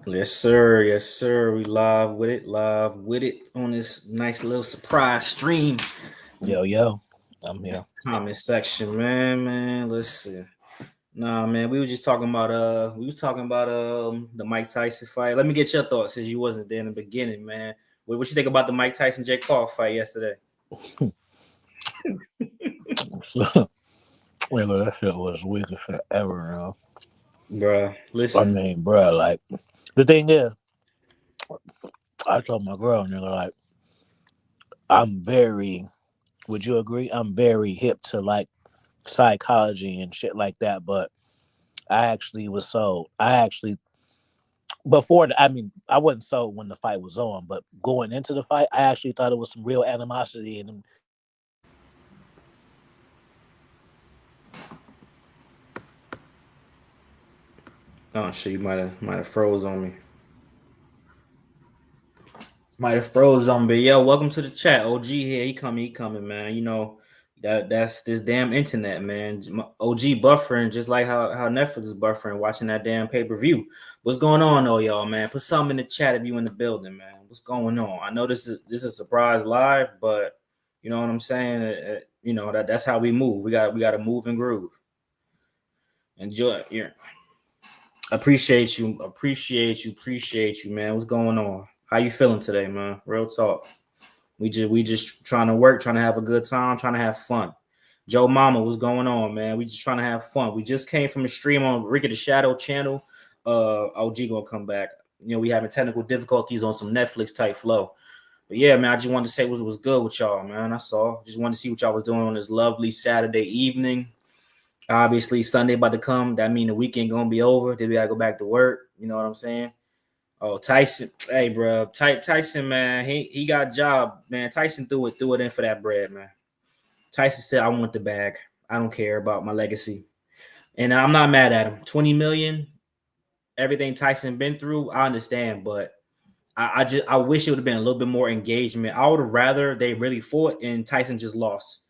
Yes, sir. Yes, sir. We live with it on this nice little surprise stream. Yo, I'm here. Comment section, man. Let's see. Nah, man, we were just talking about the Mike Tyson fight. Let me get your thoughts since you wasn't there in the beginning, man. What you think about the Mike Tyson Jake Paul fight yesterday? Nigga, that shit was weak as shit ever, you know? Bruh, I listen. mean, bro, like, the thing is, I told my girl, nigga, like, I'm very, would you agree? I'm very hip to, like, psychology and shit like that, but I actually, I wasn't sold when the fight was on, but going into the fight, I actually thought it was some real animosity in him. Oh shit, you might have froze on me. Might have froze on me. Yo, welcome to the chat. OG here. He coming, man. You know, that's this damn internet, man. OG buffering, just like how Netflix is buffering, watching that damn pay-per-view. What's going on though, y'all, man? Put something in the chat if you in the building, man. What's going on? I know this is a surprise live, but you know what I'm saying? You know, that's how we move. We got to move and groove. Enjoy. Yeah. Appreciate you, man. What's going on? How you feeling today, man? Real talk. We just trying to work, trying to have a good time, trying to have fun. Joe Mama, what's going on, man? We just trying to have fun. We just came from a stream on Ricky the Shadow channel. OG gonna come back. You know, we having technical difficulties on some Netflix type flow. But yeah, man, I just wanted to say what was good with y'all, man. I saw. Just wanted to see what y'all was doing on this lovely Saturday evening. Obviously, Sunday about to come. That mean the weekend gonna be over. Then we gotta go back to work. You know what I'm saying? Oh, Tyson. Hey, bro. Tyson, man. He got a job, man. Tyson threw it in for that bread, man. Tyson said, I want the bag. I don't care about my legacy. And I'm not mad at him. 20 million, everything Tyson been through, I understand, but I wish it would have been a little bit more engagement. I would have rather they really fought and Tyson just lost.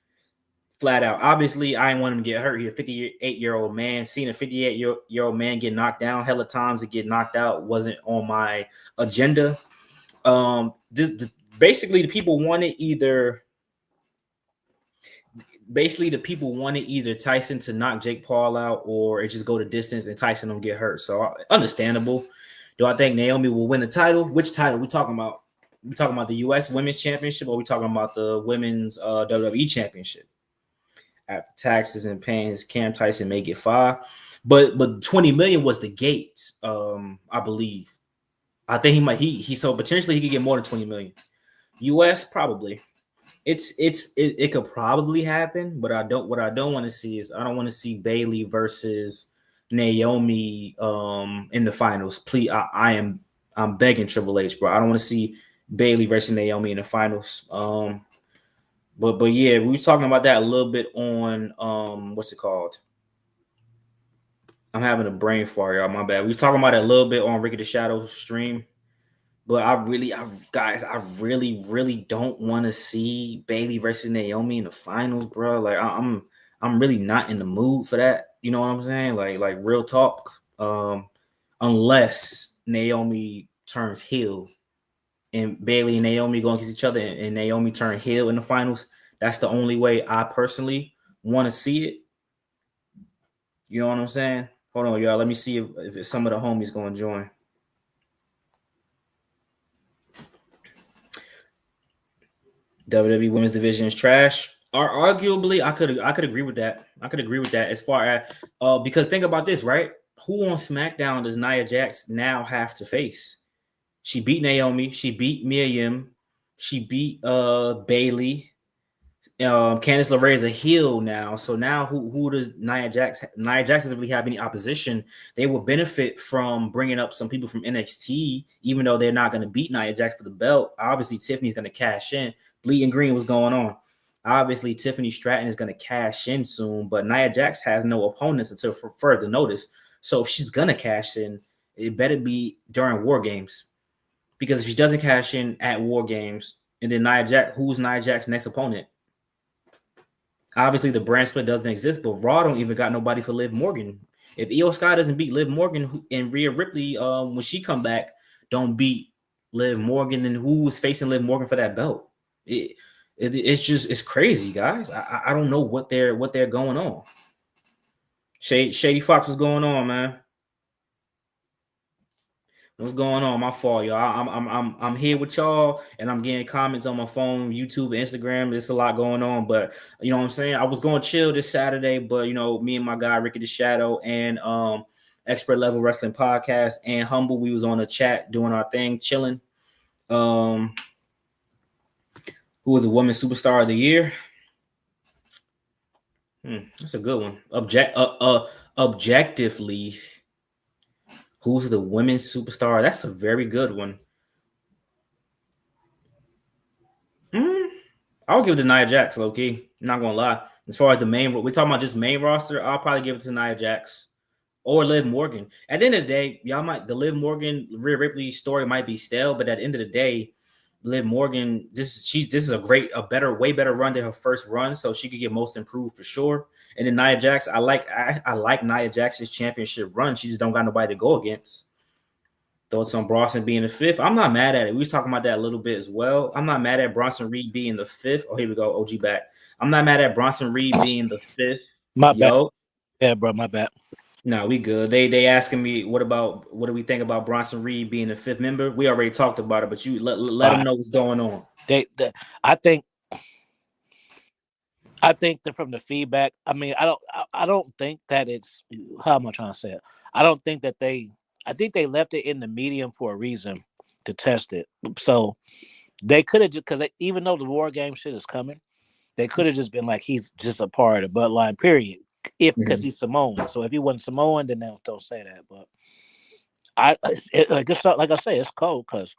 Flat out. Obviously, I didn't want him to get hurt. He's a 58-year-old man. Seeing a 58-year-old man get knocked down hella times to get knocked out wasn't on my agenda. Basically the people wanted either Tyson to knock Jake Paul out or it just go to distance and Tyson don't get hurt. So understandable. Do I think Naomi will win the title? Which title we talking about? We talking about the U.S. Women's Championship or we talking about the Women's WWE Championship? After taxes and pains, Cam Tyson may get 5, but 20 million was the gate. I believe. I think he so potentially he could get more than 20 million. U.S. probably. It could probably happen, but what I don't want to see is I don't want to see Bayley versus Naomi in the finals. Please, I'm begging Triple H, bro. I don't want to see Bayley versus Naomi in the finals. But yeah, we were talking about that a little bit on what's it called? I'm having a brain fart, y'all. My bad. We was talking about it a little bit on Ricky the Shadow stream. But I really don't want to see Bayley versus Naomi in the finals, bro. Like I'm really not in the mood for that. You know what I'm saying? Like real talk. Unless Naomi turns heel and Bayley and Naomi go against each other and Naomi turn heel in the finals, that's the only way I personally want to see it. You know what I'm saying? Hold on, y'all. Let me see if some of the homies going to join. WWE Women's Division is trash. Or arguably, I could agree with that. I could agree with that as far as because think about this, right? Who on SmackDown does Nia Jax now have to face? She beat Naomi. She beat Mia Yim. She beat Bayley. Candice LeRae is a heel now. So now who does Nia Jax? Nia Jax doesn't really have any opposition. They will benefit from bringing up some people from NXT, even though they're not going to beat Nia Jax for the belt. Obviously, Tiffany's going to cash in. Bleeding Green, what's going on? Obviously, Tiffany Stratton is going to cash in soon, but Nia Jax has no opponents until further notice. So if she's going to cash in, it better be during War Games. Because if she doesn't cash in at War Games, and then who's Nia Jax's next opponent? Obviously, the brand split doesn't exist, but Raw don't even got nobody for Liv Morgan. If Io Sky doesn't beat Liv Morgan and Rhea Ripley, when she come back, don't beat Liv Morgan, then who is facing Liv Morgan for that belt? It's crazy, guys. I don't know what they're going on. Shady Fox, what's going on, man? What's going on? My fault, y'all. I'm here with y'all, and I'm getting comments on my phone, YouTube, Instagram. There's a lot going on, but you know what I'm saying. I was going to chill this Saturday, but you know, me and my guy Ricky the Shadow and Expert Level Wrestling Podcast and Humble, we was on a chat doing our thing, chilling. Who was the Women's Superstar of the Year? That's a good one. Objectively, who's the Women's Superstar? That's a very good one. I'll give it to Nia Jax, low key. Not gonna lie. As far as the main, we're talking about just main roster. I'll probably give it to Nia Jax or Liv Morgan. At the end of the day, the Liv Morgan Rhea Ripley story might be stale, but at the end of the day, Liv Morgan, this is a better, way better run than her first run, so she could get most improved for sure. And then Nia Jax, I like Nia Jax's championship run. She just don't got nobody to go against. Thoughts on Bronson being the fifth? I'm not mad at it. We was talking about that a little bit as well. I'm not mad at Bronson Reed being the fifth. Oh, here we go. OG back. I'm not mad at Bronson Reed being the fifth. My bad. Yeah, bro, my bad. No, we good. They asking me what do we think about Bronson Reed being the fifth member? We already talked about it, but you let them know what's going on. I think that from the feedback, I mean, I don't think that it's, how am I trying to say it? I don't think that I think they left it in the medium for a reason to test it. So they could have just, because even though the War Game shit is coming, they could have just been like, he's just a part of the Bloodline, period. Because he's Samoan. So if he wasn't Samoan, then don't say that. But like I say, it's cold because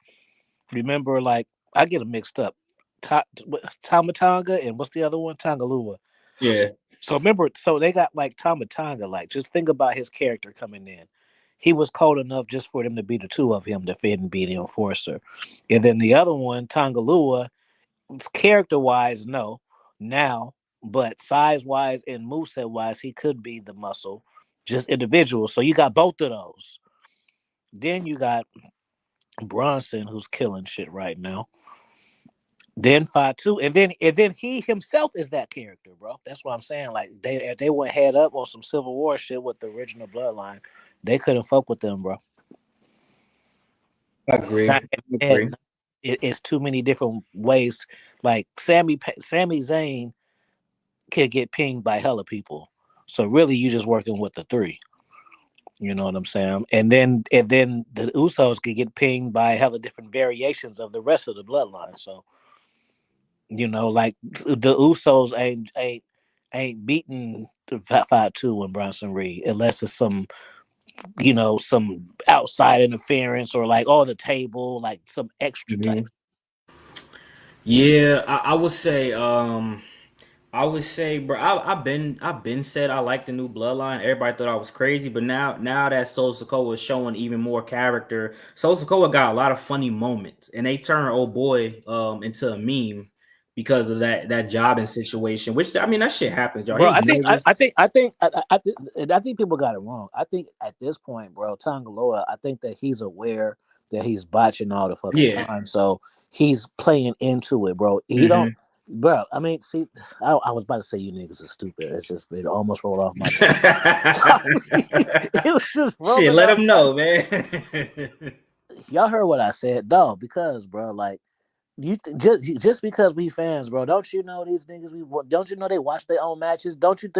remember, like, I get them mixed up. Tamatanga and what's the other one? Tangalua. Yeah. So remember, so they got like Tamatanga. Like, just think about his character coming in. He was cold enough just for them to be the two of him, to fit and be the enforcer. And then the other one, Tangalua, character-wise, no. Now, but size-wise and moveset-wise, he could be the muscle, just individual. So you got both of those. Then you got Bronson, who's killing shit right now. Then 5'2", and then he himself is that character, bro. That's what I'm saying. Like, if they went head up on some Civil War shit with the original Bloodline, they couldn't fuck with them, bro. I agree. It's too many different ways. Like Sami Zayn could get pinged by hella people. So really, you just working with the three. You know what I'm saying? And then the Usos could get pinged by hella different variations of the rest of the Bloodline. So, you know, like the Usos ain't beating the 5'2" and Bronson Reed unless it's some, you know, some outside interference or like the table, like some extra type. Yeah, I would say, bro, I've been said I like the new Bloodline. Everybody thought I was crazy, but now that Solo Sikoa is showing even more character, Solo Sikoa got a lot of funny moments, and they turn old boy into a meme because of that jobbing situation. Which, I mean, that shit happens, y'all. Bro, I think people got it wrong. I think at this point, bro, Tangaloa, I think that he's aware that he's botching all the fucking time, so he's playing into it, bro. He don't. Bro, I mean, see, I was about to say you niggas are stupid. It almost rolled off my tongue. It was just shit. Let him know, man. Y'all heard what I said, dog. Because, bro, like, just because we fans, bro, don't you know these niggas? Don't you know they watch their own matches? Don't you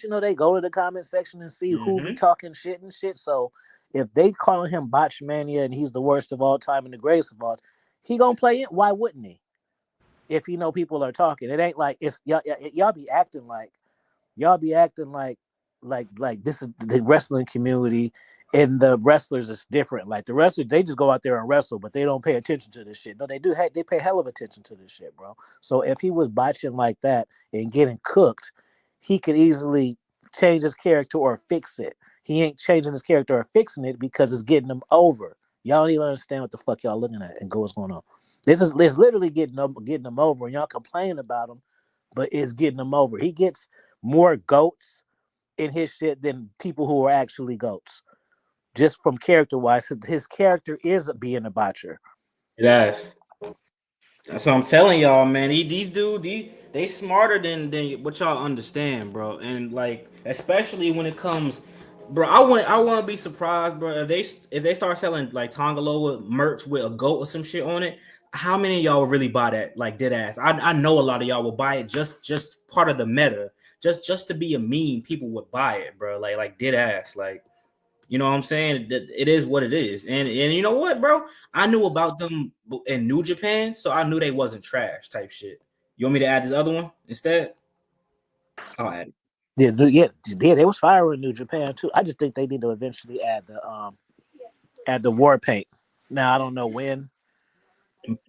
know they go to the comment section and see who be talking shit and shit? So if they calling him Botch Mania and he's the worst of all time and the greatest of all, he gonna play it. Why wouldn't he? If he know people are talking, it ain't like it's y'all be acting like this is the wrestling community and the wrestlers is different. Like the wrestlers, they just go out there and wrestle, but they don't pay attention to this shit. No, they do. They pay hell of attention to this shit, bro. So if he was botching like that and getting cooked, he could easily change his character or fix it. He ain't changing his character or fixing it because it's getting him over. Y'all don't even understand what the fuck y'all looking at and go what's going on. It's literally getting them over, and y'all complain about him, but it's getting him over. He gets more goats in his shit than people who are actually goats. Just from character wise, his character is being a botcher. Yes. That's what I'm telling y'all, man. These dudes, they smarter than what y'all understand, bro. And like, especially when it comes, bro. I want to be surprised, bro. If they start selling like Tongaloa merch with a goat or some shit on it, how many of y'all would really buy that? Like dead ass. I know a lot of y'all will buy it just part of the meta, just to be a meme. People would buy it, bro. Like dead ass, like. You know what I'm saying? It is what it is. And you know what, bro? I knew about them in New Japan, so I knew they wasn't trash type shit. You want me to add this other one instead? I'll add it. Yeah, they was fire in New Japan too. I just think they need to eventually add the war paint. Now I don't know when.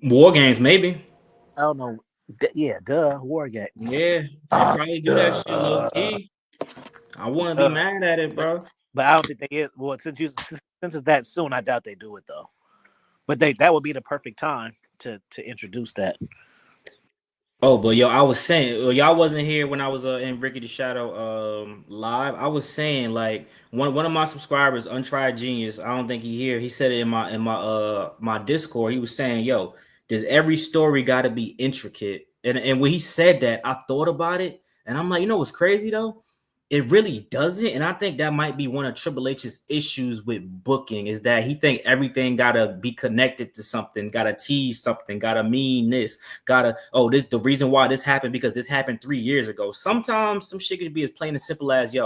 War games, maybe. I don't know. Yeah, duh, war game. Yeah, they probably do that shit low key. I wouldn't be Uh, mad at it, but bro. but I don't think they is. Well, since it's that soon, I doubt they do it though. But that would be the perfect time to introduce that. Oh, but yo, I was saying, y'all wasn't here when I was in Ricky the Shadow live. I was saying like one of my subscribers, Untried Genius. I don't think he here. He said it in my Discord. He was saying, "Yo, does every story got to be intricate?" And when he said that, I thought about it, and I'm like, you know what's crazy though? It really doesn't, and I think that might be one of Triple H's issues with booking is that he think everything gotta be connected to something, gotta tease something, gotta mean this, gotta this the reason why this happened because this happened 3 years ago. Sometimes some shit could be as plain and simple as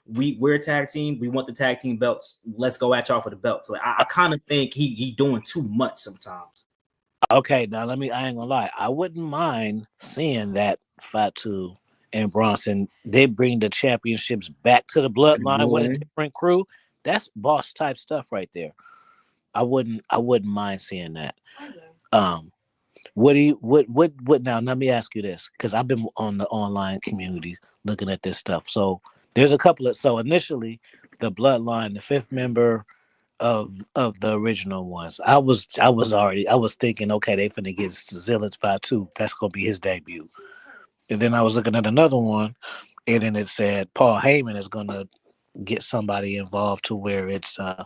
we're a tag team, we want the tag team belts, let's go at y'all for the belts. Like I kind of think he doing too much sometimes. Okay, now I ain't gonna lie. I wouldn't mind seeing that Fatu and Bronson, they bring the championships back to the To the bloodline with a bloodline. different crew. That's boss type stuff right there. I wouldn't mind seeing that. Um what do you what now let me ask you this, because I've been on the online community looking at this stuff. So there's a couple of so initially the bloodline, the fifth member of the original ones. I was thinking, okay, they finna get Zillage 5-2. That's gonna be his debut. And then I was looking at another one, and then it said Paul Heyman is gonna get somebody involved to where it's Brock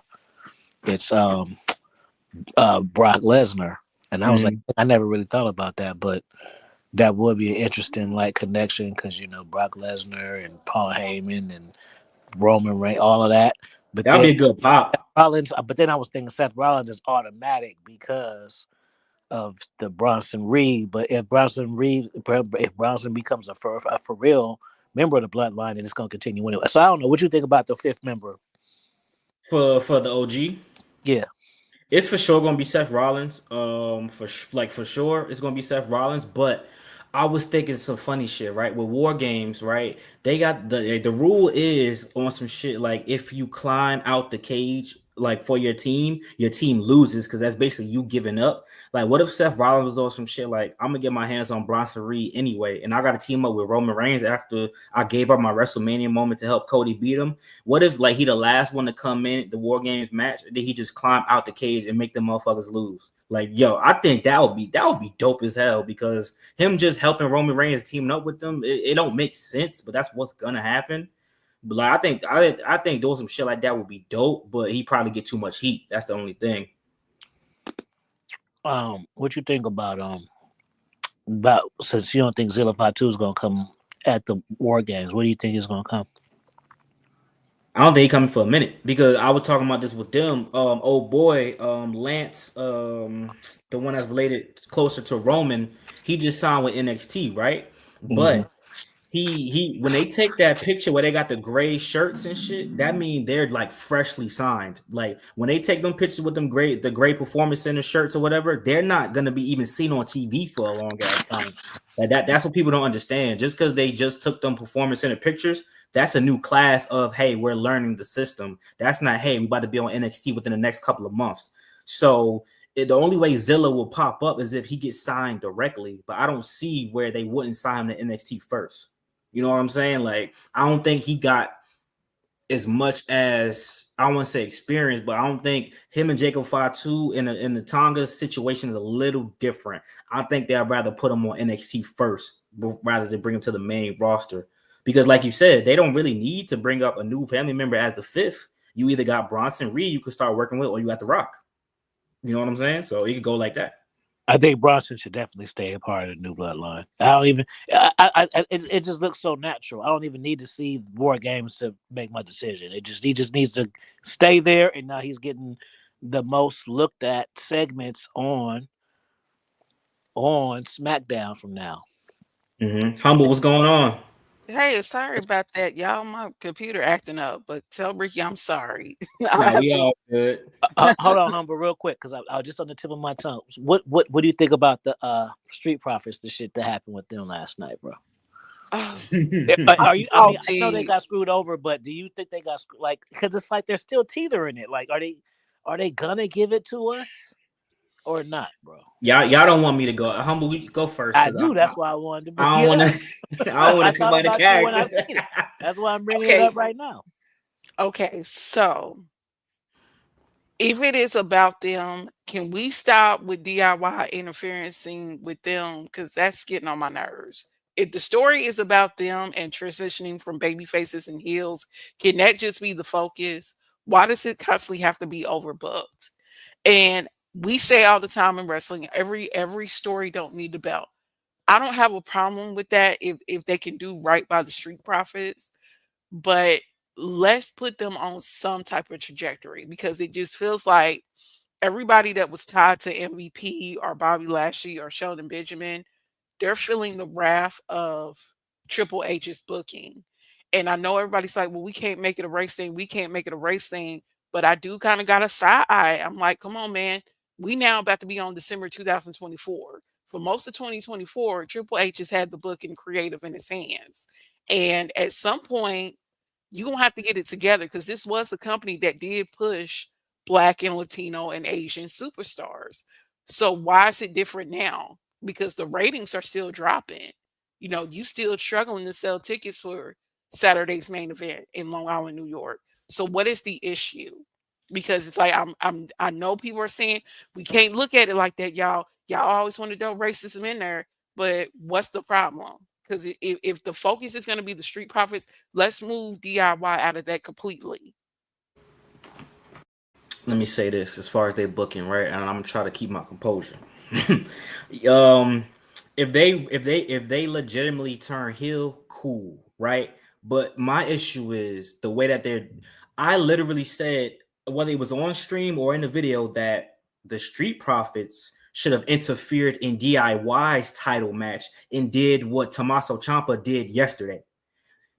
Lesnar. And I was like, Mhm. I never really thought about that, but that would be an interesting like connection because Brock Lesnar and Paul Heyman and Roman Reigns, all of that. But That'd then be a good pop. Rollins, but then I was thinking Seth Rollins is automatic because of the Bronson Reed. But if Bronson becomes a for real member of the bloodline, then it's going to continue anyway. So I don't know what you think about the fifth member. For the OG. Yeah. It's for sure gonna be Seth Rollins. For sure, it's gonna be Seth Rollins. But I was thinking some funny shit, right? With war games, right? They got the rule is on some shit like if you climb out the cage, like for your team loses because that's basically you giving up. Like, what if Seth Rollins was on some shit like I'm gonna get my hands on Bronson Reed anyway, and I got to team up with Roman Reigns after I gave up my WrestleMania moment to help Cody beat him. What if like he the last one to come in the War Games match? Did he just climb out the cage and make the motherfuckers lose? Like, yo, I think that would be dope as hell because him just helping Roman Reigns teaming up with them, it don't make sense, but that's what's gonna happen. But like, I think doing some shit like that would be dope, but he probably get too much heat. That's the only thing. What you think about since you don't think Zilla 2 is going to come at the War Games? What do you think is going to come? I don't think he coming for a minute because I was talking about this with them. Old boy, Lance, the one that's related closer to Roman, he just signed with NXT, right? Hmm. But he when they take that picture where they got the gray shirts and shit, that mean they're like freshly signed. Like when they take them pictures with them the gray performance center shirts or whatever, they're not gonna be even seen on TV for a long ass time. Like that's what people don't understand. Just because they just took them performance center pictures, that's a new class of hey, we're learning the system. That's not hey, we about to be on NXT within the next couple of months. So the only way Zilla will pop up is if he gets signed directly, but I don't see where they wouldn't sign him to NXT first. You know what I'm saying? Like, I don't think he got as much as I want to say experience, but I don't think him and Jacob Fatu in the Tonga situation is a little different. I think they'd rather put him on NXT first rather than bring him to the main roster. Because, like you said, they don't really need to bring up a new family member as the fifth. You either got Bronson Reed you could start working with, or you got The Rock. You know what I'm saying? So it could go like that. I think Bronson should definitely stay a part of the new bloodline. I don't even. It just looks so natural. I don't even need to see War Games to make my decision. He just needs to stay there, and now he's getting the most looked at segments on SmackDown from now. Humble, what's going on? Hey, sorry about that, y'all. My computer acting up, but tell Ricky I'm sorry. I Nah, have we to. all good. Hold on, Humble, real quick, because I was just on the tip of my tongue. What do you think about the Street Profits? The shit that happened with them last night, bro? Oh, I'm Are you? I mean, I know they salty. got screwed over, but do you think they got like? Because it's like they're still teetering it. Like, are they gonna give it to us or not, bro? Y'all don't want me to go. Humble, you go first I because do. That's why I wanted to bring I don't it want up. to. I don't want I to come thought out of about you when I character. seen it. That's why I'm bringing it Okay, up right now. okay. So if it is about them, can we stop with DIY interferencing with them? Because that's getting on my nerves. If the story is about them and transitioning from baby faces and heels, can that just be the focus? Why does it constantly have to be overbooked? And we say all the time in wrestling, every story don't need the belt. I don't have a problem with that if they can do right by the street profits, but let's put them on some type of trajectory because it just feels like everybody that was tied to MVP or Bobby Lashley or Sheldon Benjamin, they're feeling the wrath of Triple H's booking. And I know everybody's like, well, we can't make it a race thing. We can't make it a race thing. But I do kind of got a side eye. I'm like, come on, man. We now about to be on December 2024. For most of 2024, Triple H has had the book and creative in his hands. And at some point, you're gonna have to get it together because this was a company that did push black and Latino and Asian superstars. So why is it different now? Because the ratings are still dropping. You know, you still struggling to sell tickets for Saturday's main event in Long Island, New York. So what is the issue? Because it's like I know people are saying we can't look at it like that, y'all. Y'all always want to throw racism in there, but what's the problem? Because if the focus is going to be the street profits, let's move DIY out of that completely. Let me say this as far as they booking, right? And I'm gonna try to keep my composure. um, if they legitimately turn heel, cool, right? But my issue is the way that they're. I literally said whether it was on stream or in the video that the Street Profits should have interfered in DIY's title match and did what Tommaso Ciampa did yesterday.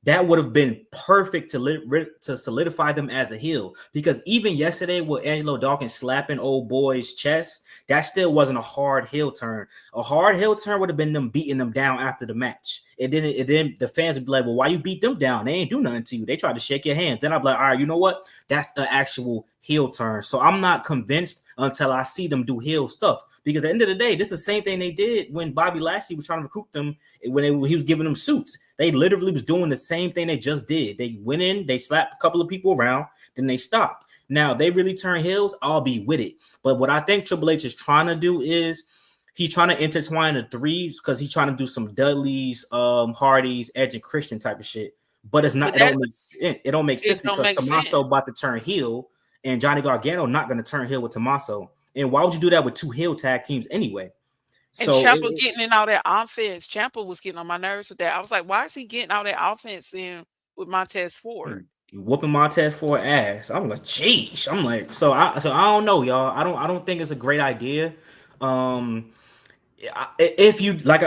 That would have been perfect to solidify them as a heel. Because even yesterday with Angelo Dawkins slapping old boy's chest, that still wasn't a hard heel turn. A hard heel turn would have been them beating them down after the match. It didn't the fans would be like, well, why you beat them down? They ain't do nothing to you. They tried to shake your hand. Then I'd be like, all right, you know what? That's an actual heel turn. So I'm not convinced until I see them do heel stuff. Because at the end of the day, this is the same thing they did when Bobby Lashley was trying to recruit them when he was giving them suits. They literally was doing the same thing they just did. They went in, they slapped a couple of people around, then they stopped. Now they really turn heels, I'll be with it. But what I think Triple H is trying to do is he's trying to intertwine the threes because he's trying to do some Dudley's, Hardy's, Edge and Christian type of shit. But it's not. But It that don't make sense. It don't make it sense don't because make sense. Tommaso about to turn heel, and Johnny Gargano not going to turn heel with Tommaso. And why would you do that with two heel tag teams anyway? And So Champa getting in all that offense. Champa was getting on my nerves with that. I was like, why is he getting all that offense in with Montez Ford? whooping Montez for ass. I'm like, jeez. I'm like, so I don't know, y'all. I don't think it's a great idea. Um, if you like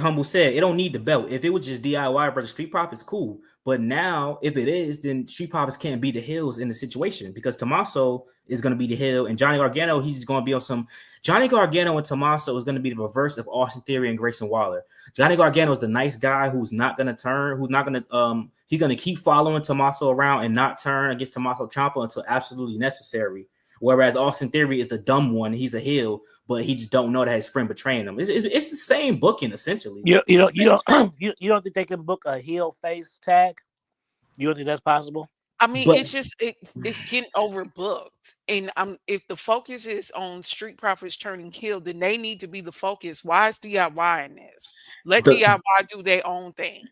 Humble said, it don't need the belt. If it was just DIY versus Street Profits, cool. But now, if it is, then Street Profits can't be the heels in the situation because Tommaso is going to be the heel, and Johnny Gargano he's going to be on some. Johnny Gargano and Tommaso is going to be the reverse of Austin Theory and Grayson Waller. Johnny Gargano is the nice guy who's not going to turn, who's not going to he's going to keep following Tommaso around and not turn against Tommaso Ciampa until absolutely necessary. Whereas Austin Theory is the dumb one. He's a heel, but he just don't know that his friend betraying him. It's the same booking essentially. You don't think they can book a heel face tag? You don't think that's possible? I mean, But it's just it's getting overbooked. And if the focus is on street profits turning heel, then they need to be the focus. Why is DIY in this? Let the DIY do their own thing.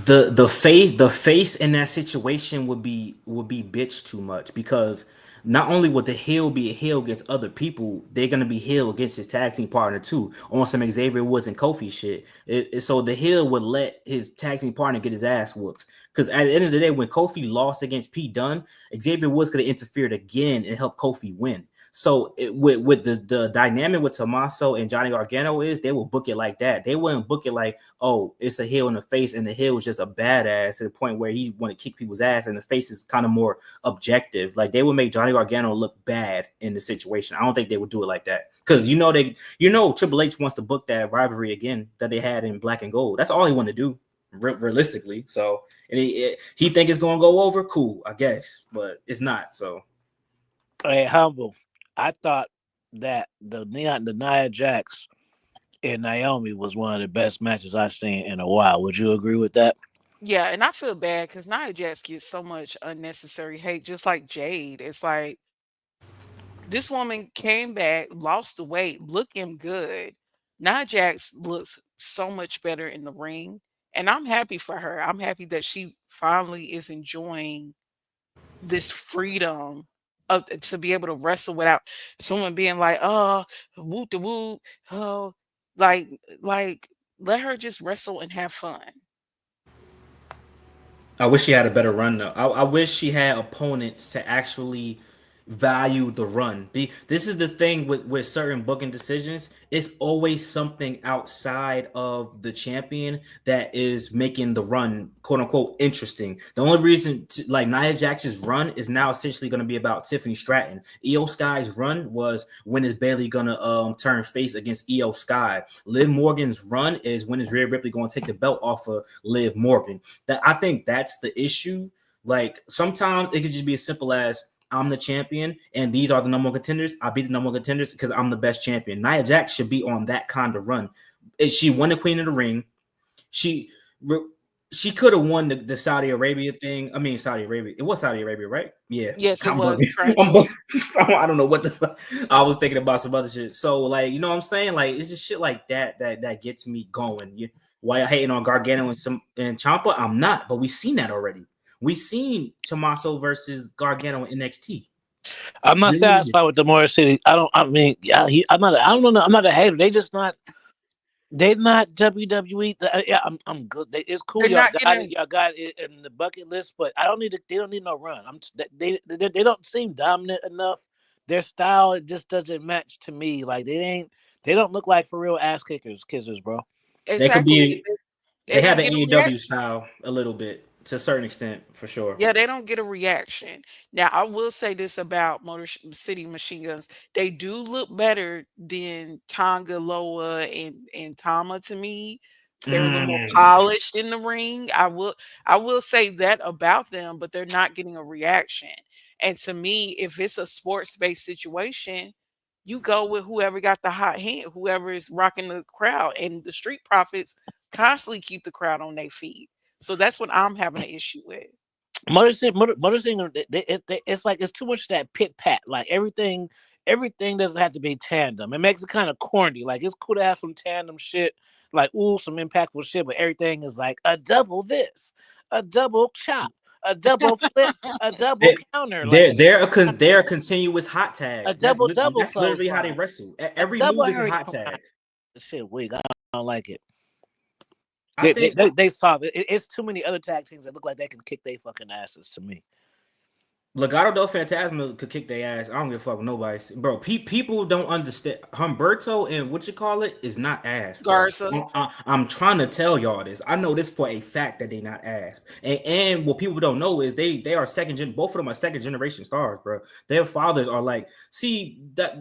The face in that situation would be bitch too much, because not only would the heel be a heel against other people, they're gonna be heel against his tag team partner too, on some Xavier Woods and Kofi shit. So the heel would let his tag team partner get his ass whooped. Because at the end of the day, when Kofi lost against Pete Dunne, Xavier Woods could have interfered again and helped Kofi win. So with the dynamic with Tommaso and Johnny Gargano is they will book it like that. They wouldn't book it like, oh, it's a heel in the face, and the heel was just a badass to the point where he want to kick people's ass, and the face is kind of more objective. Like they would make Johnny Gargano look bad in the situation. I don't think they would do it like that, because Triple H wants to book that rivalry again that they had in Black and Gold. That's all he wanted to do, realistically. So, and he think it's gonna go over, cool, I guess, but it's not. So, Hey, humble. I thought that the Nia Jax and Naomi was one of the best matches I've seen in a while. Would you agree with that? Yeah, and I feel bad because Nia Jax gets so much unnecessary hate, just like Jade. It's like this woman came back, lost the weight, looking good. Nia Jax looks so much better in the ring, and I'm happy for her. I'm happy that she finally is enjoying this freedom of to be able to wrestle without someone being like, "Oh, whoop the whoop, oh," like like let her just wrestle and have fun. I wish she had a better run though. I wish she had opponents to actually value the run. This is the thing with certain booking decisions. It's always something outside of the champion that is making the run, quote unquote, interesting. The only reason like Nia Jax's run is now essentially going to be about Tiffany Stratton. Io Sky's run was when is Bailey gonna turn face against Io Sky. Liv Morgan's run is when is Rhea Ripley going to take the belt off of Liv Morgan. That I think that's the issue. Like sometimes it could just be as simple as I'm the champion and these are the number one contenders. I beat the number one contenders because I'm the best champion. Nia Jax should be on that kind of run. She won the Queen of the Ring. She could have won the Saudi Arabia thing. I mean, Saudi Arabia. It was Saudi Arabia, right? Yeah. Yes, it I'm was bugging. I'm tragic. bugging. I don't know what the fuck. I was thinking about some other shit. So, like, you know what I'm saying? Like, it's just shit like that gets me going. Why you hating on Gargano and Ciampa? I'm not, but we've seen that already. We seen Tommaso versus Gargano in NXT. I'm not satisfied with the Motor City. I don't. I mean, yeah, I'm not. I don't know. I'm not a hater. They just not. They're not WWE. Yeah, I'm good. It's cool. They're Y'all not got getting it. Y'all got it in the bucket list, but I don't need. They don't need no run. They don't seem dominant enough. Their style it just doesn't match to me. Like they ain't. They don't look like for real ass kissers, bro. They could exactly. be. They They have don't an get a AEW reaction. style a little bit to a certain extent for sure. Yeah, they don't get a reaction. Now, I will say this about City Machine Guns. They do look better than Tonga Loa and Tama to me. They're a little more Mm. polished in the ring. I will say that about them, but they're not getting a reaction. And to me, if it's a sports-based situation, you go with whoever got the hot hand, whoever is rocking the crowd. And the Street Profits constantly keep the crowd on their feet. So that's what I'm having an issue with. Motor Singer, it's like it's too much of that pit pat. Like everything doesn't have to be tandem. It makes it kind of corny. Like it's cool to have some tandem shit, like some impactful shit, but everything is like a double this, a double chop, a double flip, a double They, counter, like they're a continuous hot a tag. That's double that's literally how they clothesline, wrestle. a Every double move is a hurry. hot tag. Shit, weak. I don't like it. I think They solve it. It's too many other tag teams that look like they can kick their fucking asses to me. Legado del Fantasma could kick their ass. I don't give a fuck with nobody, bro. People don't understand. Humberto and what you call it is not ass, bro. Garza. I'm trying to tell y'all this. I know this for a fact that they not ass. And what people don't know is they are second gen. Both of them are second generation stars, bro. Their fathers are like. See that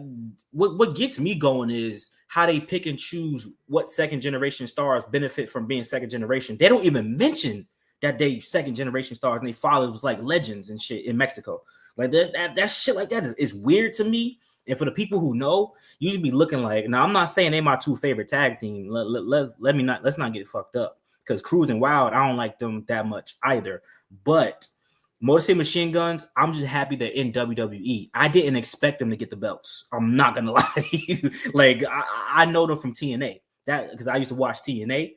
what gets me going is how they pick and choose what second generation stars benefit from being second generation. They don't even mention that they second generation stars and they father was like legends and shit in Mexico. Like that shit like that is weird to me. And for the people who know, you should be looking like. Now I'm not saying they my two favorite tag team. Let's not get it fucked up. Because Cruz and Wild, I don't like them that much either. But Motor City Machine Guns, I'm just happy they're in WWE. I didn't expect them to get the belts. I'm not gonna lie to you. Like I know them from TNA. That because I used to watch TNA.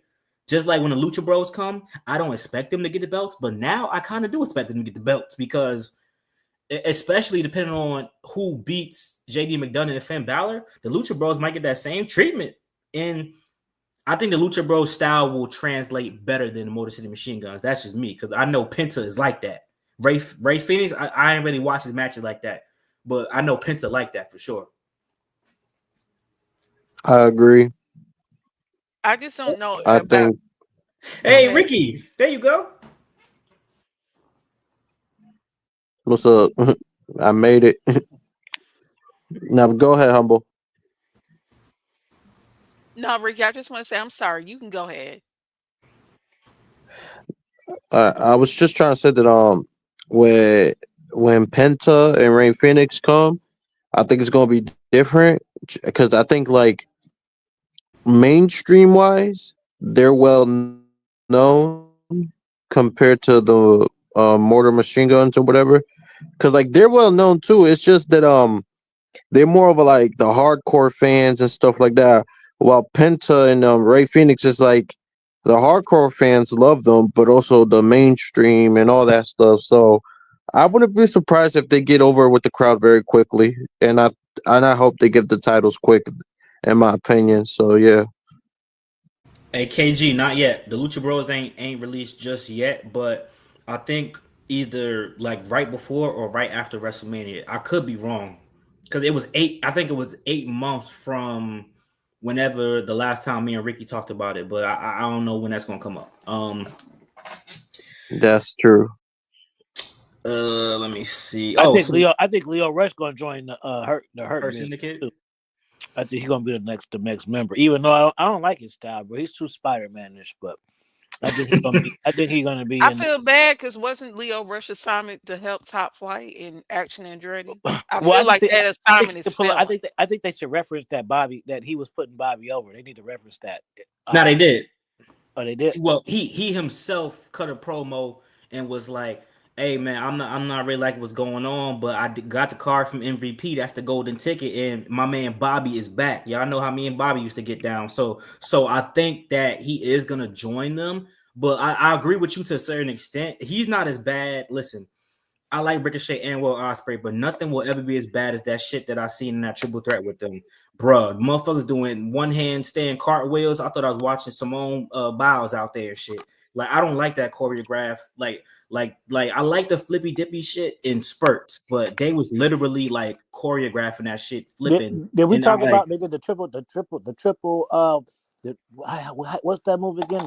Just like when the Lucha Bros come, I don't expect them to get the belts, but now I kind of do expect them to get the belts because, especially depending on who beats JD McDonough and Finn Balor, the Lucha Bros might get that same treatment. And I think the Lucha Bros style will translate better than the Motor City Machine Guns. That's just me because I know Penta is like that. Ray Phoenix, I ain't really watch his matches like that, but I know Penta like that for sure. I agree. I just don't know I about. think Hey, Okay. Ricky, there you go. what's up? I made it. Now go ahead, humble. No, Ricky, I just want to say I'm sorry. You can go ahead. I was just trying to say that when Penta and Rain Phoenix come, I think it's gonna be different because I think like mainstream wise, they're well known compared to the Mortar Machine Guns or whatever. Because like they're well known too. It's just that they're more of a like the hardcore fans and stuff like that. While Penta and Ray Phoenix is like the hardcore fans love them, but also the mainstream and all that stuff. So I wouldn't be surprised if they get over with the crowd very quickly, and I hope they get the titles quick, in my opinion. So yeah, Hey, KG, not yet. The Lucha Bros ain't released just yet, but I think either like right before or right after WrestleMania. I could be wrong because it was eight. I think it was 8 months from whenever the last time me and Ricky talked about it, but I don't know when that's gonna come up. that's true. Let me see. I Oh, think so Leo Rush gonna join the Hurt her Business syndicate. too. I think he's gonna be the next member. Even though I don't like his style, bro. He's too Spider-Man-ish, but I think he's gonna be I in. feel bad because wasn't Leo Rush assignment to help Top Flight in Action and Andretti? I Well, feel like that assignment is failing. I think they should reference that he was putting Bobby over. They need to reference that. Now they did. Oh, they did. Well, he himself cut a promo and was like, "Hey man, I'm not really like what's going on, but got the card from MVP. That's the golden ticket, and my man Bobby is back. Y'all know how me and Bobby used to get down. So I think that he is gonna join them. But I agree with you to a certain extent. He's not as bad. Listen, I like Ricochet and Will Ospreay, but nothing will ever be as bad as that shit that I seen in that triple threat with them, bruh. Motherfuckers doing one hand stand cartwheels. I thought I was watching Simone Biles out there and shit. Like I don't like that choreograph. Like I like the flippy dippy shit in spurts, but they was literally like choreographing that shit, flipping. Did we And I talk like, about they did the triple what's that move again?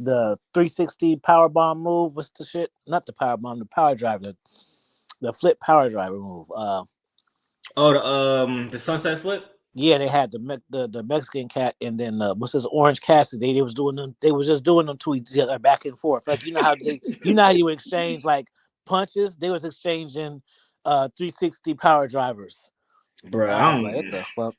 The 360 power bomb move. What's the shit? Not the power bomb, the power driver, the flip power driver move. the sunset flip. Yeah, they had the Mexican cat and then what's this Orange Cassidy. They was doing them. They was just doing them to each other back and forth. Like you know how you exchange like punches. They was exchanging 360 power drivers. Bruh, I was like, what the fuck?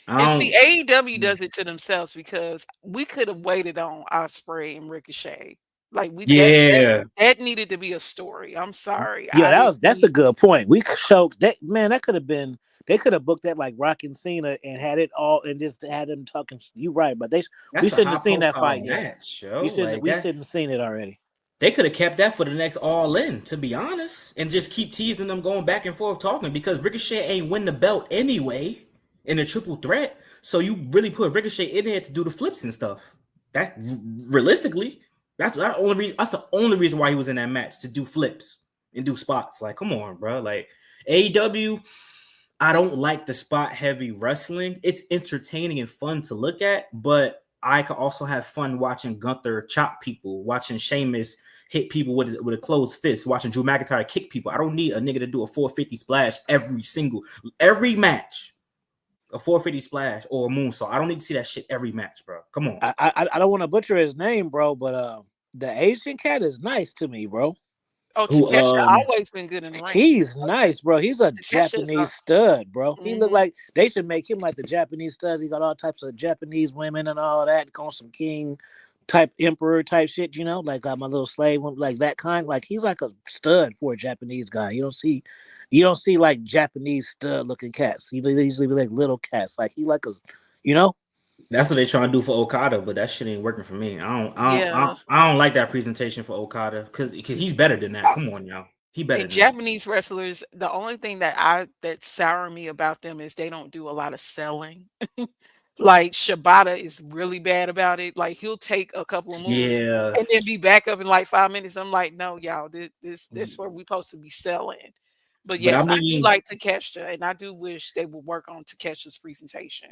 And see, AEW does it to themselves because we could have waited on Osprey and Ricochet. Like yeah. that needed to be a story. I'm sorry. Yeah, that's a good point. We showed that, man. That could have been. They could have booked that like Rock and Cena and had it all and just had them talking. You right, but we That's a shouldn't high have seen that profile fight yet. match, yo. We shouldn't. Like We that. shouldn't have seen it already. They could have kept that for the next All In, to be honest, and just keep teasing them going back and forth talking because Ricochet ain't win the belt anyway in a triple threat. So you really put Ricochet in there to do the flips and stuff. That realistically, that's the only reason. That's the only reason why he was in that match to do flips and do spots. Like, come on, bro. Like AEW, I don't like the spot heavy wrestling. It's entertaining and fun to look at, but I could also have fun watching Gunther chop people, watching Sheamus hit people with a closed fist, watching Drew McIntyre kick people. I don't need a nigga to do a 450 splash every match. A 450 splash or a moonsault. I don't need to see that shit every match, bro. Come on. I don't want to butcher his name, bro, but the Asian cat is nice to me, bro. Oh, Who Takesha always been good in the ring. He's nice, bro. He's a Takesha's Japanese stud, bro. He look Mhm. like they should make him like the Japanese studs. He got all types of Japanese women and all that, on some king type emperor type shit, you know, like my little slave, like that kind. Like he's like a stud for a Japanese guy. You don't see like Japanese stud looking cats. You usually be like little cats. Like he like a, you know. That's what they're trying to do for Okada, but that shit ain't working for me. Yeah. I don't like that presentation for Okada because he's better than that. Come on, y'all. He better And than that. Japanese wrestlers, the only thing that sour me about them is they don't do a lot of selling. Like Shibata is really bad about it. Like he'll take a couple of moves Yeah, and then be back up in like 5 minutes. I'm like, no, y'all, this where we supposed to be selling. But but I yes, I do mean, like Takeshita, and I do wish they would work on Takesha's presentation.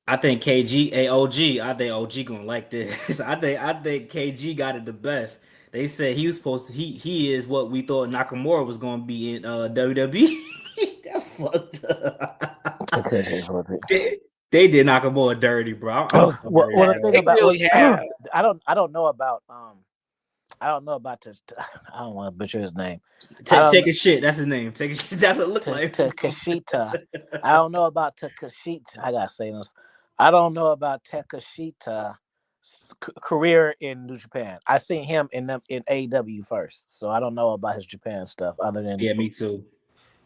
I think KG, AOG, I think OG gonna like this. I think KG got it the best. They said he was supposed to. He is what we thought Nakamura was gonna be in WWE. That's fucked up. Okay, that's what it- They did Nakamura dirty, bro. I'm Oh, sorry, well, the man. thing They about really have. I don't know about I don't know about I don't want to butcher his name. I Take don't take a shit. That's his name. Take a shit. That's what it looked like. Takeshita. I don't know about Takeshita. I gotta say this. I don't know about Takeshita's career in New Japan. I seen him in AEW first, so I don't know about his Japan stuff other than Yeah, me too.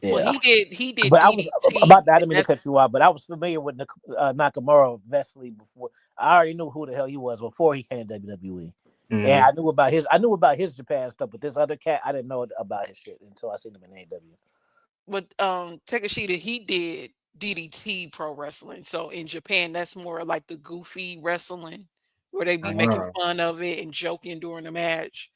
Well, yeah. he did But I was DDT, about that. I and didn't mean to that's cut you off, but I was familiar with Nakamura Vesley before. I already knew who the hell he was before he came to WWE, and Mhm. I knew about his Japan stuff. But this other cat, I didn't know about his shit until I seen him in AEW. what Takeshita, he did DDT pro wrestling. So in Japan, that's more like the goofy wrestling where they be making Uh-huh. fun of it and joking during the match.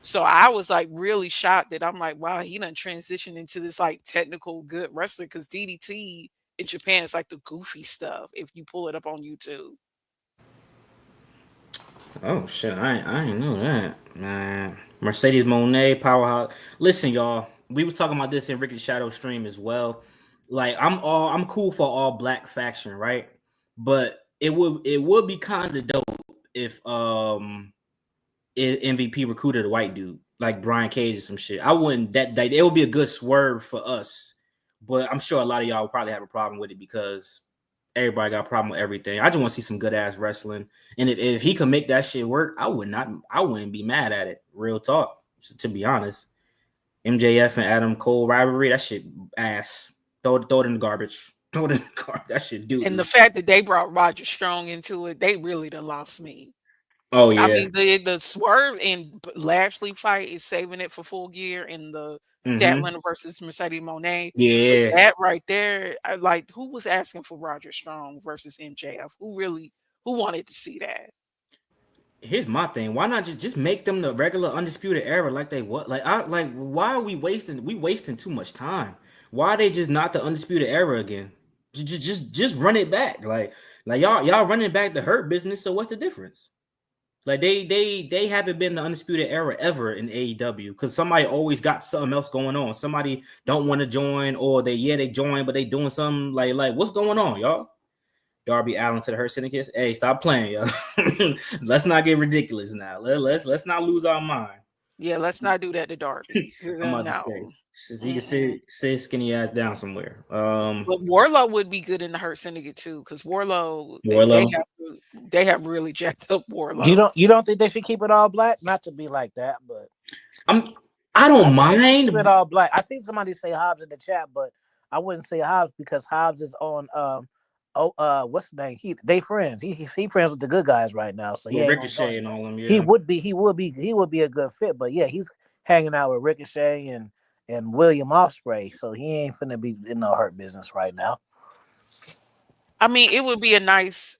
So I was like really shocked that I'm like, wow, he done transitioned into this like technical good wrestler because DDT in Japan is like the goofy stuff if you pull it up on YouTube. Oh shit, I ain't know that, man. Mercedes Monet, powerhouse. Listen, y'all, we was talking about this in Ricky Shadow stream as well. Like, I'm cool for all black faction, right? But it would be kind of dope if MVP recruited a white dude like Brian Cage or some shit. I wouldn't that it would be a good swerve for us, but I'm sure a lot of y'all would probably have a problem with it because everybody got a problem with everything. I just want to see some good ass wrestling, and if he can make that shit work, I wouldn't be mad at it. Real talk, to be honest. MJF and Adam Cole rivalry, that shit ass. Throw it in the garbage. Throw it in the garbage. That shit doo And the doo. fact that they brought Roger Strong into it, they really done lost me. Oh I yeah. mean, the Swerve and Lashley fight is saving it for Full Gear, and the Mm-hmm. Statlander versus Mercedes Monet. But Yeah. that right there, I like who was asking for Roger Strong versus MJF? Who wanted to see that? Here's my thing. Why not just make them the regular undisputed era like they what? Like why are we wasting too much time? Why are they just not the undisputed era again? Just run it back. Like y'all running back the hurt business. So what's the difference? Like they haven't been the undisputed era ever in AEW because somebody always got something else going on. Somebody don't want to join, or they join but they doing something like what's going on, y'all? Darby Allen to the Hurt Syndicate. Hey, stop playing, yo. Let's not get ridiculous now. Let's not lose our mind. Yeah, let's not do that to Darby. I'm about to No. say, since he can Mm-mm. sit his skinny ass down somewhere. But Warlow would be good in the Hurt Syndicate too, because Warlow Warlow. they have really jacked up You Warlow. don't think they should keep it all black? Not to be like that, but I'm. I I don't think they should keep it mind. all black. I seen somebody say Hobbs in the chat, but I wouldn't say Hobbs because Hobbs is on what's the name? They friends. He friends with the good guys right now, so he With ain't gonna go Ricochet and anywhere. all them, He yeah. would be a good fit, but yeah, he's hanging out with Ricochet and William Ospreay, so he ain't finna be in no hurt business right now. I mean, it would be a nice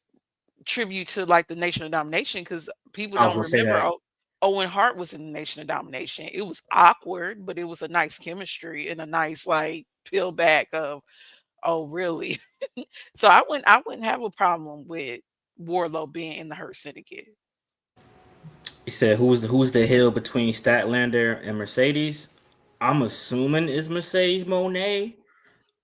tribute to like the Nation of Domination because people I was don't gonna say remember that. Owen Hart was in the Nation of Domination. It was awkward, but it was a nice chemistry and a nice like peel back of oh really. So I wouldn't have a problem with Warlow being in the Hurt Syndicate. He said, who's the hill between Statlander and Mercedes?" I'm assuming it's Mercedes Monet.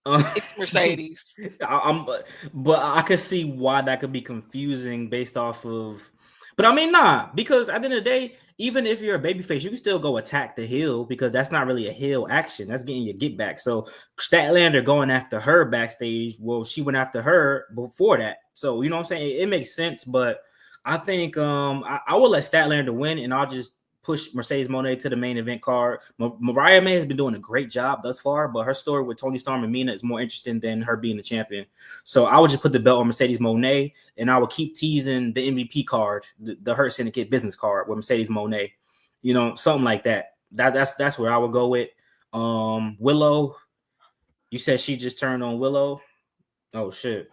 Uh, It's Mercedes. I'm, but I could see why that could be confusing based off of. But I mean, nah, because at the end of the day, even if you're a babyface, you can still go attack the heel because that's not really a heel action. That's getting your get back. So Statlander going after her backstage, well, she went after her before that. So you know what I'm saying? It makes sense, but I think I will let Statlander win, and I'll just push Mercedes Moné to the main event card. Mariah May has been doing a great job thus far, but her story with Tony Storm and Mina is more interesting than her being the champion. So I would just put the belt on Mercedes Moné, and I would keep teasing the MVP card, the Hurt Syndicate business card with Mercedes Moné. You know, something like that. That's where I would go with. Willow, you said she just turned on Willow. Oh shit.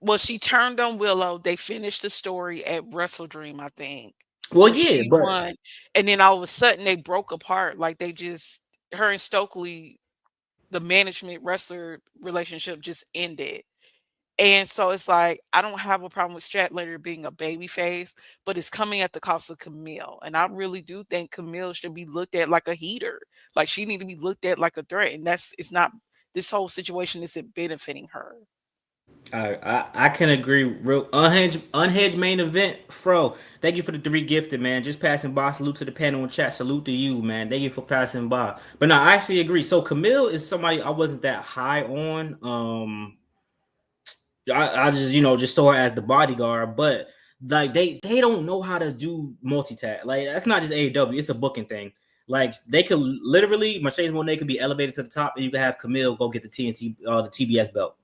Well, she turned on Willow. They finished the story at Wrestle Dream, I think, Well, where yeah, she but won, and then all of a sudden they broke apart. Like they just her and Stokely, the management wrestler relationship just ended. And so it's like I don't have a problem with Stratlater being a baby face, but it's coming at the cost of Camille. And I really do think Camille should be looked at like a heater. Like she need to be looked at like a threat. And that's it's not this whole situation isn't benefiting her. I can agree. Real unhinged main event, Fro. Thank you for the 3 gifted, man. Just passing by. Salute to the panel in chat. Salute to you, man. Thank you for passing by. But no, I actually agree. So Camille is somebody I wasn't that high on. I just just saw her as the bodyguard, but like they don't know how to do multi-tag. Like that's not just AEW. It's a booking thing. Like they could literally Mercedes Moné could be elevated to the top, and you could have Camille go get the TNT the TBS belt.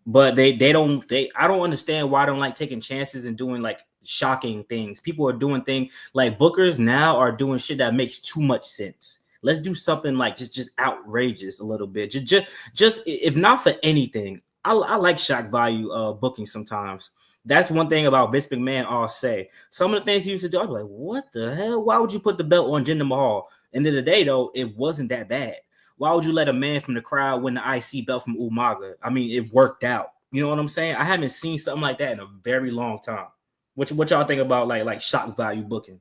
But they don't I don't understand why I don't like taking chances and doing like shocking things. People are doing things like bookers now are doing shit that makes too much sense. Let's do something like just outrageous a little bit. Just if not for anything, I like shock value booking sometimes. That's one thing about Vince McMahon. I'll say some of the things he used to do. I'd be like, what the hell? Why would you put the belt on Jinder Mahal? End of the day, though, it wasn't that bad. Why would you let a man from the crowd win the IC belt from Umaga? I mean, it worked out. You know what I'm saying? I haven't seen something like that in a very long time. What y'all think about like shock value booking?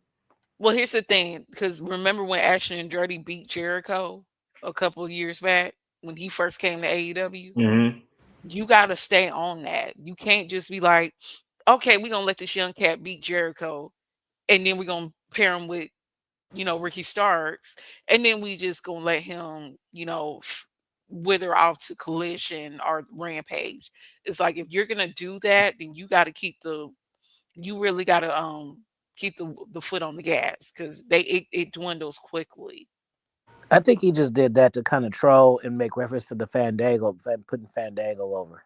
Well, here's the thing, because remember when Ashton Andretti beat Jericho a couple of years back when he first came to AEW? Mm-hmm. You got to stay on that. You can't just be like, okay, we're going to let this young cat beat Jericho, and then we're going to pair him with, Ricky Starks, and then we just going to let him, wither off to Collision or Rampage. It's like, if you're going to do that, then you got to you really got to keep the foot on the gas, because it dwindles quickly. I think he just did that to kind of troll and make reference to the Fandango, putting Fandango over.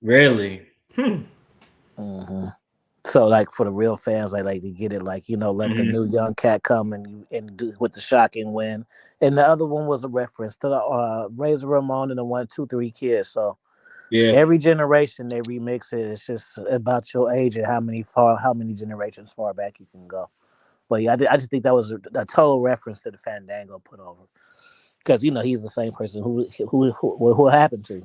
Really? Mm-hmm. So, like for the real fans, I like to get it. Like let the new young cat come and do with the shocking win. And the other one was a reference to the Razor Ramon and the 1, 2, 3 kids. So Yeah. every generation they remix it. It's just about your age and how many generations far back you can go. But yeah, I just think that was a total reference to the Fandango put over, because he's the same person who happened to.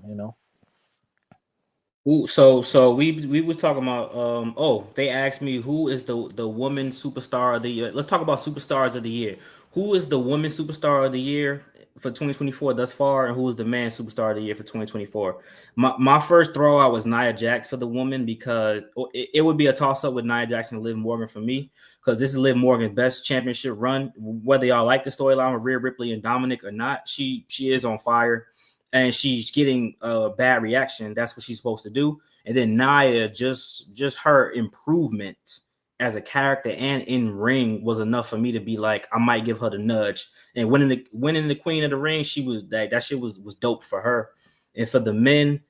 So we was talking about they asked me who is the woman superstar of the year. Let's talk about superstars of the year. Who is the woman superstar of the year for 2024 thus far, and who is the man superstar of the year for 2024? My first throw out was Nia Jax for the woman, because it would be a toss up with Nia Jax and Liv Morgan for me, because this is Liv Morgan's best championship run. Whether y'all like the storyline with Rhea Ripley and Dominic or not, she is on fire. And she's getting a bad reaction. That's what she's supposed to do. And then Nia, just her improvement as a character and in ring was enough for me to be like, I might give her the nudge. And winning the Queen of the Ring, she was that shit was dope for her. And for the men,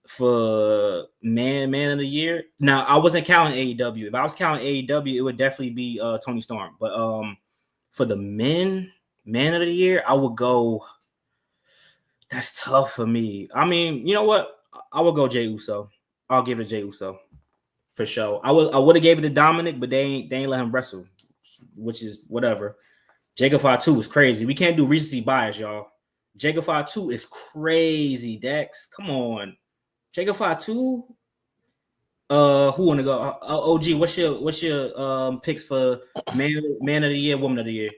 for man of the year. Now I wasn't counting AEW. If I was counting AEW, it would definitely be Tony Storm. But for the man of the year, I would go. That's tough for me. I mean, you know what? I will go Jey Uso. I'll give it Jey Uso for sure. I would have gave it to Dominic, but they ain't let him wrestle, which is whatever. Jacob Fatu is crazy. We can't do recency bias, y'all. Jacob Fatu is crazy. Dex, come on. Jacob Fatu. Who want to go? OG, what's your picks for man of the year, woman of the year?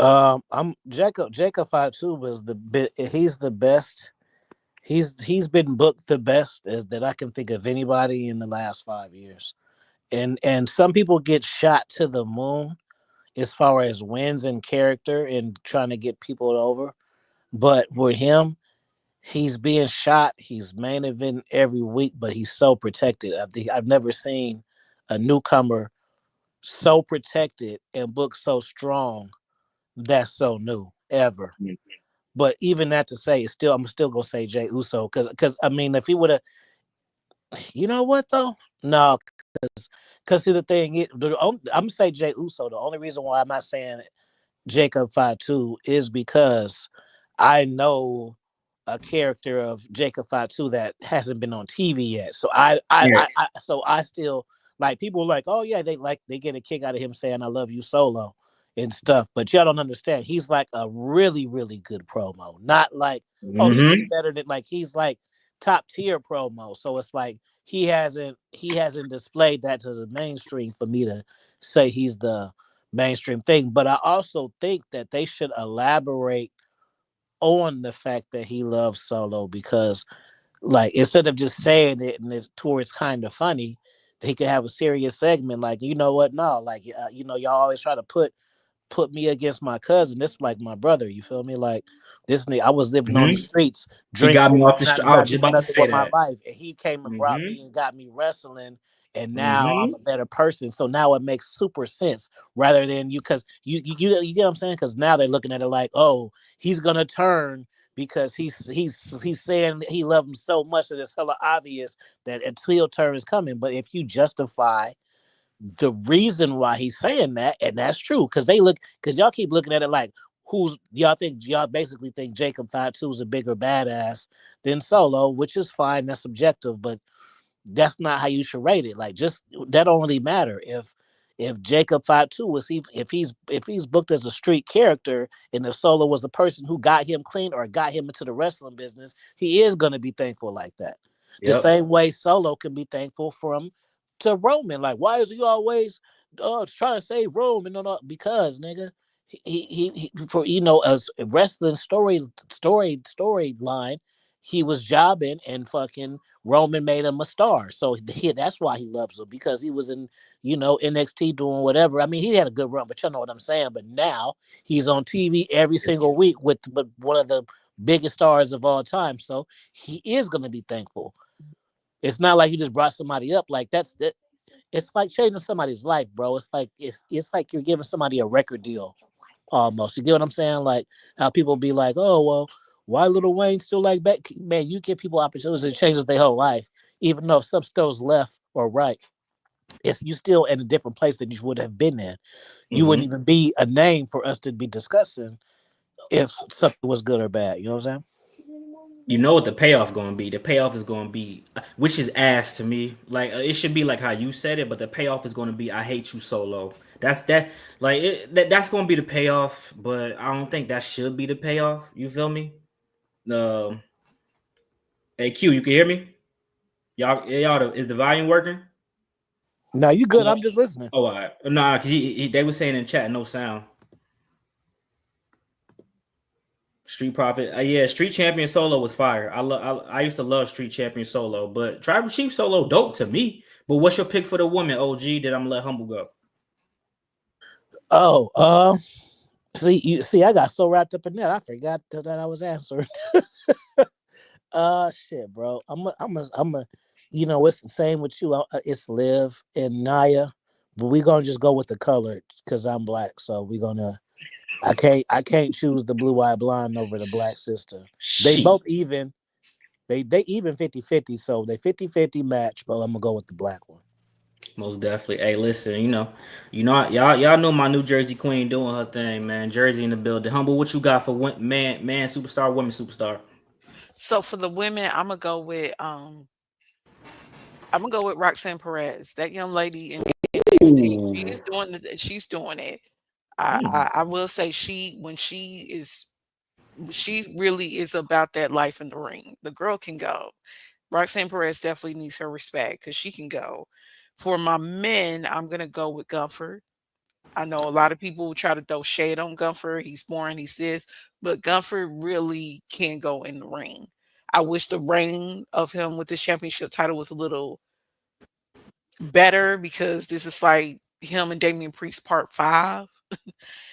I'm Jacob Fatu was he's the best. He's been booked the best that I can think of anybody in the last 5 years. And some people get shot to the moon as far as wins and character and trying to get people over. But with him, he's being shot. He's main event every week, but he's so protected. I've never seen a newcomer so protected and booked so strong, that's so new ever. But even that to say, it's still I'm still gonna say Jay Uso because I mean if he would have, you know what though? No, because see the thing I'm gonna say Jay Uso. The only reason why I'm not saying Jacob Fatu is because I know a character of Jacob Fatu that hasn't been on TV yet. So I still like people like, oh yeah, they get a kick out of him saying I love you solo and stuff. But y'all don't understand. He's like a really, really good promo. Not like, oh, he's just Mm-hmm. better than like he's like top tier promo. So it's like he hasn't displayed that to the mainstream for me to say he's the mainstream thing. But I also think that they should elaborate on the fact that he loves solo because, like, instead of just saying it and it's towards kind of funny, he could have a serious segment like, you know what? No, like, y'all always try to put me against my cousin. This is like my brother. You feel me? Like this nigga, I was living on the Mm-hmm. streets, He got drinking, me off the not street. I trying was to just do about to nothing say with my that. life, and he came and brought Mm-hmm. me and got me wrestling. And now I'm Mm-hmm. a better person. So now it makes super sense rather than you, because you get what I'm saying. Because now they're looking at it like, oh, he's gonna turn because he's saying he loves him so much that it's hella obvious that a heel turn is coming. But if you justify the reason why he's saying that, and that's true, because y'all keep looking at it like y'all basically think Jacob Fatu is a bigger badass than Solo, which is fine, that's subjective, but that's not how you should rate it. Like just that don't really matter if Jacob Fatu was if he's booked as a street character and if Solo was the person who got him clean or got him into the wrestling business, he is gonna be thankful like that. The Yep. same way Solo can be thankful from to Roman. Like, why is he always trying to save Roman? No, no, because nigga, he for as a wrestling storyline, he was jobbing and fucking Roman made him a star. So that's why he loves him because he was in NXT doing whatever. I mean, he had a good run, but you know what I'm saying. But now he's on TV every It's single week with one of the biggest stars of all time. So he is going to be thankful. It's not like you just brought somebody up. Like that's that. It's like changing somebody's life, bro. It's like you're giving somebody a record deal almost. You get what I'm saying? Like how people be like, oh well, why Little Wayne still like back? Man, you give people opportunities to change their whole life, even though some stuff's left or right. It's you still in a different place than you would have been in. You wouldn't mm-hmm. even be a name for us to be discussing if something was good or bad. You know what I'm saying? You know what the payoff going to be? The payoff is going to be, which is ass to me. Like it should be like how you said it, but the payoff is going to be, I hate you solo. That's that. Like that's going to be the payoff, but I don't think that should be the payoff. You feel me? Um, hey Q, you can hear me? Y'all, is the volume working? No, you good. I'm just listening. Oh, all right. Nah, cause they were saying in chat, no sound. Street Profit, yeah, Street Champion Solo was fire. I used to love Street Champion Solo, but Tribal Chief Solo dope to me. But what's your pick for the woman, OG? That I'm gonna let Humble go. Oh, see, I got so wrapped up in that, I forgot that I was answering. Shit, bro. It's the same with you. It's Liv and Naya, but we gonna just go with the color because I'm black. So we gonna. I can't choose the blue eyed blonde over the black sister. They Shit, both even. They even 50-50, so they 50-50 match, but I'm gonna go with the black one. most definitely. Hey, listen, y'all know my New Jersey Queen doing her thing, man. Jersey in the building. Humble, what you got for man superstar, woman superstar? So for the women, I'm gonna go with Roxanne Perez. That young lady in NXT, Ooh. she's doing it. Mm. I will say she really is about that life in the ring. The girl can go. Roxanne Perez definitely needs her respect because she can go. For my men, I'm gonna go with Gunther. I know a lot of people try to throw shade on Gunther. He's boring, he's this, but Gunther really can go in the ring. I wish the reign of him with this championship title was a little better because this is like him and Damian Priest part 5.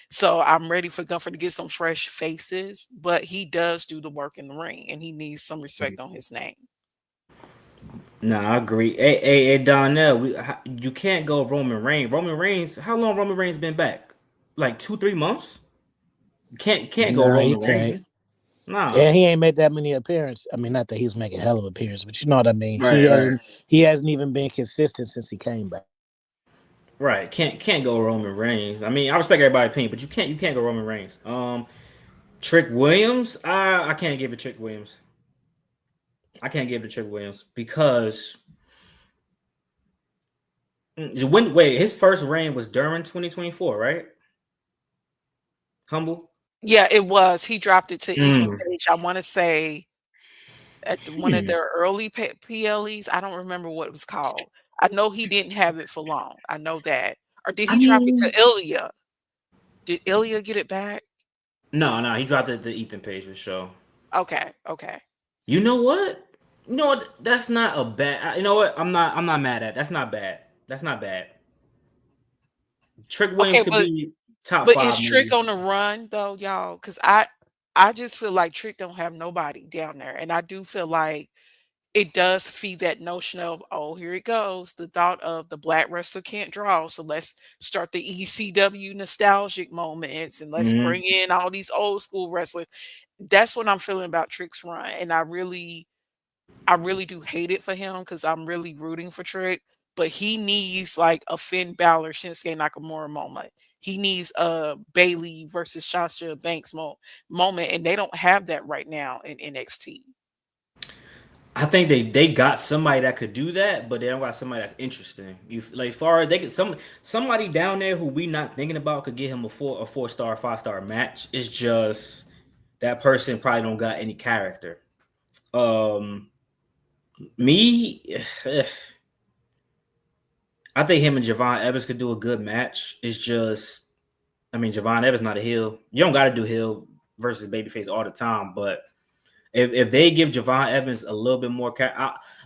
So I'm ready for Gunther to get some fresh faces, but he does do the work in the ring and he needs some respect on his name. Nah, I agree. Hey, Donnell, you can't go Roman Reigns. Roman Reigns, how long Roman Reigns been back? Like 2, 3 months. Can't go Nah, you Roman can't. Reigns. Nah. And he ain't made that many appearances. I mean, not that he's making a hell of appearance, but you know what I mean. He Right, right, hasn't. He hasn't even been consistent since he came back. right. Can't go Roman Reigns. I mean, I respect everybody's opinion, but you can't go Roman Reigns. Trick Williams, I can't give it Trick Williams. I can't give it to Trick Williams because when wait his first reign was during 2024, right? Humble. Yeah, it was. He dropped it to Ethan Mm. Page. I want to say at one of Hmm. their early PLEs. I don't remember what it was called. I know he didn't have it for long. I know that. Or did I he drop it mean, to Ilya? Did Ilya get it back? no, he dropped it to Ethan Page for sure. Okay, okay. You know what? You know what? That's not a bad. You know what? I'm not mad at. That's not bad. That's not bad. Trick Williams Okay, could but be top but is five Trick maybe. on the run though, y'all? Because I just feel like Trick don't have nobody down there, and I do feel like it does feed that notion of, oh, here it goes, the thought of the black wrestler can't draw, so let's start the ECW nostalgic moments and let's Hmm. bring in all these old school wrestlers. That's what I'm feeling about Trick's run, and I really do hate it for him because I'm really rooting for Trick, but he needs like a Finn Balor Shinsuke Nakamura moment. He needs a Bailey versus Sasha Banks moment, and they don't have that right now in NXT. I think they got somebody that could do that, but they don't got somebody that's interesting. You like far as they get somebody down there who we not thinking about could get him a 4 star 5 star match. It's just that person probably don't got any character. Um, me, I think him and Javon Evans could do a good match. It's just, I mean, Javon Evans not a heel. You don't got to do heel versus babyface all the time, but if they give Javon Evans a little bit more,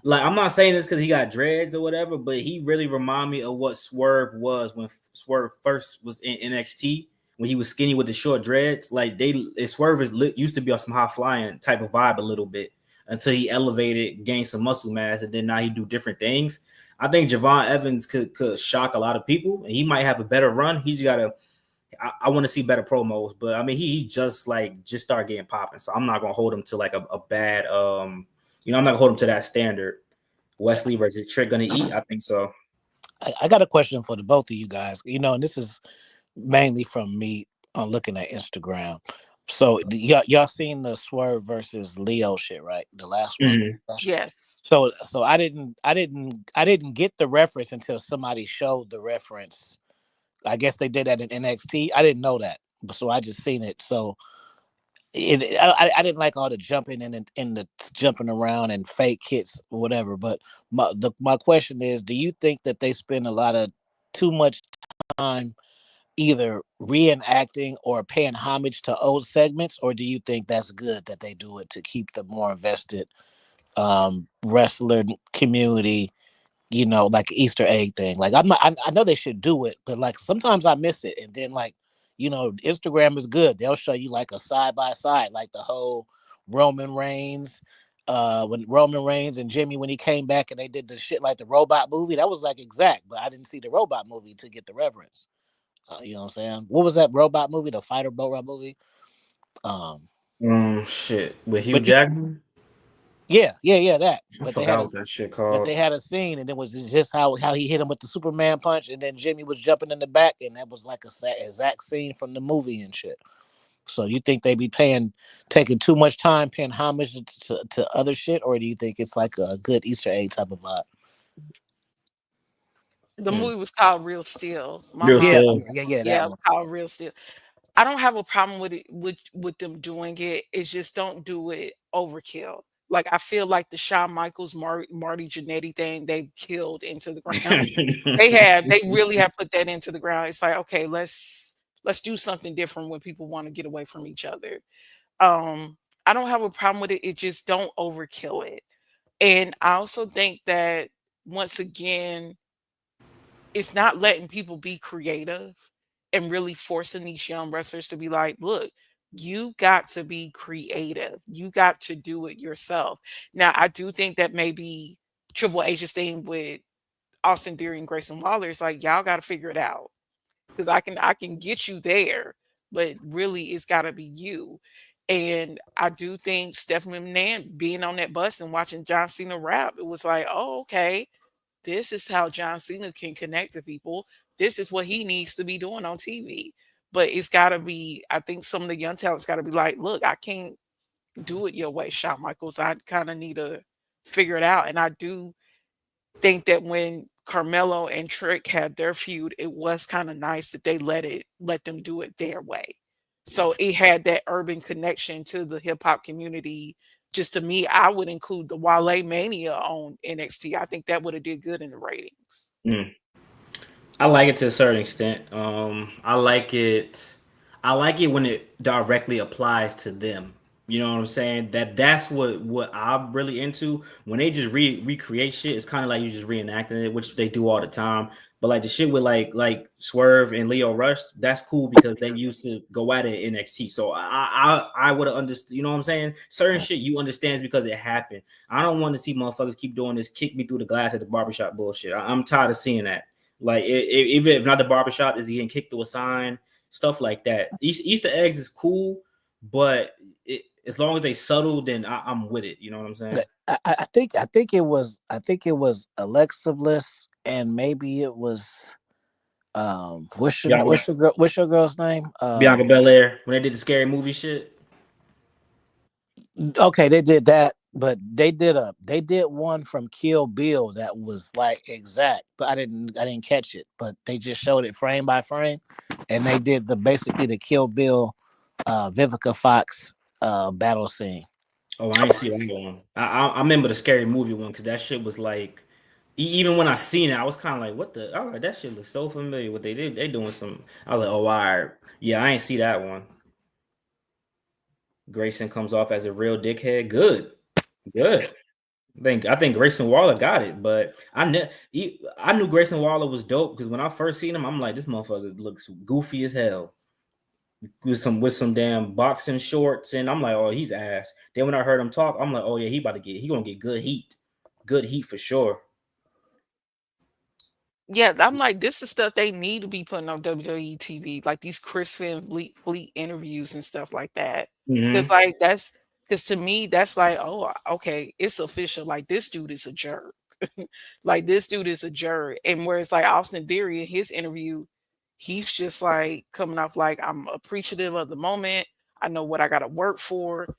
like I'm not saying this because he got dreads or whatever, but he really remind me of what Swerve was when Swerve first was in NXT when he was skinny with the short dreads. Like Swerve used to be on some high flying type of vibe a little bit until he elevated, gained some muscle mass, and then now he do different things. I think Javon Evans could shock a lot of people, and he might have a better run. He's got to I want to see better promos, but I mean he just started getting popping, so I'm not gonna hold him to like a bad I'm not gonna hold him to that standard. Wesley versus Trick gonna eat, I think so. I got a question for the both of you guys. And this is mainly from me on looking at Instagram. So y'all seen the Swerve versus Leo shit, right? The last one. Mm-hmm. Yes. So I didn't get the reference until somebody showed the reference. I guess they did that in NXT. I didn't know that, so I just seen it. So I didn't like all the jumping and the jumping around and fake hits or whatever. But my question is, do you think that they spend a lot of too much time either reenacting or paying homage to old segments, or do you think that's good that they do it to keep the more invested wrestler community, like Easter egg thing? Like I know they should do it, but like sometimes I miss it. And then like, Instagram is good. They'll show you like a side by side, like the whole Roman Reigns, when Roman Reigns and Jimmy when he came back and they did the shit like the robot movie. That was like exact, but I didn't see the robot movie to get the reference. You know what I'm saying? What was that robot movie? The fighter robot movie? Um, Shit with Hugh but you, Jackman. yeah, that. I But they had forgot a what that shit but called. they had a scene, and it was just how he hit him with the Superman punch, and then Jimmy was jumping in the back, and that was like a exact scene from the movie and shit. So you think they be taking too much time paying homage to other shit, or do you think it's like a good Easter egg type of vibe? The Hmm. movie was called Real Steel. My Real mom, still. Yeah, that yeah, it was one. called Real Steel. I don't have a problem with it with them doing it. It's just don't do it overkill. Like I feel like the Shawn Michaels Marty Jannetty thing they killed into the ground. They really have put that into the ground. It's like, okay, let's do something different when people want to get away from each other. I don't have a problem with it. It just don't overkill it. And I also think that once again, it's not letting people be creative and really forcing these young wrestlers to be like, look, you got to be creative. You got to do it yourself. Now, I do think that maybe Triple H's thing with Austin Theory and Grayson Waller. It's like y'all got to figure it out because I can get you there, but really it's got to be you. And I do think Stephanie McMahon being on that bus and watching John Cena rap, it was like, oh, okay, this is how John Cena can connect to people. This is what he needs to be doing on TV. But it's got to be, I think some of the young talents got to be like, look, I can't do it your way, Shawn Michaels. I kind of need to figure it out. And I do think that when Carmelo and Trick had their feud, it was kind of nice that they let them do it their way. So it had that urban connection to the hip hop community. Just to me, I would include the Wale Mania on NXT. I think that would have did good in the ratings. Mm. I like it to a certain extent. I like it. I like it when it directly applies to them. You know what I'm saying? That's what I'm really into. When they just recreate shit, it's kind of like you just reenacting it, which they do all the time. But like the shit with like Swerve and Leo Rush, that's cool because they used to go at it in NXT. So I would have understood. You know what I'm saying? Certain shit you understand because it happened. I don't want to see motherfuckers keep doing this, kick me through the glass at the barbershop bullshit. I'm tired of seeing that. Like even if not the barbershop, is he getting kicked through a sign, stuff like that. Easter eggs is cool, but as long as they subtle, then I'm with it. You know what I'm saying? I think it was Alexa Bliss, and maybe it was Bianca, what's your girl's name? Bianca Belair when they did the scary movie shit. Okay, they did that, but they did one from Kill Bill that was like exact, but I didn't catch it. But they just showed it frame by frame, and they did basically the Kill Bill, Vivica Fox battle scene. Oh, I ain't see that one. I remember the scary movie one because that shit was like. Even when I seen it, I was kind of like, "What the? Oh, that shit looks so familiar." What they did, they doing some. I was like, "Oh, all right, yeah, I ain't see that one." Grayson comes off as a real dickhead. Good, good. I think Grayson Waller got it, but I knew Grayson Waller was dope because when I first seen him, I'm like, this motherfucker looks goofy as hell with some damn boxing shorts, and I'm like, oh, he's ass. Then when I heard him talk, I'm like, oh yeah, he gonna get good heat for sure. Yeah, I'm like, this is stuff they need to be putting on WWE TV, like these Chris Van Fleet interviews and stuff like that. Because Hmm. like because to me that's like, oh, okay, it's official. Like this dude is a jerk. Like this dude is a jerk. And whereas like Austin Theory in his interview, he's just like coming off like I'm appreciative of the moment. I know what I got to work for,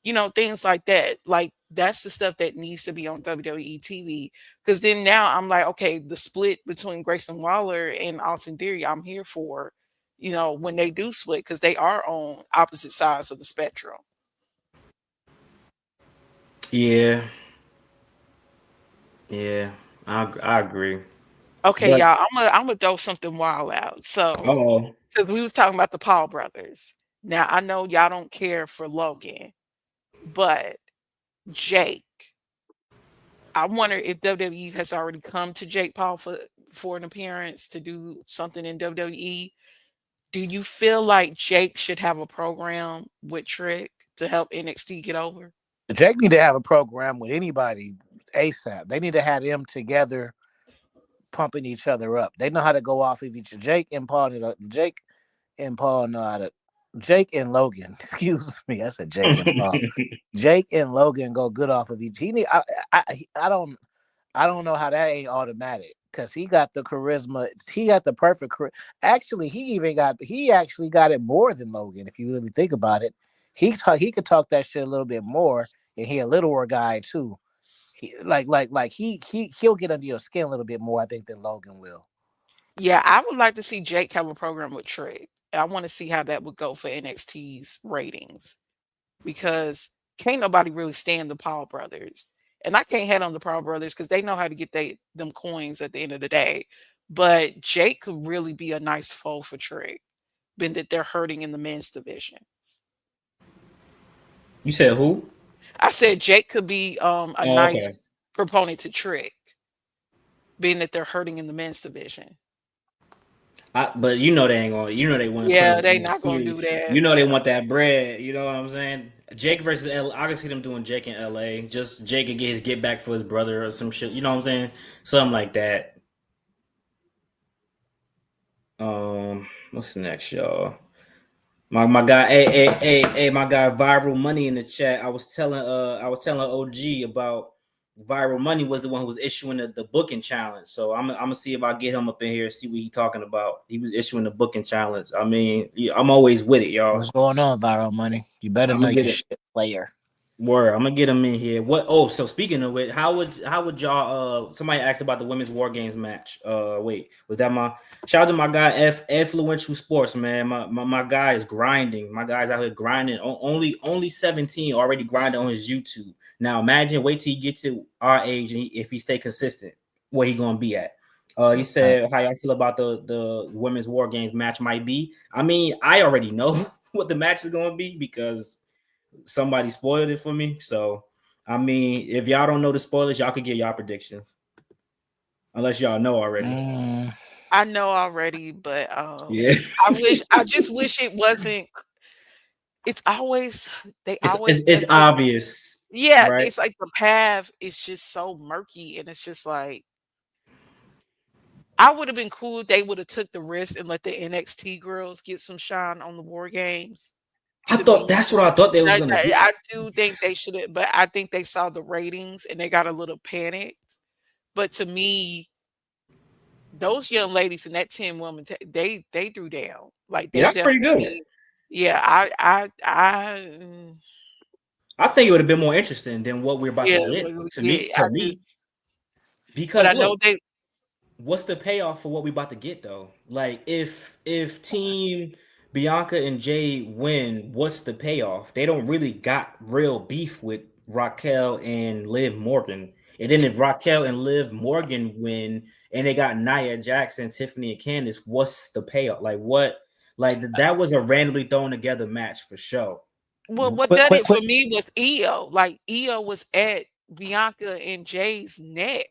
things like that. Like that's the stuff that needs to be on WWE TV. Because then now I'm like, okay, the split between Grayson Waller and Austin Theory, I'm here for, when they do split, because they are on opposite sides of the spectrum. Yeah, yeah, I agree. Okay, But y'all, I'm gonna throw something wild out. So, oh, because we was talking about the Paul brothers. Now I know y'all don't care for Logan, but Jake. I wonder if WWE has already come to Jake Paul for an appearance to do something in WWE. Do you feel like Jake should have a program with Trick to help NXT get over? Jake need to have a program with anybody ASAP. They need to have them together, pumping each other up. They know how to go off of each other. Jake and Paul know how to. Jake and Logan, excuse me, I said Jake and Paul. Jake and Logan go good off of each. He need. I don't know how that ain't automatic because he got the charisma. He got the perfect. Actually, he actually got it more than Logan. If you really think about it, he could talk that shit a little bit more, and he a littler guy too. He'll get under your skin a little bit more, I think, than Logan will. Yeah, I would like to see Jake have a program with Trick. I want to see how that would go for NXT's ratings because can't nobody really stand the Paul brothers. And I can't hate on the Paul brothers because they know how to get them coins at the end of the day. But Jake could really be a nice foe for Trick, being that they're hurting in the men's division. you said who? I said Jake could be a Oh, okay. nice proponent to Trick, being that they're hurting in the men's division. But you know they ain't gonna. You know they want to put Yeah, them in they not gonna NXT. do that. You know they want that bread. You know what I'm saying? Jake versus L. I can see them doing Jake in LA. Just Jake can get his get back for his brother or some shit. You know what I'm saying? Something like that. What's next, y'all? My guy, hey, my guy, Viral Money in the chat. I was telling OG about Viral Money was the one who was issuing the booking challenge. So I'm gonna see if I get him up in here and see what he talking about. He was issuing the booking challenge. I mean, yeah, I'm always with it, y'all. What's going on, Viral Money? You better I'm know gonna your get it. shit, player. Word, I'm gonna get him in here. What? Oh, so speaking of it, how would y'all? Somebody asked about the women's war games match. Wait, was that my shout out to my guy Influential Sports, man. My guy is grinding. My guy's out here grinding. Only 17 already grinding on his YouTube. Now imagine wait till he get to our age and if he stay consistent, where he gonna be at. He Right. said how y'all feel about the women's war games match might be. I mean, I already know what the match is gonna be because somebody spoiled it for me. So, I mean, if y'all don't know the spoilers, y'all could give y'all predictions, unless y'all know already. Mm, I know already, but Yeah, I just wish it wasn't. It's always they it's always it's, mess it's up. obvious, Yeah, right? it's like the path is just so murky, and it's just like I would have been cool if they would have took the risk and let the NXT girls get some shine on the war games. I To thought me, that's what I thought they was gonna do. I do think they should have, but I think they saw the ratings and they got a little panicked. But to me, those young ladies and that 10 woman, they threw down. Like Yeah, they that's pretty good. definitely, yeah. I think it would have been more interesting than what we're about to Yeah, get. we To me, get. to me, But because I know look, they. what's the payoff for what we about to get though? Like if team Bianca and Jay win, what's the payoff? They don't really got real beef with Raquel and Liv Morgan. And then if Raquel and Liv Morgan win and they got Nia Jackson, Tiffany and Candice, what's the payoff? Like what that was a randomly thrown together match for sure. Well, what quick, done quick, it for quick. me was Io. Like Io was at Bianca and Jay's neck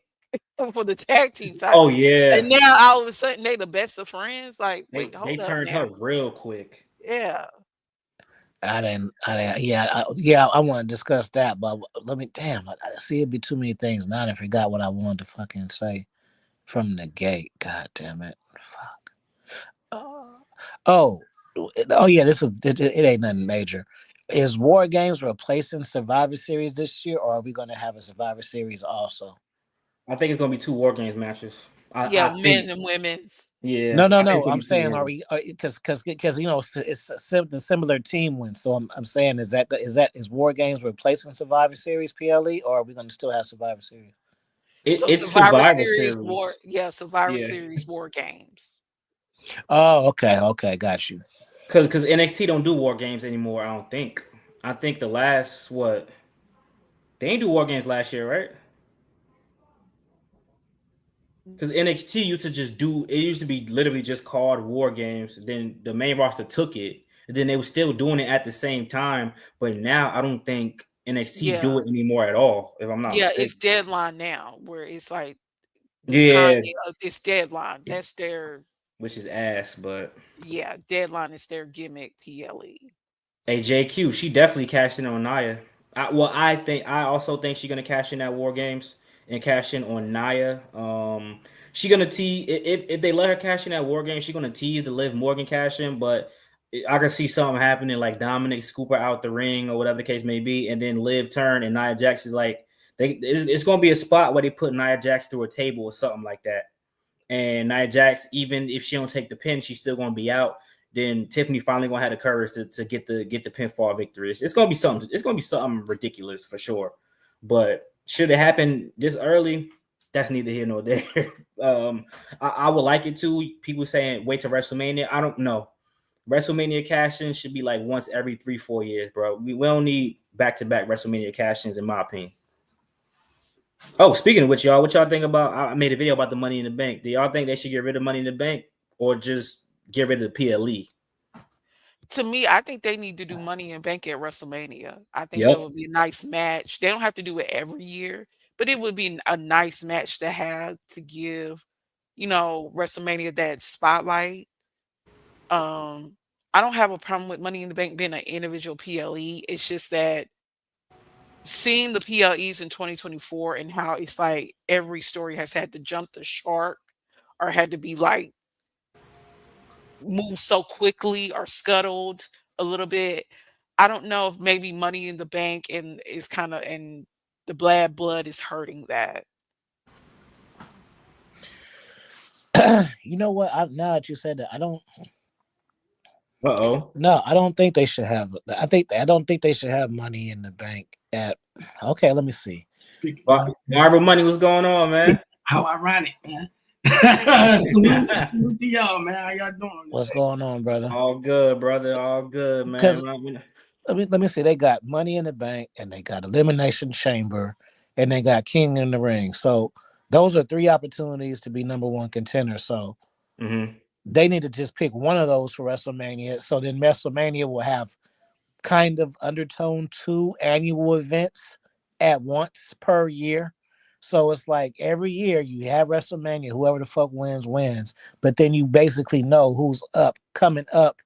for the tag team Oh titles, yeah. and now all of a sudden they the best of friends. Like, They wait, they hold up turned her now. real quick. Yeah. Yeah, I want to discuss that, but let me. Damn, I see it'd be too many things. Now I done forgot what I wanted to fucking say from the gate. God damn it. Fuck. Uh, oh, oh yeah. It ain't nothing major. Is War Games replacing Survivor Series this year, or are we going to have a Survivor Series also? I think it's gonna be two war games matches. I Yeah, think men and women's. yeah, No, no, I think it's no. gonna I'm be two saying, war are games. we? Because it's the similar team win. So I'm saying, is War Games replacing Survivor Series PLE, or are we going to still have Survivor Series? So It's Survivor Survivor Series war, Series. yeah, Survivor Yeah, Series war games. Oh, okay, okay, got you. because NXT don't do war games anymore. I don't think. I think the last what they ain't do war games last year, right? Because NXT used to just do it used to be literally just called war games. Then the main roster took it, and then they were still doing it at the same time. But now I don't think NXT do Yeah, it anymore at all. If I'm not yeah, it's mistaken. deadline now, where it's like the Yeah, timing of this deadline. That's their which is ass, but yeah, deadline is their gimmick PLE. hey, JQ, she definitely cashed in on Naya. I also think she's gonna cash in at War Games and cash in on Naya. She gonna tease if they let her cash in at War Games, she's gonna tease the Liv Morgan cash in, but I can see something happening like Dominic scoop her out the ring or whatever the case may be, and then Liv turn and Nia Jax is like it's gonna be a spot where they put Nia Jax through a table or something like that. And Nia Jax, even if she don't take the pin, she's still gonna be out. Then Tiffany finally gonna have the courage to get the pinfall victory. It's gonna be something. It's gonna be something ridiculous for sure. But should it happen this early? That's neither here nor there. I would like it to. People saying wait to WrestleMania. I don't know. WrestleMania cash-in should be like once every 3-4 years, bro. We don't need back-to-back WrestleMania cash-ins, in my opinion. Oh, speaking of which, y'all, what y'all think about? I made a video about the Money in the Bank. Do y'all think they should get rid of Money in the Bank or just get rid of the PLE? To me, I think they need to do Money in Bank at WrestleMania. I think that Yep. would be a nice match. They don't have to do it every year, but it would be a nice match to have to give, WrestleMania that spotlight. I don't have a problem with Money in the Bank being an individual PLE. It's just that seeing the PLEs in 2024 and how it's like every story has had to jump the shark or had to be like moved so quickly or scuttled a little bit. I don't know if maybe Money in the Bank and is kind of and the bad blood is hurting that. You know what? Now that you said that, Uh-oh. I don't think they should have. I don't think they should have Money in the Bank at. Okay, let me see. Marvel Money, what's going on, man? How ironic, man. salute to y'all, man. How y'all doing? What's going on, brother? All good, brother. All good, man. Because let me see. They got Money in the Bank, and they got Elimination Chamber, and they got King in the Ring. So those are 3 opportunities to be number 1 contender. So they need to just pick one of those for WrestleMania. So then WrestleMania will have kind of undertone 2 annual events at once per year. So it's like every year you have WrestleMania, whoever the fuck wins. But then you basically know who's coming up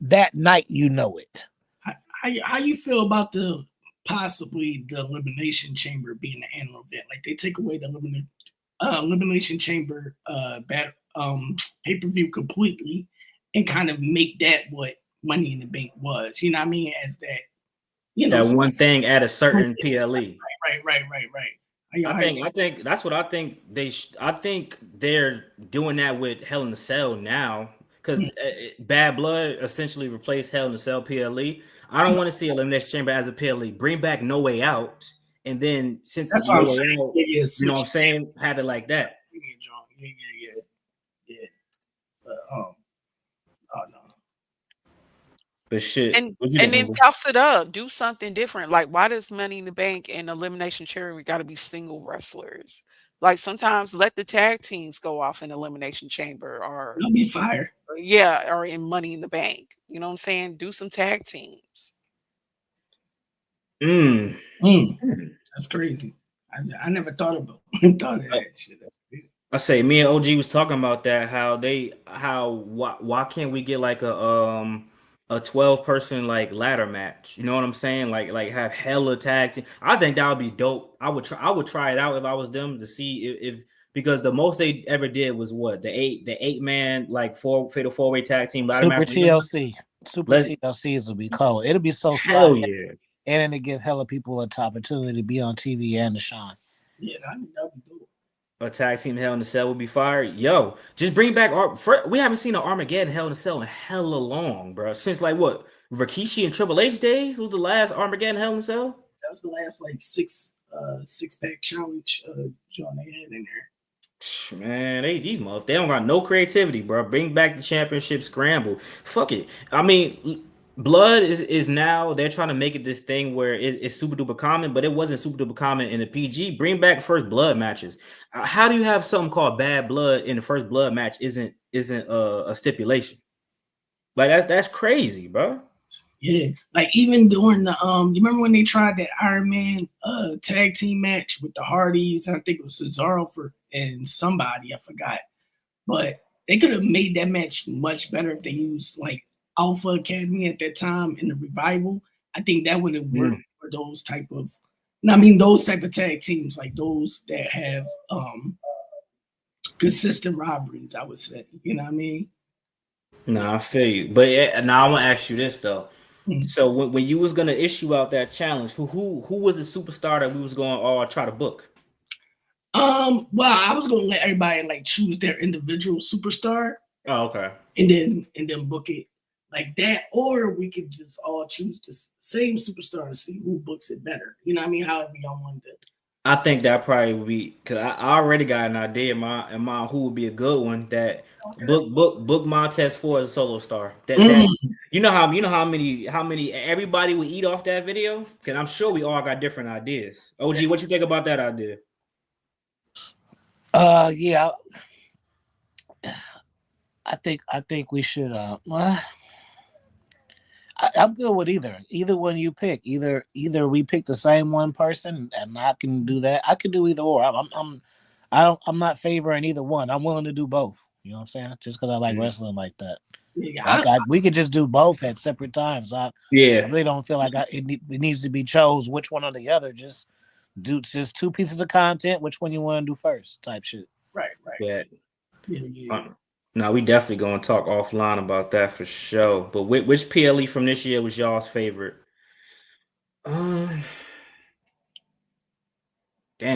that night. You know it. How you feel about the possibly the Elimination Chamber being an annual event? Like they take away the Elimination Chamber pay-per-view completely and kind of make that what Money in the Bank was. You know what I mean? As that, that one thing at a certain PLE. Right. I think that's what I think I think they're doing that with Hell in a Cell now because Bad Blood essentially replaced Hell in a Cell PLE. I don't want to see Elimination Chamber as a PLE. Bring back No Way Out, and then since it's No Way Out, you know what I'm saying, have it like that. Yeah. Oh no. But shit, and then toss it up, do something different. Like, why does Money in the Bank and Elimination Chamber got to be single wrestlers? Like, sometimes let the tag teams go off in Elimination Chamber, or they'll be fired. Yeah, or in Money in the Bank. You know what I'm saying? Do some tag teams. That's crazy. I never thought of that shit. That's crazy. I say me and OG was talking about that. Why can't we get like a 12-person like ladder match? You know what I'm saying? Like have hella tag team. I think that would be dope. I would try it out if I was them to see if because the most they ever did was what the 8-man like fatal 4-way tag team ladder Super match. TLC. TLCs will be cold. It'll be so hell yeah. And then to give hella people an opportunity to be on TV and to shine. Yeah, that'd be dope. A tag team Hell in a Cell would be fire. Yo, just bring back we haven't seen an Armageddon Hell in a Cell in hella long, bro. Since like what? Rikishi and Triple H days was the last Armageddon Hell in a Cell? That was the last like six-pack challenge John they had in there. Man, they don't got no creativity, bro. Bring back the championship scramble. Fuck it. I mean, Blood is now they're trying to make it this thing where it's super duper common, but it wasn't super duper common in the PG. Bring back first blood matches. How do you have something called Bad Blood in the first blood match? Isn't a stipulation? Like that's crazy, bro. Yeah, like even during the you remember when they tried that Iron Man tag team match with the Hardys? I think it was Cesaro and somebody I forgot, but they could have made that match much better if they used like Alpha Academy at that time in the revival. I think that would have worked for those type of tag teams, like those that have consistent rivalries, I would say. You know what I mean? Nah, I feel you. But now I want to ask you this though. So when you was gonna issue out that challenge, who was the superstar that we was going to try to book? Well, I was gonna let everybody like choose their individual superstar. Oh, okay. And then book it like that, or we could just all choose the same superstar and see who books it better. You know what I mean? However y'all want to. I think that probably would be because I already got an idea in my who would be a good one that book Montez Ford as a solo star. That you know how many everybody would eat off that video? Because I'm sure we all got different ideas. OG, what you think about that idea? Yeah. I think we should I'm good with either one you pick. Either we pick the same one person and I can do that. I could do either or. I'm not favoring either one. I'm willing to do both. You know what I'm saying? Just because I like wrestling like that. Yeah, we could just do both at separate times. I really don't feel like it needs to be chose which one or the other. Just do just two pieces of content. Which one you want to do first? Type shit. right. Yeah. No, we definitely gonna talk offline about that for sure. But which PLE from this year was y'all's favorite? Damn,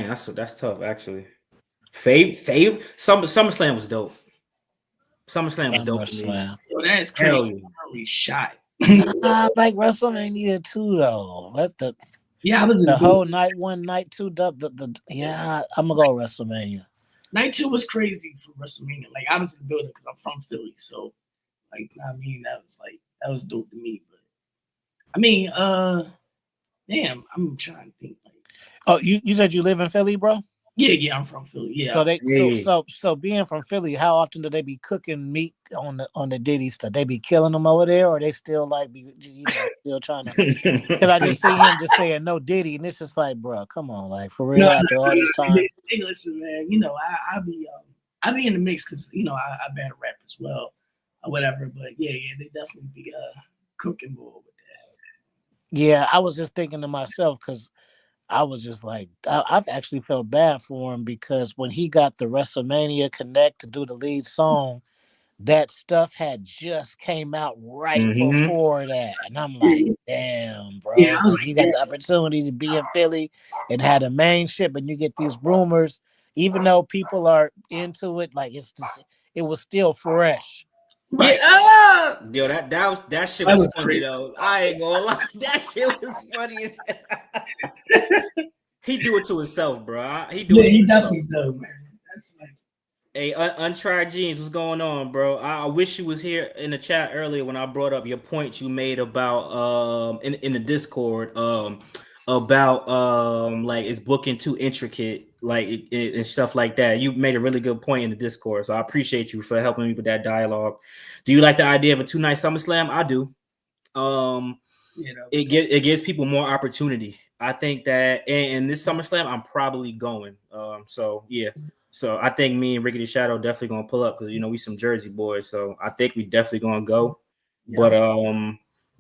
that's tough actually. SummerSlam was dope. SummerSlam was dope to me. Yo, that's Hell crazy. yeah. Early shot. I like WrestleMania 2 though. That's the I was the whole night 1, night 2. I'm gonna go WrestleMania. Night 2 was crazy for WrestleMania. Like I was in the building because I'm from Philly, so like I mean that was dope to me. But I mean, damn, I'm trying to think. Like, oh, you said you live in Philly, bro? Yeah, I'm from Philly. Yeah. So being from Philly, how often do they be cooking meat on the Diddy stuff? They be killing them over there, or they still like still trying to? Because I just see him just saying no Diddy, and it's just like, bro, come on, like for real after all this time. Hey, listen, man. You know, I be in the mix because you know I battle rap as well, or whatever. But yeah, they definitely be cooking more with that. Yeah, I was just thinking to myself because I was just like, I've actually felt bad for him because when he got the WrestleMania Connect to do the lead song, that stuff had just came out right before that. And I'm like, damn, bro. Yeah, you got the opportunity to be in Philly and had a main ship, and you get these rumors, even though people are into it, like it was still fresh. Right. Yeah, yo, that shit was funny crazy. though. I ain't gonna lie, that shit was funny as hell. He do it to himself, bro. He definitely does, man. That's like, hey, Untried Jeans, what's going on, bro? I wish you was here in the chat earlier when I brought up your point you made about in the Discord about like it's booking too intricate like and stuff like that. You made a really good point in the Discord, so I appreciate you for helping me with that dialogue. Do you like the idea of a 2-night SummerSlam? I do. It gives people more opportunity. I think that in this SummerSlam, I'm probably going. So yeah. So I think me and Ricky the Shadow definitely gonna pull up because you know we some Jersey boys. So I think we definitely gonna go. Yeah. But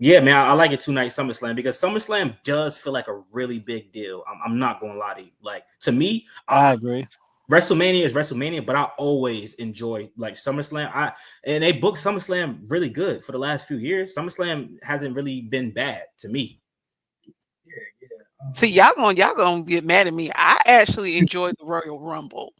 yeah, man, I like a 2-night SummerSlam because SummerSlam does feel like a really big deal. I'm not gonna lie to you. Like to me, I agree. WrestleMania is WrestleMania, but I always enjoy like SummerSlam. And they booked SummerSlam really good for the last few years. SummerSlam hasn't really been bad to me. See, y'all gonna get mad at me. I actually enjoyed the Royal Rumble.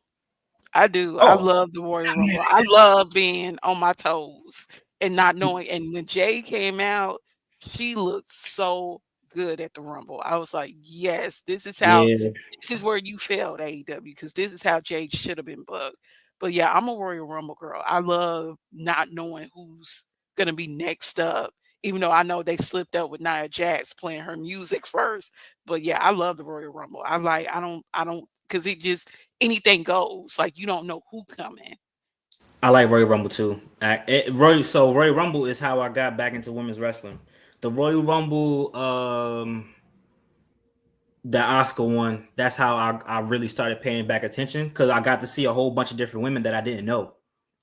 I do. I love the Royal Rumble. I love being on my toes and not knowing. And when Jade came out, she looked so good at the Rumble. I was like, yes, this is where you failed AEW because this is how Jade should have been booked. But yeah, I'm a Royal Rumble girl. I love not knowing who's gonna be next up, even though I know they slipped up with Nia Jax playing her music first. But yeah, I love the Royal Rumble. I don't because it just anything goes. Like you don't know who coming. I like Royal Rumble too. Royal Rumble is how I got back into women's wrestling. The Royal Rumble, the Oscar one. That's how I really started paying back attention because I got to see a whole bunch of different women that I didn't know.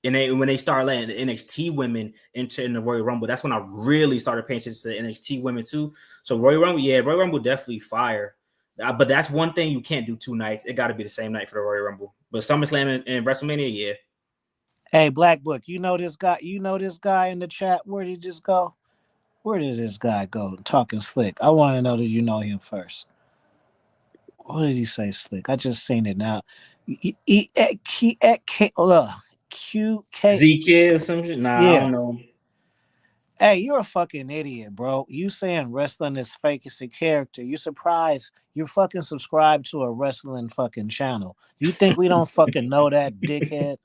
And when they started letting the NXT women enter in the Royal Rumble, that's when I really started paying attention to the NXT women too. So Royal Rumble definitely fire. But that's one thing you can't do 2 nights. It got to be the same night for the Royal Rumble. But SummerSlam and WrestleMania, yeah. Hey, Black Book, you know this guy in the chat. Where did he just go? Where did this guy go? Talking Slick. I want to know that you know him first. What did he say, Slick? I just seen it now. QK. ZK or some shit? Nah, yeah. I don't know. Hey, you're a fucking idiot, bro. You saying wrestling is fake, it's a character. You surprised you fucking subscribed to a wrestling fucking channel. You think we don't fucking know that, dickhead?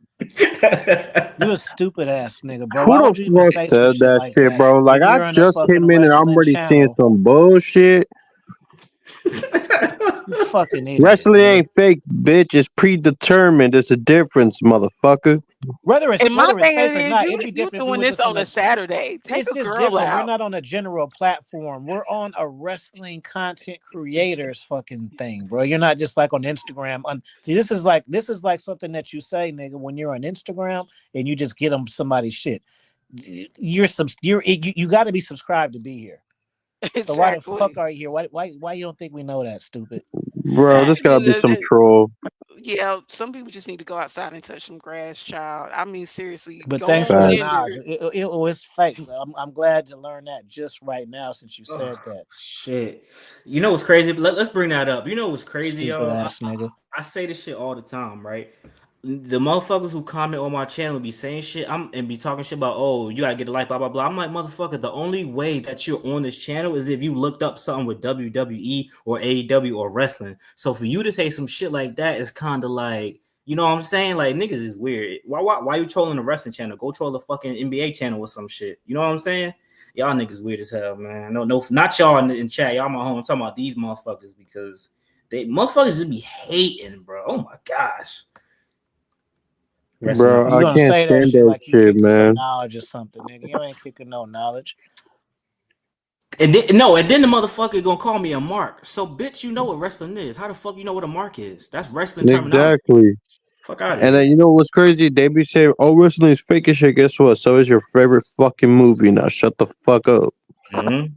You a stupid ass nigga, bro. Who the fuck said that shit, bro? Like I just came in and I'm already seeing some bullshit. You fucking idiot. Wrestling ain't fake, bitch. It's predetermined. It's a difference, motherfucker. Whether it's fake or not, it'd be you different. Doing this on a Saturday. Take it's a just girl different. out. We're not on a general platform. We're on a wrestling content creators fucking thing, bro. You're not just like on Instagram. See, this is like something that you say, nigga, when you're on Instagram and you just get them somebody's shit. you got to be subscribed to be here. So why the Exactly. fuck are you here? Why you don't think we know that, stupid? Bro, this gotta be some troll. Yeah, some people just need to go outside and touch some grass, child. I mean, seriously, But go thanks on for the Facts. Tinder. knowledge. It was fake. I'm glad to learn that just right now since you said that. Shit. You know what's crazy? Let's bring that up. You know what's crazy, Stupid y'all? ass nigga. I say this shit all the time, right? The motherfuckers who comment on my channel be saying shit and be talking shit about, oh, you gotta get a like, blah blah blah. I'm like, motherfucker, the only way that you're on this channel is if you looked up something with WWE or AEW or wrestling. So for you to say some shit like that is kind of like, you know what I'm saying? Like, niggas is weird. Why you trolling the wrestling channel? Go troll the fucking NBA channel or some shit. You know what I'm saying? Y'all niggas weird as hell, man. No, not y'all in chat. Y'all my home. I'm talking about these motherfuckers because they motherfuckers just be hating, bro. Oh my gosh. Wrestling. Bro, You I gonna can't say that stand shit that like you shit, kicking some man. knowledge or something, nigga. You ain't kicking no knowledge. And then the motherfucker gonna call me a mark. So bitch, you know what wrestling is. How the fuck you know what a mark is? That's wrestling terminology. Exactly. Fuck out of And here. then you know what's crazy? They be saying, "Oh, wrestling is fake as shit." Guess what? So is your favorite fucking movie. Now shut the fuck up. Mm-hmm.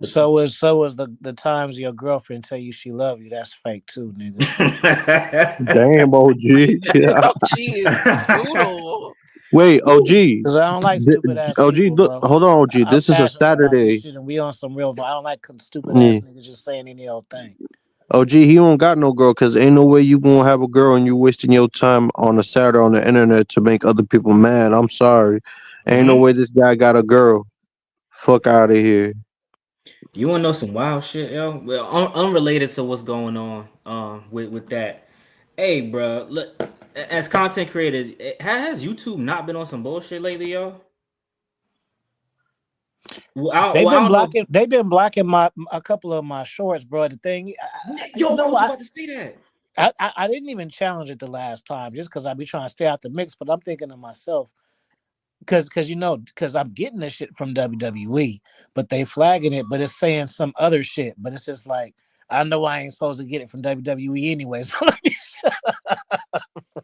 So was the times your girlfriend tell you she love you. That's fake too, nigga. Damn, OG. Oh, she is brutal. Wait, OG. Cause I don't like stupid ass OG, people, look, bro. hold on, OG. I'm This is a passionate about this Saturday. shit, and we on some real. I don't like stupid Yeah. ass niggas just saying any old thing. OG, he don't got no girl, cause ain't no way you gonna have a girl and you wasting your time on a Saturday on the internet to make other people mad. I'm sorry. Ain't no Mm-hmm. way this guy got a girl. Fuck out of here. You wanna know some wild shit, yo? Well, unrelated to what's going on with that. Hey, bro, look, as content creators, has YouTube not been on some bullshit lately, yo? They've I been don't know. blocking. They've been blocking a couple of my shorts, bro. The thing, Yo, you I know, was about to say that. I didn't even challenge it the last time just because I be trying to stay out the mix. But I'm thinking to myself, because I'm getting this shit from WWE, but they flagging it, but it's saying some other shit. But it's just like I know I ain't supposed to get it from WWE anyway. So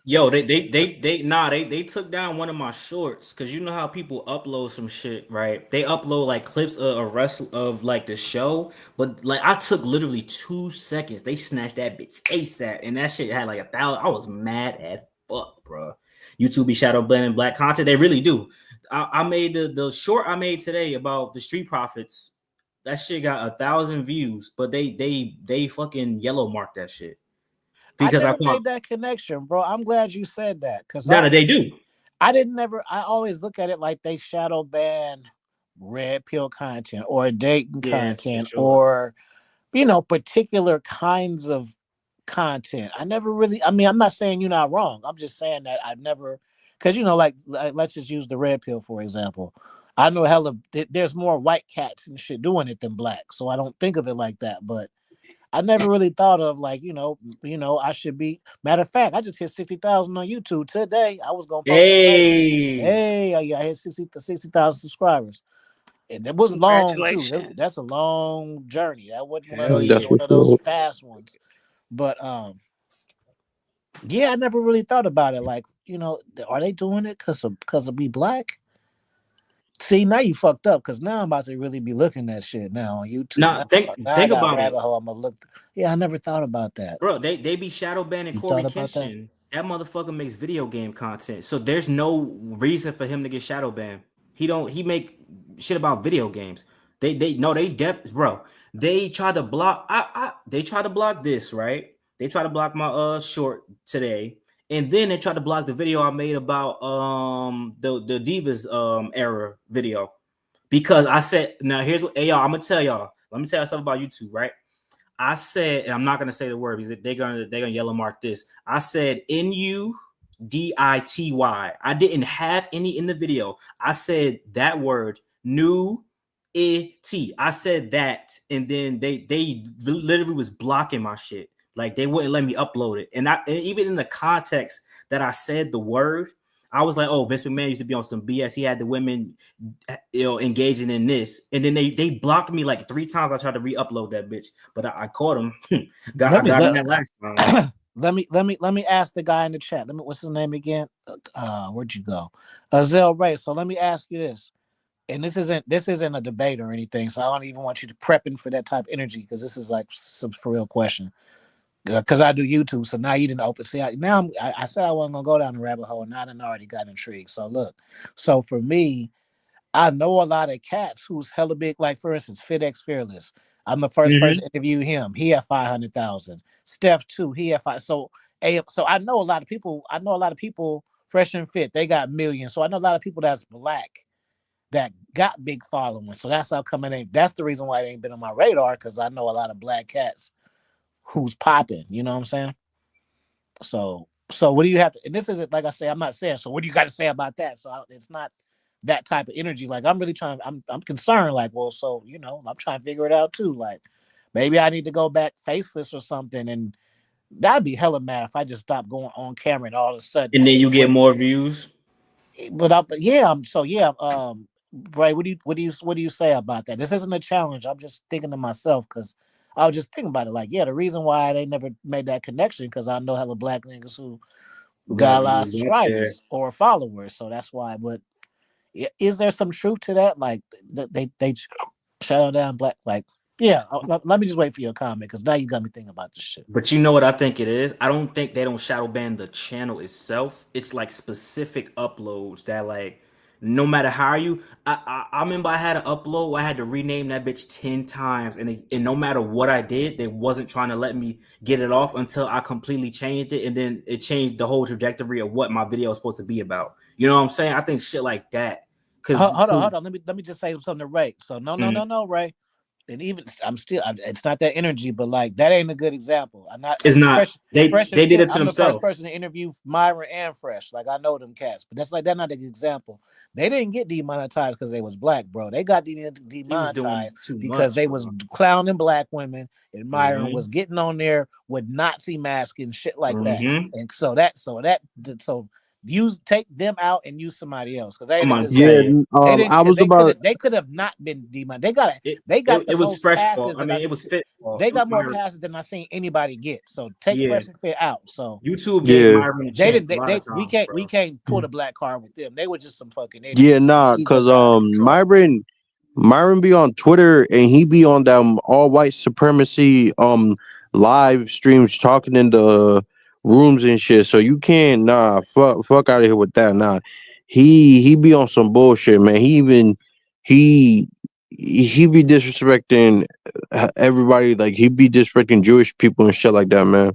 Yo, they took down one of my shorts because you know how people upload some shit, right? They upload like clips of a wrestle of like the show, but like I took literally 2 seconds. They snatched that bitch ASAP, and that shit had like 1,000. I was mad as fuck, bro. YouTube be shadow banning black content. They really do. I made the short I made today about the Street Profits. That shit got 1,000 views, but they fucking yellow marked that shit I because I never thought made that connection, bro. I'm glad you said that because no, they do. I didn't never. I always look at it like they shadow ban red pill content or dating Yeah, for content sure. or particular kinds of content. I never really. I mean, I'm not saying you're not wrong. I'm just saying that I never because like let's just use the red pill for example. I know hella there's more white cats and shit doing it than black, so I don't think of it like that. But I never really thought of like, I should be. Matter of fact, I just hit 60,000 on YouTube today. I was gonna post today. Hey, Hey, I hit 60,000 subscribers, and it was long too. Congratulations. That's a long journey. That wasn't one of hell those That's yeah. one what's of those up. fast ones. But yeah, I never really thought about it. Like, are they doing it because of me black? See, now you fucked up because now I'm about to really be looking at shit now on YouTube. Now Now, now I think got a about it, rabbit hole. I'm gonna look. Yeah, I never thought about that. bro. They be shadow banning You Corey thought about that? Kinshin. That motherfucker makes video game content, so there's no reason for him to get shadow banned. He make shit about video games. They no they def bro. They try to block. They try to block this right. They try to block my short today, and then they tried to block the video I made about the Divas era video. Because I said, now here's what, hey y'all, I'm gonna tell y'all. Let me tell you something about YouTube, right? I said, and I'm not gonna say the word because they're gonna yellow mark this. I said NUDITY. I didn't have any in the video. I said that word new it. I said that, and then they literally was blocking my shit. Like they wouldn't let me upload it. And even in the context that I said the word, I was like, oh, Vince McMahon used to be on some BS. He had the women, engaging in this, and then they blocked me like 3 times. I tried to re-upload that bitch, but I caught him. I got him that last time. let me ask the guy in the chat. What's his name again? Where'd you go? Azell Ray. So let me ask you this. And this isn't a debate or anything, so I don't even want you to prepping for that type of energy because this is like some for real question. Because I do YouTube, so now you didn't open. See, I said I wasn't gonna go down the rabbit hole, and now I already got intrigued. So look, so for me, I know a lot of cats who's hella big. Like for instance, FitX Fearless. I'm the first person to interview him. He had 500,000. Steph too. He had five. So I know a lot of people. I know a lot of people fresh and fit. They got millions. So I know a lot of people that's black that got big following. So that's how come it ain't. That's the reason why it ain't been on my radar because I know a lot of black cats who's popping. You know what I'm saying? So what do you have to? And this isn't like I say. I'm not saying. So what do you got to say about that? So it's not that type of energy. Like I'm really trying. I'm concerned. Like well, so I'm trying to figure it out too. Like maybe I need to go back faceless or something, and that'd be hella mad if I just stopped going on camera and all of a sudden And I then get you get more views. Bray, what do you say about that? This isn't a challenge. I'm just thinking to myself because I was just thinking about it. Like, yeah, the reason why they never made that connection because I know hella black niggas who got a lot of subscribers or followers, so that's why. But is there some truth to that? Like, they shadow down black. Like, yeah. Let me just wait for your comment because now you got me thinking about this shit. But you know what I think it is? I don't think they don't shadow ban the channel itself. It's like specific uploads that like no matter how you I remember I had an upload where I had to rename that bitch 10 times and no matter what I did, they wasn't trying to let me get it off until I completely changed it and then it changed the whole trajectory of what my video was supposed to be about. You know what I'm saying? I think shit like that. Hold on. Let me just say something to Ray. So no, Ray. And even it's not that energy, but like that ain't a good example. I'm not. It's not. Fresh They did it to I'm the first themselves. person to interview Myra and Fresh. Like I know them cats, but that's not an example. They didn't get demonetized because they was black, bro. They got demonetized because they was clowning black women, and Myra was getting on there with Nazi mask and shit like that. And so take them out and use somebody else because they could have not been demonetized. They got it was fresh passes. I mean, it was fit. They got more passes than I've seen anybody get. So take Fresh and Fit out. So YouTube gave Myron a chance. We can't pull the black card with them. They were just some fucking idiots. Yeah, nah, because Myron be on Twitter and he be on them all white supremacy live streams talking in the rooms and shit. So you can't fuck out of here with that. Nah. He be on some bullshit, man. He be disrespecting everybody, like he be disrespecting Jewish people and shit like that, man.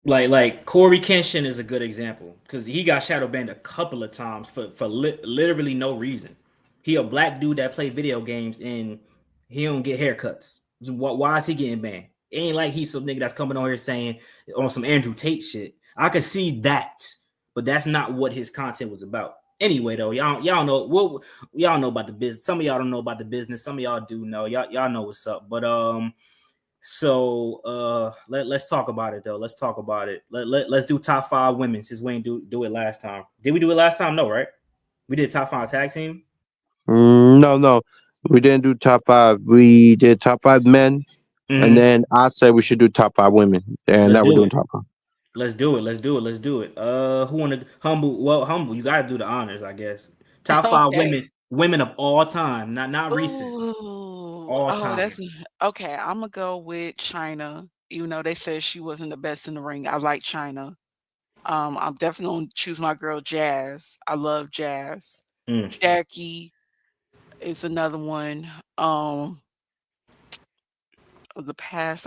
Like Corey Kenshin is a good example because he got shadow banned a couple of times for literally no reason. He a black dude that play video games and he don't get haircuts. Why is he getting banned? It ain't like he's some nigga that's coming on here saying on some Andrew Tate shit. I could see that, but that's not what his content was about. Anyway, though, y'all know y'all know about the business. Some of y'all don't know about the business. Some of y'all do know. Y'all know what's up. But So let's talk about it though. Let's talk about it. Let's do top 5 women since we didn't do it last time. Did we do it last time? No, right? We did top 5 tag team. No, we didn't do top 5. We did top 5 men, and then I said we should do top 5 women, and now we're doing top 5. Let's do it. Who wanted Humble? Well, Humble, you gotta do the honors, I guess. Top 5 women of all time, not recent. All time. That's okay. I'm gonna go with China. Even though they said she wasn't the best in the ring, I like China. I'm definitely gonna choose my girl Jazz. I love Jazz. Jackie is another one. Of the past.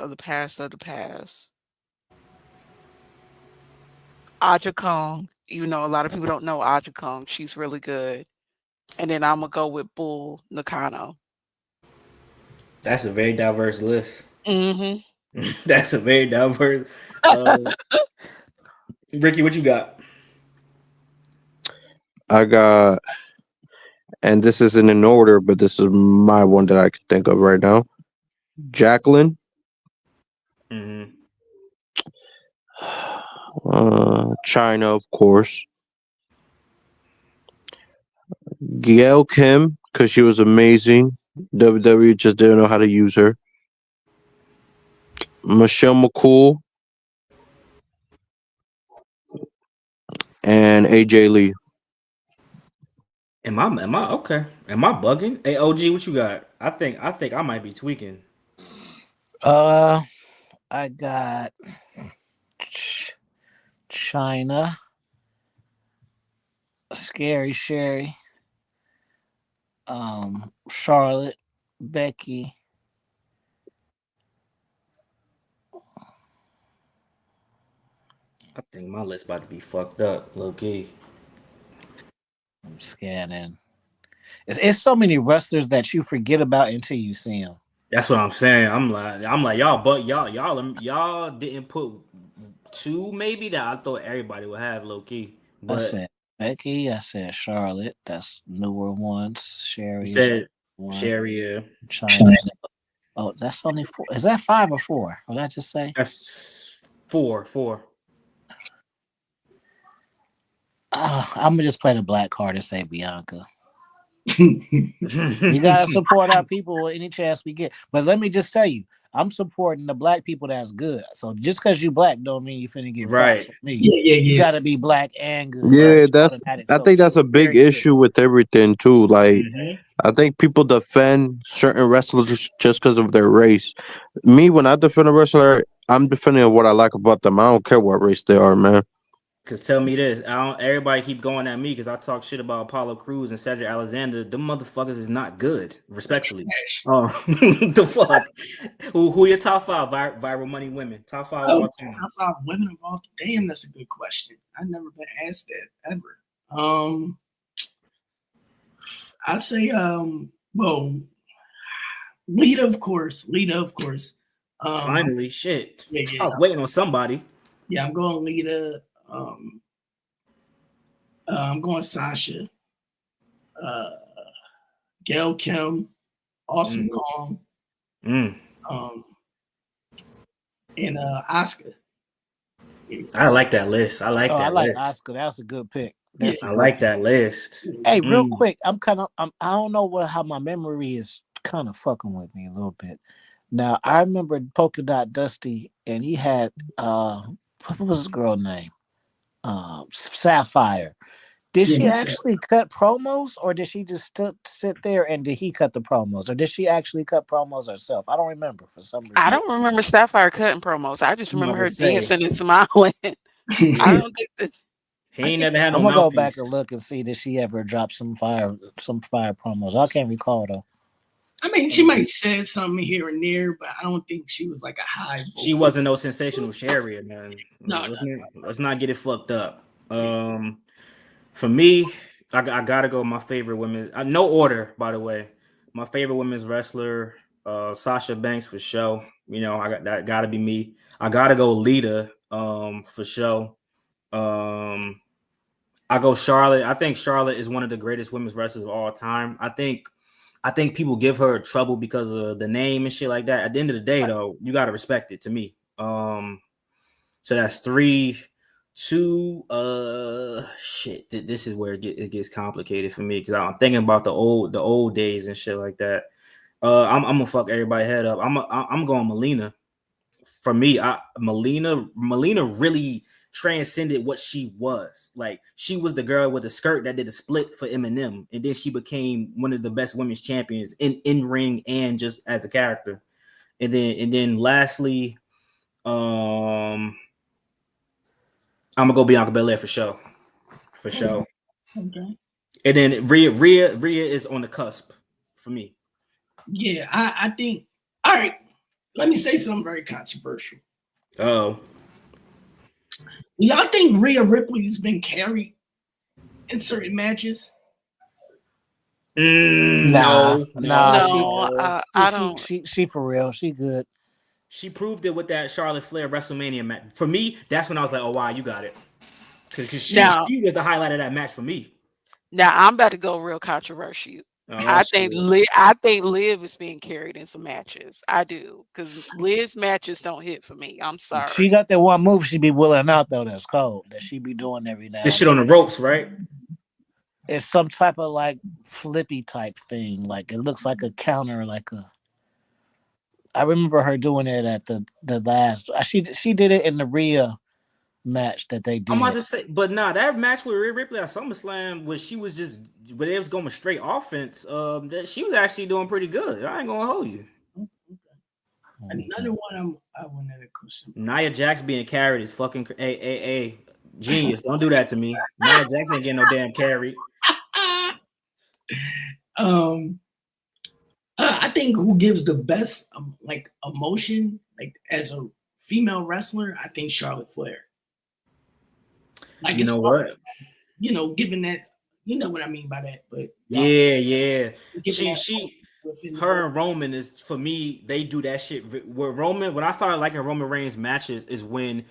Aja Kong. You know, a lot of people don't know Aja Kong. She's really good. And then I'm gonna go with Bull Nakano. That's a very diverse list. That's a very diverse. Ricky, what you got? I got, and this isn't in order, but this is my one that I can think of right now. Jacqueline. China, of course. Gail Kim, because she was amazing. WWE just didn't know how to use her. Michelle McCool. and AJ Lee. Am I okay? Am I bugging? Hey, OG, what you got? I think I might be tweaking. I got China, Scary Sherry, Charlotte, Becky. I think my list about to be fucked up, low key. I'm scanning. It's so many wrestlers that you forget about until you see them. That's what I'm saying. I'm like y'all, but y'all didn't put two maybe that I thought everybody would have low key. I But said Becky. I said Charlotte. That's newer ones. you Sherry is said one. Sherry. China. Oh, that's only 4. Is that 5 or 4? What did I just say? That's 4. I'm gonna just play the black card and say Bianca. You gotta support our people any chance we get. But let me just tell you, I'm supporting the black people that's good. So just because you black don't mean you finna get Right. props from me. Yeah. You gotta be black and good. Yeah, Automatic. I So think that's she's a big very good. issue with everything too. Like Mhm. I think people defend certain wrestlers just because of their race. Me, when I defend a wrestler, I'm defending what I like about them. I don't care what race they are, man. Cause tell me this, everybody keep going at me because I talk shit about Apollo Crews and Cedric Alexander. Them motherfuckers is not good, respectfully. Oh, the fuck? Who your top 5 viral money women? Top 5 of all time. Top 5 women of all. Damn, that's a good question. I've never been asked that ever. I say well, Lita, of course. Finally, shit. Yeah. I was waiting on somebody. Yeah, I'm going Lita. I'm going Sasha. Gail Kim, Awesome Kong, and Asuka. I like that list. I like that list. Asuka. That's a good pick. I like that list. Hey, real quick, I don't know how my memory is kind of fucking with me a little bit. Now I remember Polka Dot Dusty, and he had what was his girl name? Sapphire. Did she actually cut promos, or did she just sit there and did he cut the promos, or did she actually cut promos herself? I don't remember for some reason. I don't remember Sapphire cutting promos. I just remember her dancing and smiling. I don't think that he ain't never had no. I'm gonna go back and look and see did she ever drop some fire promos. I can't recall though. I mean, she might say something here and there, but I don't think she was like a high. She wasn't no sensational Sherry, man. No, let's not get it fucked up. For me, I gotta go. My favorite women, no order, by the way. My favorite women's wrestler, Sasha Banks for sure. You know, I got that. Gotta be me. I gotta go Lita, for sure. I go Charlotte. I think Charlotte is one of the greatest women's wrestlers of all time. I think people give her trouble because of the name and shit like that. At the end of the day, though, you gotta respect it. To me, so that's 3. 2, shit. This is where it gets complicated for me because I'm thinking about the old days and shit like that. I'm gonna fuck everybody head up. I'm going Melina. For me, Melina really transcended what she was. Like she was the girl with the skirt that did a split for Eminem, and then she became one of the best women's champions in ring and just as a character. And then lastly, I'm gonna go Bianca Belair for sure. Okay. And then Rhea is on the cusp for me. Yeah, I think. All right, let me say something very controversial. Oh, y'all think Rhea Ripley's been carried in certain matches? No. I don't. She for real. She good. She proved it with that Charlotte Flair WrestleMania match. For me, that's when I was like, "Oh wow, you got it," because she was the highlight of that match for me. Now I'm about to go real controversial. I think Liv is being carried in some matches. I do because Liv's matches don't hit for me. I'm sorry. She got that one move she be willing out though. That's cold that she be doing every now. This shit on the ropes, right? It's some type of like flippy type thing. Like it looks like a counter, like a. I remember her doing it at the last. She did it in the Rhea match that they did. I'm about to say, but nah, that match with Rhea Ripley at SummerSlam, where she was just, but it was going straight offense. That she was actually doing pretty good. I ain't gonna hold you. Another one I wanted to question. Nia Jax being carried is fucking hey, genius. Don't do that to me. Nia Jax ain't getting no damn carry. I think who gives the best like emotion, like as a female wrestler, I think Charlotte Flair. Like, you know what? You know, given that, you know what I mean by that, but yeah. Her and Roman is, for me, they do that shit. Where Roman, when I started liking Roman Reigns matches, is when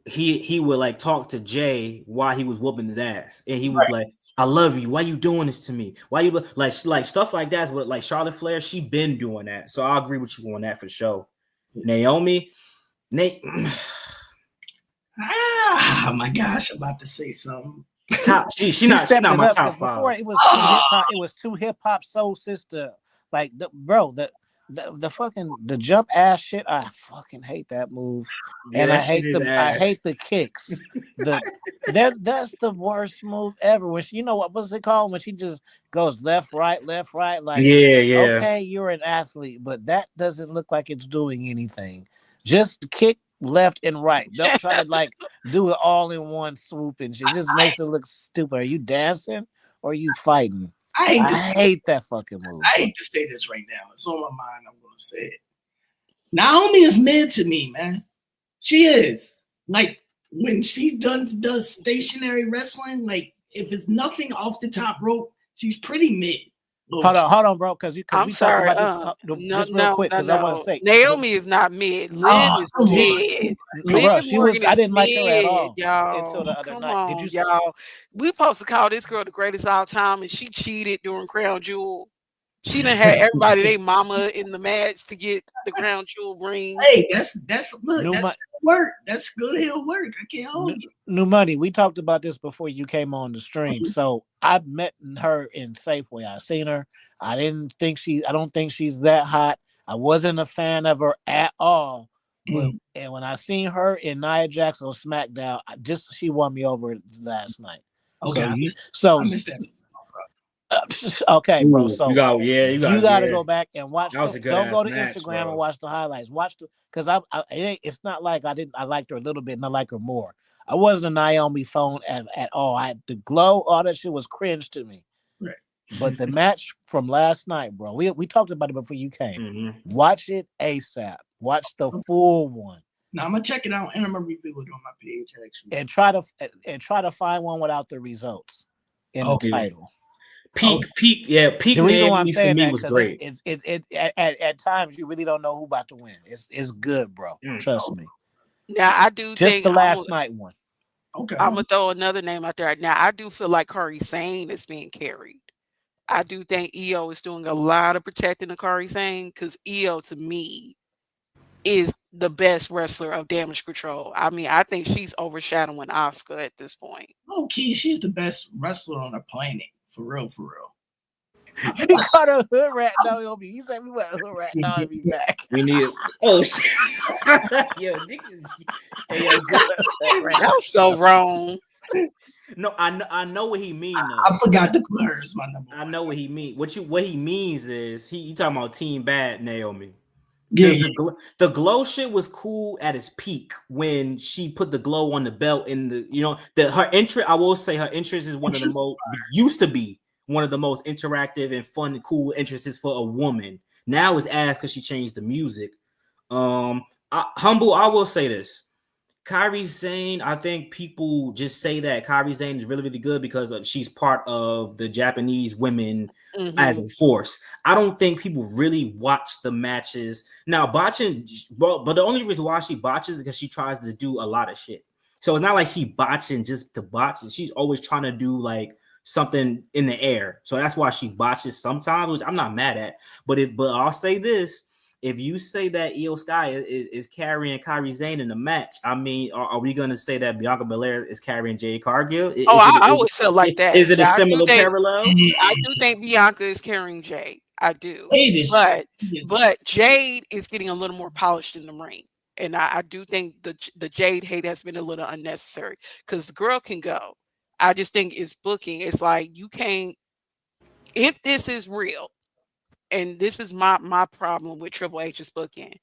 he would like talk to Jay while he was whooping his ass, and he would be like, "I love you. Why you doing this to me? Why you like stuff like that?" With like Charlotte Flair, she been doing that, so I agree with you on that for sure. Naomi, oh my gosh, I'm about to say something. She not my top five. Before it was two hip hop soul sister. Like the fucking the jump ass shit. I fucking hate that move, and I hate the kicks. That's the worst move ever. When she, you know what's it called? When she just goes left, right. Like okay, you're an athlete, but that doesn't look like it's doing anything. Just kick left and right. Don't try to like do it all in one swoop, and shit. Just makes it look stupid. Are you dancing or are you fighting? I hate that fucking move. I hate to say this right now. It's on my mind. I'm going to say it. Naomi is mid to me, man. She is. Like, when she does stationary wrestling, like, if it's nothing off the top rope, she's pretty mid. Hold on, bro. Because I'm sorry. Just real quick, because I want to say Naomi is not mid. Lynn is mid. I didn't like her at all, y'all. until the other night. On, did you, y'all? We supposed to call this girl the greatest of all time, and she cheated during Crown Jewel. She done had everybody, they mama in the match to get the Crown Jewel ring. Hey, that's work. That's good hill work. I can't hold you. New Money. We talked about this before you came on the stream. So I met her in Safeway. I seen her. I don't think she's that hot. I wasn't a fan of her at all. But and when I seen her in Nia Jax on SmackDown, she won me over last night. Okay. I missed that. Okay, bro. So you got to go back and watch. Don't go to match, Instagram bro. and watch the highlights. Because it's not like I liked her a little bit and I like her more. I wasn't a Naomi phone at all. The glow, all that shit was cringe to me. Right. But the match from last night, bro, we talked about it before you came. Mm-hmm. Watch it ASAP. Watch the full one. Now I'm gonna check it out and I'm gonna review it on my page actually. And try to find one without the results in the title. Peak. The reason why I'm saying for me that was great. At times you really don't know who about to win. It's good, bro. Trust me. Now I do just think the last night one. Okay. I'm gonna throw another name out there. Now I do feel like Kairi Sane is being carried. I do think EO is doing a lot of protecting the Kairi Sane because EO to me is the best wrestler of Damage Control. I mean, I think she's overshadowing Asuka at this point. Okay, she's the best wrestler on the planet. For real. He caught a hood rat Naomi. He said we want a hood rat Naomi back. We need shit. Yo, that was so wrong. No, I know what he means. I forgot to put her as my number one. I know what he means. What he means is he talking about Team Bad Naomi. Yeah, the glow shit was cool at its peak when she put the glow on the belt in her interest. I will say her interest is one of the most used to be one of the most interactive and fun and cool interests for a woman. Now it's ass because she changed the music. I will say this. Kairi Sane, I think people just say that Kairi Sane is really, really good because she's part of the Japanese women as a force. I don't think people really watch the matches. Now, botching, but the only reason why she botches is because she tries to do a lot of shit. So it's not like she botching just to botch. She's always trying to do like something in the air. So that's why she botches sometimes, which I'm not mad at. But I'll say this. If you say that Io Sky is carrying Kairi Sane in the match, I mean, are we going to say that Bianca Belair is carrying Jade Cargill? I always felt like that. Is it a similar parallel? I do think Bianca is carrying Jade. I do. But Jade is getting a little more polished in the ring. And I do think the Jade hate has been a little unnecessary because the girl can go. I just think it's booking. It's like you can't, if this is real, and this is my problem with Triple H's booking.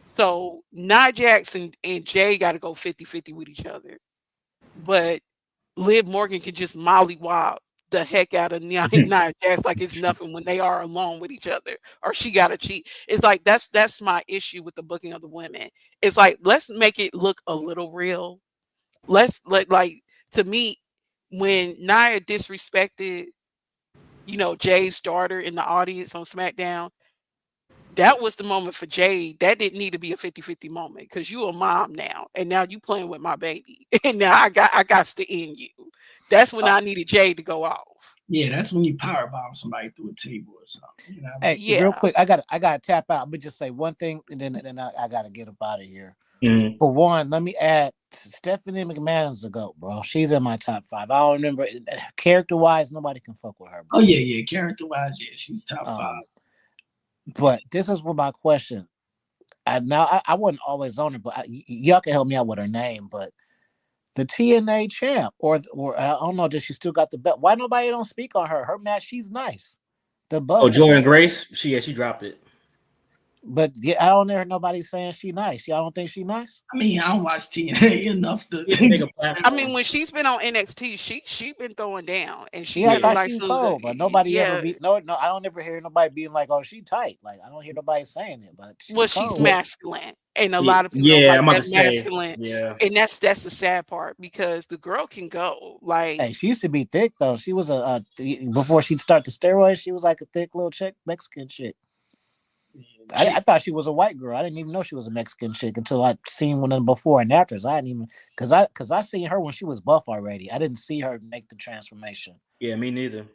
So Nia Jackson and Jay got to go 50-50 with each other. But Liv Morgan can just mollywop the heck out of Nia Jax like it's nothing when they are alone with each other, or she got to cheat. It's like that's my issue with the booking of the women. It's like let's make it look a little real. Let's like to me when Nia disrespected, Jay's daughter in the audience on SmackDown. That was the moment for Jade. That didn't need to be a 50-50 moment because you a mom now, and now you playing with my baby, and now I got to end you. That's when I needed Jade to go off. Yeah, that's when you powerbomb somebody through a table or something. You know what I mean? Hey, real quick, I gotta tap out. But just say one thing, and then I gotta get up out of here. Mhm. For one, let me add Stephanie McMahon's the GOAT, bro. She's in my top 5. I don't remember character wise, nobody can fuck with her. Bro. Oh yeah, character wise, yeah, she's top 5. But this is what my question. I wasn't always on her, but y'all can help me out with her name. But the TNA champ, or I don't know, does she still got the belt? Why nobody don't speak on her? Her match, she's nice. Jordan Grace, she dropped it. But yeah, I don't hear nobody saying she nice. Y'all don't think she nice? I mean, I don't watch TNA enough to. I mean, when she's been on NXT, she been throwing down, and she she's cold, but nobody ever be no. I don't ever hear nobody being like, "Oh, she tight." Like I don't hear nobody saying it, but she's masculine, and a lot of people don't like that masculine. Yeah, and that's the sad part because the girl can go. Like, hey, she used to be thick though. She was before she'd start the steroids, she was like a thick little chick, Mexican chick. I thought she was a white girl. I didn't even know she was a Mexican chick until I seen one of them before and afters. I didn't even because I seen her when she was buff already. I didn't see her make the transformation. Yeah, me neither.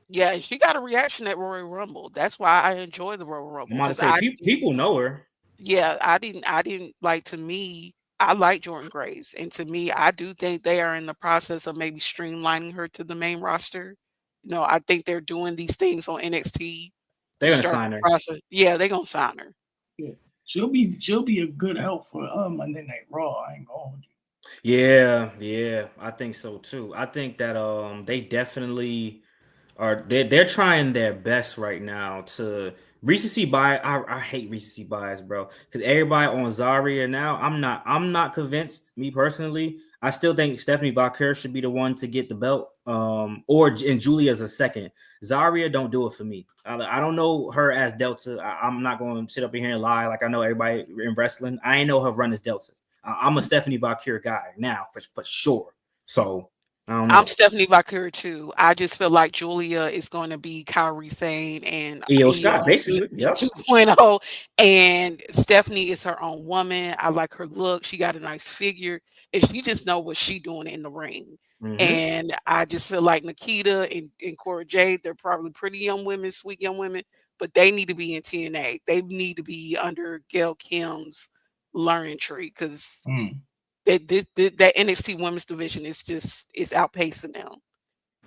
Yeah, and she got a reaction at Royal Rumble. That's why I enjoy the Royal Rumble. I'm about to say people know her. Yeah, I didn't like. To me, I like Jordan Grace, and to me, I do think they are in the process of maybe streamlining her to the main roster. I think they're doing these things on NXT. They're gonna sign her. Yeah, they're gonna sign her. Yeah, she'll be a good help for Monday Night Raw. I ain't going with you. Yeah, I think so too. I think that they definitely are. They're trying their best right now to recency bias. I hate recency bias, bro, because everybody on Zarya now. I'm not convinced. Me personally, I still think Stephanie Valkyrie should be the one to get the belt. And Julia's a second. Zarya don't do it for me. I don't know her as Delta. I'm not going to sit up in here and lie like I know everybody in wrestling. I ain't know her run as Delta. I'm a Stephanie Valkyrie guy now for sure. So I don't know. I'm Stephanie Valkyrie too. I just feel like Julia is going to be Kairi Sane and Io Scott, basically. Yep. 2.0. And Stephanie is her own woman. I like her look. She got a nice figure, and she just know what she's doing in the ring. Mm-hmm. And I just feel like Nikita and Cora Jade, they're probably pretty young women, sweet young women, but they need to be in TNA. They need to be under Gail Kim's learning tree because that NXT women's division is outpacing them.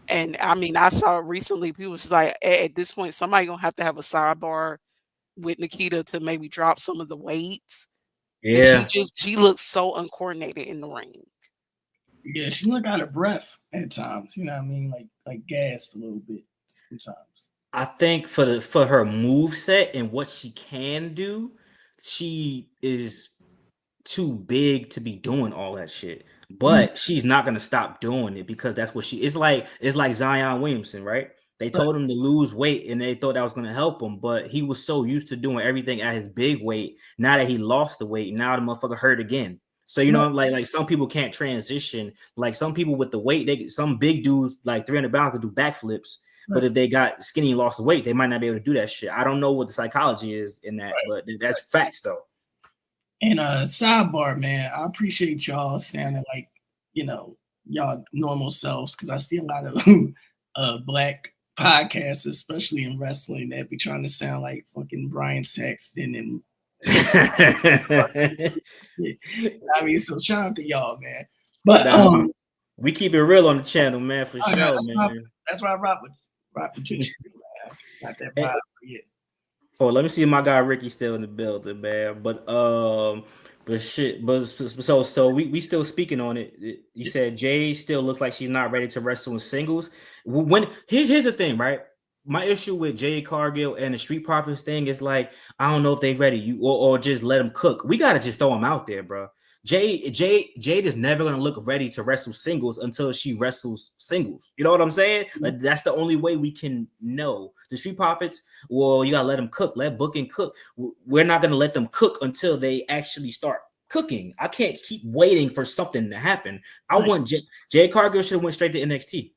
And I mean, I saw recently people was like, at this point, somebody gonna have to have a sidebar with Nikita to maybe drop some of the weights. Yeah, she looks so uncoordinated in the ring. Yeah, she looked out of breath at times. You know what I mean? Like gassed a little bit sometimes. I think for her move set and what she can do, she is too big to be doing all that shit. But she's not gonna stop doing it because that's what it's like Zion Williamson, right? They told him to lose weight and they thought that was gonna help him, but he was so used to doing everything at his big weight. Now that he lost the weight, now the motherfucker hurt again. So like some people can't transition. Like some people with the weight, some big dudes like 300 pounds could do backflips. But if they got skinny and lost the weight, they might not be able to do that shit. I don't know what the psychology is in that, but that's facts though. And sidebar, man, I appreciate y'all sounding like y'all normal selves because I see a lot of black podcasts, especially in wrestling, that be trying to sound like fucking Brian Saxton and. I mean, so shout out to y'all, man. But we keep it real on the channel, man, for sure, man. That's why I rock with you. Got that vibe. Oh, let me see if my guy Ricky's still in the building, man. But shit. But so we still speaking on it. You said Jade still looks like she's not ready to wrestle in singles. When here's the thing, right? My issue with Jade Cargill and the Street Profits thing is like I don't know if they ready. Or just let them cook. We gotta just throw them out there, bro. Jade is never gonna look ready to wrestle singles until she wrestles singles. You know what I'm saying? Like that's the only way we can know. The Street Profits, well, you gotta let them cook, let booking cook. We're not gonna let them cook until they actually start cooking. I can't keep waiting for something to happen. I want Jade Cargill should have went straight to NXT.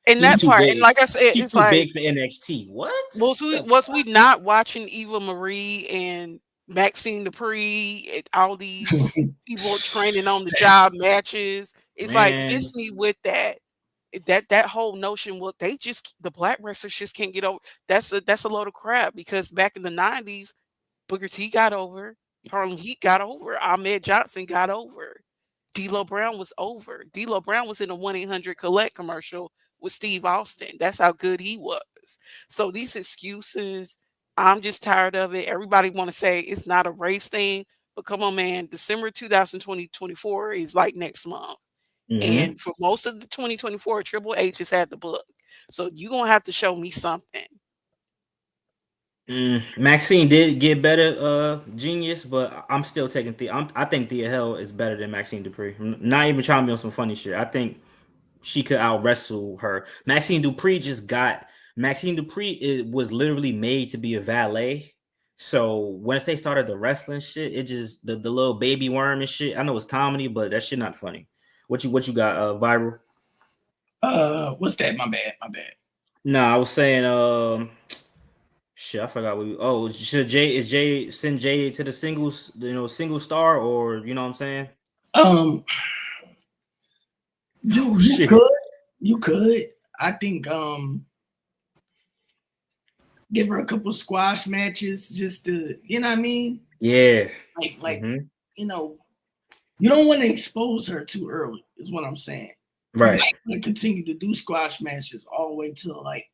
In that part, and like I said, She's it's too like big for NXT. What? was we not watching Eva Marie and Maxine Dupree and all these people training on the job matches? It's like Man. miss me with that. That whole notion, well, the black wrestlers just can't get over. That's a load of crap because back in the 90s, Booker T got over, Harlem Heat got over, Ahmed Johnson got over, D'Lo Brown was over. D'Lo Brown was in a 1-800-COLLECT commercial with Steve Austin. That's how good he was. So these excuses, I'm just tired of it. Everybody want to say it's not a race thing, but come on, man. December 2024 is like next month. And for most of the 2024, Triple H has had the book. So you're going to have to show me something. Maxine did get better, genius, but I'm still taking Thea. I think Thea Hell is better than Maxine Dupree. I'm not even trying to be on some funny shit. I think she could out wrestle her. Maxine Dupree was literally made to be a valet. So once they started the wrestling shit, it just the little baby worm and shit. I know it's comedy, but that shit not funny. What you got, viral? What's that? My bad. No, I was saying, shit, I forgot what. Should Jay send Jay to the singles, single star, or you know what I'm saying? You could. I think give her a couple squash matches just to, you know what I mean? Yeah. Like you don't want to expose her too early, is what I'm saying. Right. You might continue to do squash matches all the way to like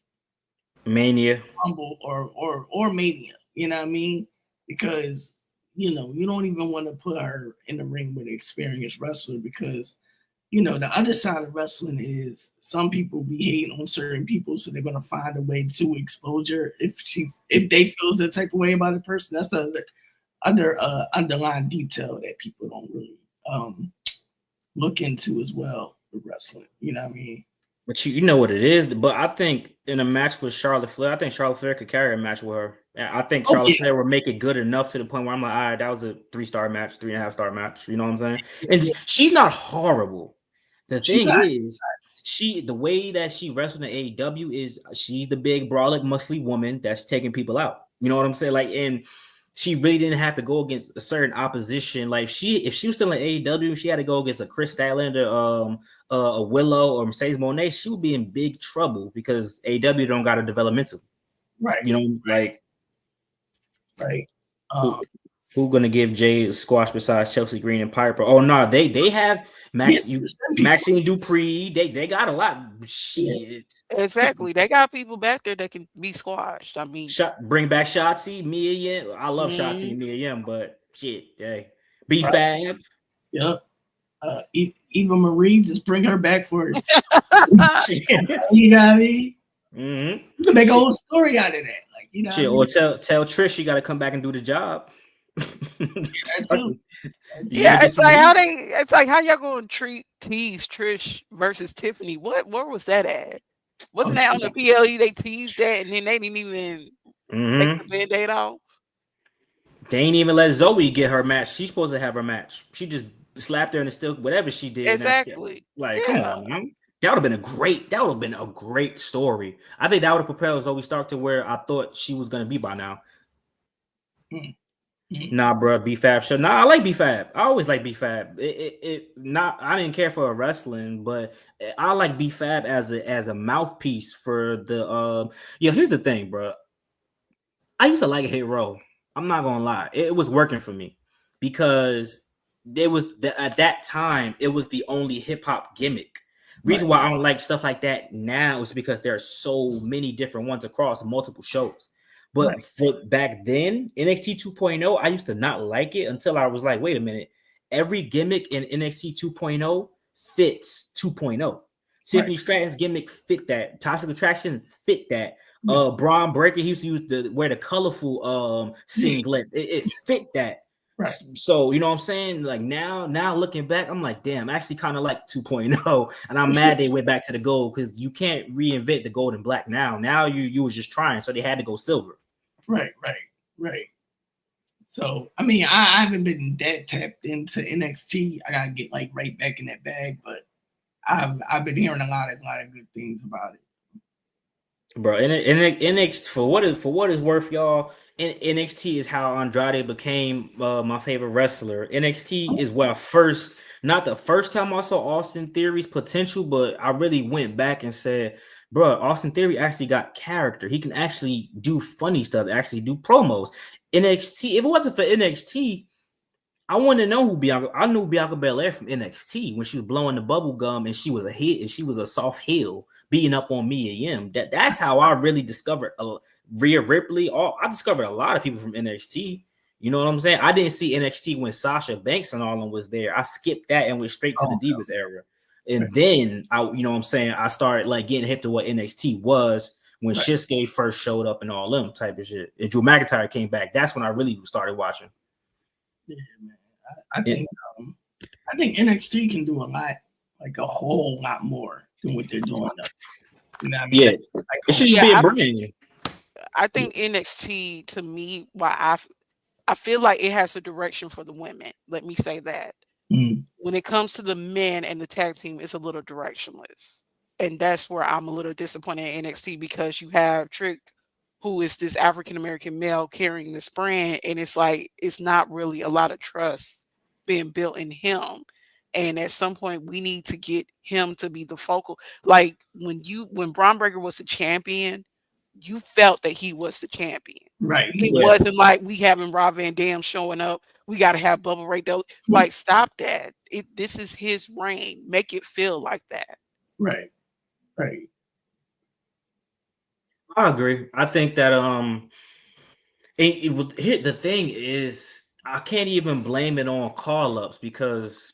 Mania, Rumble or Mania. You know what I mean? Because you don't even want to put her in the ring with an experienced wrestler because the other side of wrestling is some people be hating on certain people, so they're gonna find a way to expose her if they feel the type of way about a person. That's the other underlying detail that people don't really look into as well with wrestling. You know what I mean? But you know what it is. But I think in a match with Charlotte Flair, I think Charlotte Flair could carry a match with her. I think Charlotte Flair would make it good enough to the point where I'm like, all right, that was a 3-star match, 3.5-star match. You know what I'm saying? And she's not horrible. The thing is, the way that she wrestled in AEW is she's the big, brolic, muscly woman that's taking people out. You know what I'm saying? Like, and she really didn't have to go against a certain opposition. Like, if she was still in AEW, she had to go against a Chris Statlander, a Willow, or Mercedes Moné, she would be in big trouble because AEW don't got a developmental. Right. Right. Who gonna give Jay a squash besides Chelsea Green and Piper? Oh no, they have Maxine Dupree. They got a lot. Shit. Exactly. They got people back there that can be squashed. I mean, bring back Shotzi, Mia Yim. I love Shotzi and Mia Yim, but shit, hey, B-Fab. Yep. Eva Marie, just bring her back for it. You know what I mean? You can make a whole story out of that. Like, you know. Shit, or tell Trish she got to come back and do the job. It's like how y'all gonna tease Trish versus Tiffany? Where was that at? Wasn't that on the PLE? They teased that and then they didn't even take the band-aid off. They ain't even let Zoe get her match. She's supposed to have her match. She just slapped her in the still, whatever she did. Exactly. Like, come on, man. That would have been a great story. I think that would have propelled Zoe Stark to where I thought she was gonna be by now. Nah, bro, B-Fab show. Nah, I like B-Fab. I always like B-Fab. I didn't care for wrestling, but I like B-Fab as a mouthpiece for the here's the thing, bro. I used to like Hit Row. I'm not gonna lie. It was working for me because at that time it was the only hip-hop gimmick. Reason why I don't like stuff like that now is because there are so many different ones across multiple shows. But for back then, NXT 2.0, I used to not like it until I was like, wait a minute. Every gimmick in NXT 2.0 fits 2.0. Tiffany Stratton's gimmick fit that. Toxic Attraction fit that. Braun Breaker, he used to wear the colorful singlet. It fit that. Right. So, you know what I'm saying? Like now looking back, I'm like, damn, I actually kind of like 2.0. And I'm mad they went back to the gold because you can't reinvent the gold and black now. Now you was just trying, so they had to go silver. Right. So, I mean, I haven't been that tapped into NXT. I gotta get like right back in that bag, but I've been hearing a lot of good things about it. Bro, NXT for what is worth, y'all. NXT is how Andrade became my favorite wrestler. NXT is where not the first time I saw Austin Theory's potential, but I really went back and said, bro, Austin Theory actually got character. He can actually do funny stuff, actually do promos. NXT, if it wasn't for NXT, I want to know who Bianca. I knew Bianca Belair from NXT when she was blowing the bubble gum and she was a hit and she was a soft heel beating up on Mia Yim. That's how I really discovered Rhea Ripley. I discovered a lot of people from NXT. You know what I'm saying? I didn't see NXT when Sasha Banks and all of them was there. I skipped that and went straight to the Divas era. And then you know what I'm saying? I started like getting hip to what NXT was when Shinsuke first showed up and all them type of shit. And Drew McIntyre came back. That's when I really started watching. Yeah, man. I think NXT can do a lot, like a whole lot more than what they're doing. You know what I mean? Yeah, it should just be a brand. I think NXT, to me, why I feel like it has a direction for the women. Let me say that. When it comes to the men and the tag team, it's a little directionless, and that's where I'm a little disappointed in NXT because you have Trick, who is this African American male carrying this brand, and it's like it's not really a lot of trust being built in him. And at some point, we need to get him to be the focal. Like when Braun Breaker was the champion, you felt that he was the champion. Right. It wasn't like we having Rob Van Dam showing up. We got to have Bubba Ray Dudley. Like, stop that. This is his reign. Make it feel like that. Right. I agree. I think that the thing is, I can't even blame it on call ups because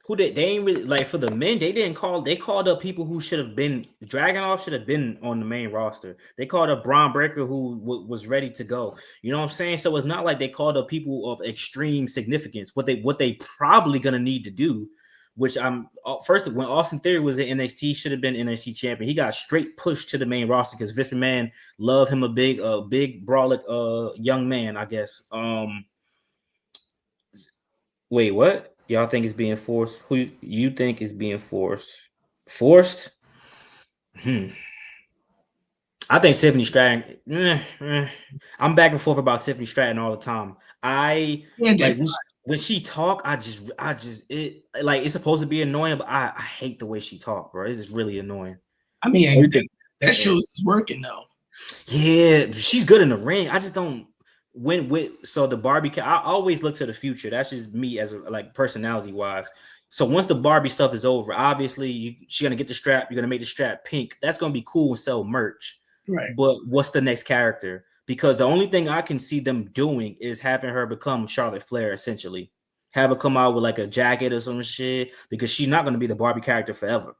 they ain't really like for the men. They called up people who should have been Dragunov should have been on the main roster. They called up Braun Breaker who was ready to go. You know what I'm saying? So it's not like they called up people of extreme significance. What they probably gonna need to do, which I'm first when Austin Theory was in NXT, he should have been NXT champion. He got straight pushed to the main roster because Vince McMahon loved him, a big brolic young man, I guess. Wait, what? Y'all think it's being forced? Who you think is being forced? Forced? I think Tiffany Stratton. I'm back and forth about Tiffany Stratton all the time. When she talk, it's supposed to be annoying, but I hate the way she talk, bro. It's just really annoying. I mean, that shows it's working though. Yeah, she's good in the ring. I just don't. So the Barbie, I always look to the future. That's just me as personality wise. So once the Barbie stuff is over, obviously she's gonna get the strap. You're gonna make the strap pink. That's gonna be cool and sell merch. Right. But what's the next character? Because the only thing I can see them doing is having her become Charlotte Flair, essentially. Have her come out with like a jacket or some shit because she's not gonna be the Barbie character forever.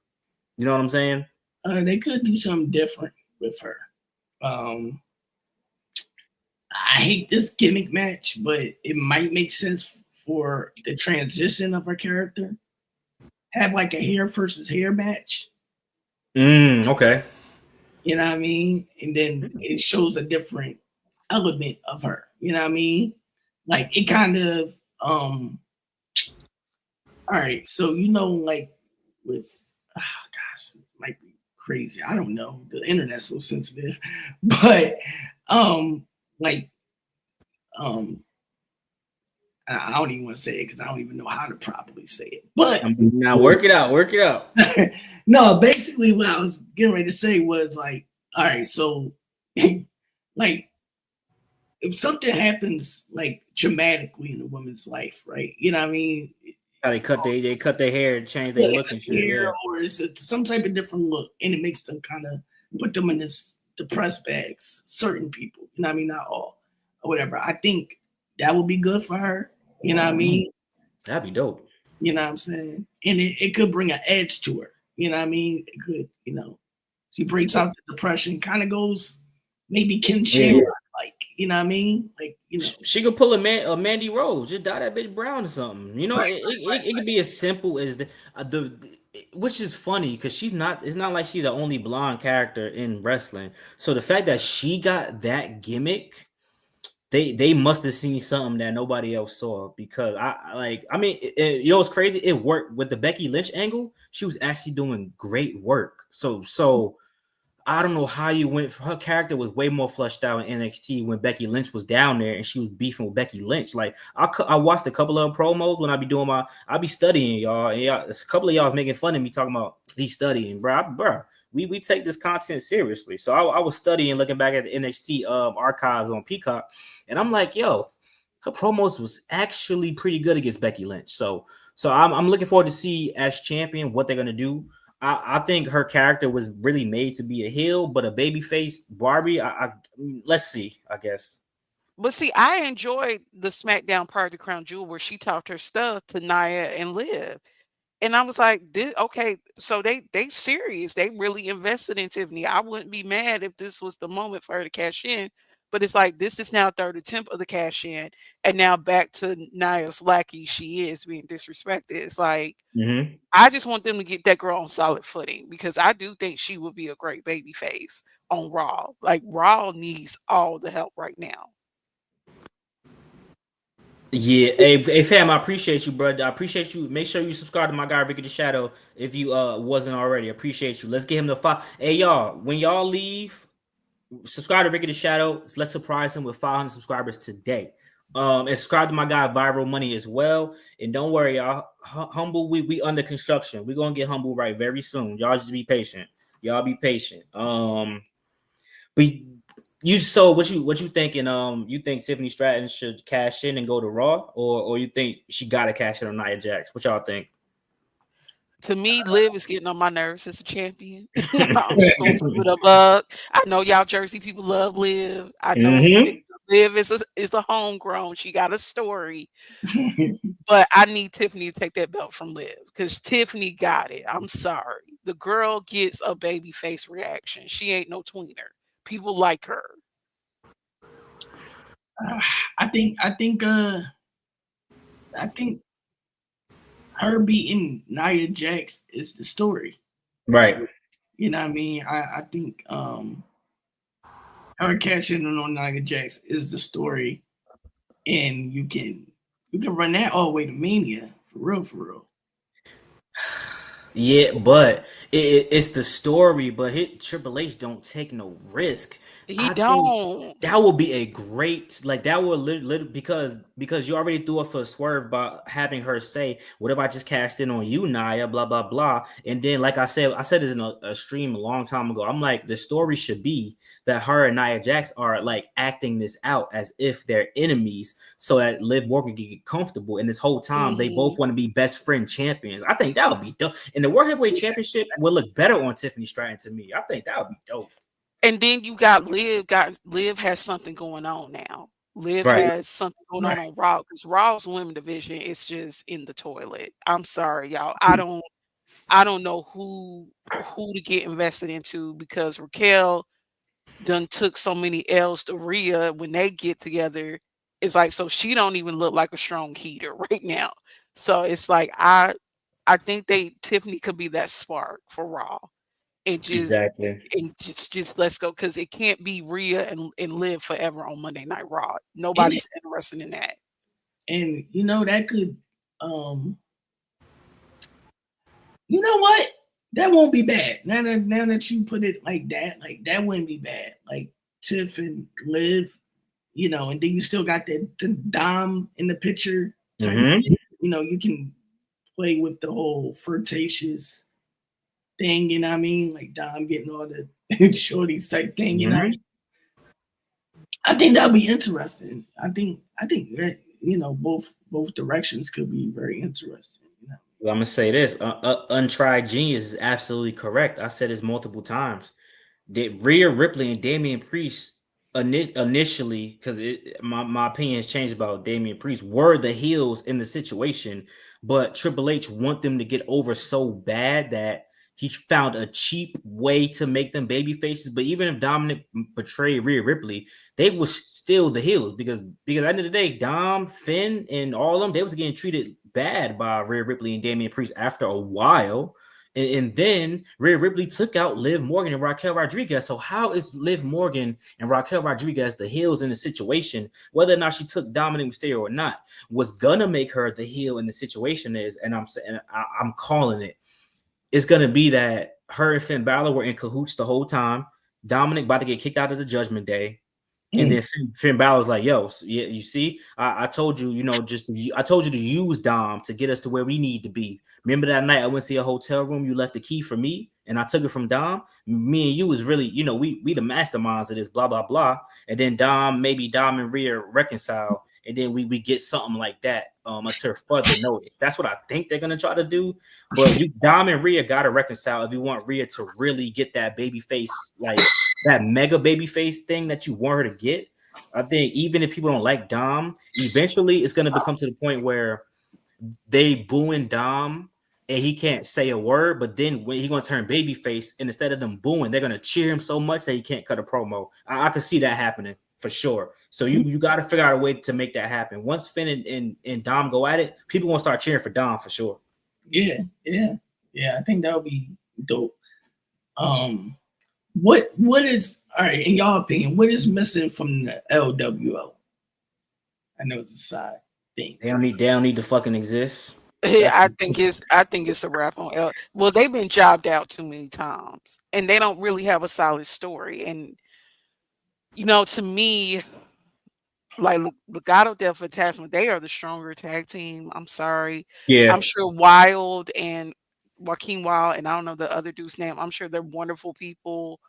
You know what I'm saying? They could do something different with her. I hate this gimmick match, but it might make sense for the transition of her character. Have like a hair versus hair match. Okay. You know what I mean? And then it shows a different element of her. You know what I mean? Like it kind of all right, so like with gosh, it might be crazy. I don't know. The internet's so sensitive. But I don't even want to say it because I don't even know how to properly say it. But now work it out. No, basically what I was getting ready to say was like, all right, so like if something happens like dramatically in a woman's life, right? You know what I mean? How they cut their hair and change their look and shit. Or it's some type of different look, and it makes them kind of put them in this the press bags, certain people, you know what I mean, not all or whatever. I think that would be good for her. You know what I mean? That'd be dope. You know what I'm saying? And it could bring an edge to her. You know what I mean? It could, she breaks out the depression, kind of goes maybe Kim Shamrock, like, you know what I mean? Like, She could pull a Mandy Rose, just dye that bitch brown or something. It could be as simple as which is funny because it's not like she's the only blonde character in wrestling. So the fact that she got that gimmick, they must have seen something that nobody else saw because it's crazy. It worked with the Becky Lynch angle. She was actually doing great work. So I don't know how you went. Her character was way more fleshed out in NXT when Becky Lynch was down there and she was beefing with Becky Lynch. Like I watched a couple of promos when I be studying y'all, and a couple of y'all was making fun of me talking about he's studying, bro. We take this content seriously. So I was studying, looking back at the NXT archives on Peacock, and I'm like, yo, her promos was actually pretty good against Becky Lynch. So I'm looking forward to see as champion what they're gonna do. I think her character was really made to be a heel, but a babyface Barbie. Let's see, I guess. But see, I enjoyed the SmackDown prior to Crown Jewel where she talked her stuff to Nia and Liv. And I was like, okay, so they serious. They really invested in Tiffany. I wouldn't be mad if this was the moment for her to cash in. But it's like this is now third attempt of the cash in. And now back to Nia's lackey she is being disrespected. It's like I just want them to get that girl on solid footing because I do think she would be a great baby face on Raw. Like Raw needs all the help right now. Yeah, hey fam, I appreciate you, bro. I appreciate you. Make sure you subscribe to my guy Ricky the Shadow if you wasn't already. Appreciate you. Let's get him to 5. Hey y'all, when y'all leave, subscribe to Ricky the Shadow. Let's surprise him with 500 subscribers today. And subscribe to my guy Viral Money as well. And don't worry, y'all. Humble, we under construction. We're gonna get Humble right very soon. Y'all just be patient. Y'all be patient. So what you thinking? You think Tiffany Stratton should cash in and go to Raw, or you think she gotta cash in on Nia Jax? What y'all think? To me, Liv is getting on my nerves as a champion. I know y'all Jersey people love Liv. I know Liv is a homegrown. She got a story. But I need Tiffany to take that belt from Liv because Tiffany got it. I'm sorry. The girl gets a baby face reaction. She ain't no tweener. People like her. I think her beating Nia Jax is the story. Right. You know what I mean? I think her cashing in on Nia Jax is the story. And you can run that all the way to Mania. For real. Yeah, but it's the story. But Triple H don't take no risk. He don't. That would be a great that would because you already threw it for a swerve by having her say, "What if I just cashed in on you, Nia?" Blah blah blah. And then, like I said this in a stream a long time ago. I'm like, the story should be that her and Nia Jax are like acting this out as if they're enemies, so that Liv Morgan can get comfortable. And this whole time, they both want to be best friend champions. I think that would be dope. And the World Heavyweight Championship will look better on Tiffany Stratton to me. I think that would be dope. And then you got Liv. Liv has something going on now. Liv has something going on Raw because Raw's women division is just in the toilet. I'm sorry, y'all. I don't know who to get invested into because Raquel done took so many L's to Rhea when they get together. It's like so she don't even look like a strong heater right now. So it's like I think Tiffany could be that spark for Raw. And just let's go because it can't be Rhea and Liv forever on Monday Night Raw. Nobody's interested in that. And that could you know what? That won't be bad. Now that you put it like that wouldn't be bad. Like Tiff and Liv, and then you still got the Dom in the picture. You can play with the whole flirtatious thing, you know what I mean? Like Dom getting all the shorties type thing, you know. I think that'll be interesting. I think both directions could be very interesting. Well, I'm gonna say this: untried genius is absolutely correct. I said this multiple times. that Rhea Ripley and Damian Priest initially, because my opinion has changed about Damian Priest, were the heels in the situation, but Triple H want them to get over so bad that he found a cheap way to make them baby faces. But even if Dominic betrayed Rhea Ripley, they was still the heels because at the end of the day, Dom, Finn, and all of them, they was getting treated bad by Rhea Ripley and Damian Priest after a while. And then Rhea Ripley took out Liv Morgan and Raquel Rodriguez. So how is Liv Morgan and Raquel Rodriguez the heels in the situation? Whether or not she took Dominic Mysterio or not, what's gonna make her the heel in the situation is, and I'm saying I'm calling it, it's gonna be that her and Finn Balor were in cahoots the whole time. Dominic about to get kicked out of the Judgment Day. And then Finn Balor's like, "Yo, yeah, you see, I told you, I told you to use Dom to get us to where we need to be. Remember that night I went to your hotel room, you left the key for me, and I took it from Dom. Me and you was really, we the masterminds of this, blah blah blah. And then maybe Dom and Rhea reconcile, and then we get something like that until further notice. That's what I think they're gonna try to do. But Dom and Rhea gotta reconcile if you want Rhea to really get that baby face, like that mega baby face thing that you want her to get. I think even if people don't like Dom, eventually it's going to become to the point where they booing Dom and he can't say a word, but then when he's going to turn baby face, and instead of them booing, they're going to cheer him so much that he can't cut a promo. I can see that happening for sure. So you got to figure out a way to make that happen. Once Finn and Dom go at it, people going to start cheering for Dom for sure. Yeah. I think that would be dope. What is, all right, in your opinion, what is missing from the LWO? I know it's a side thing. They don't need to fucking exist. I think it's a wrap on L. Well, they've been jobbed out too many times, and they don't really have a solid story. And to me, like Legado del Fantasma, they are the stronger tag team. I'm sorry. Yeah. I'm sure Wild and Joaquin Wild, and I don't know the other dude's name. I'm sure they're wonderful people,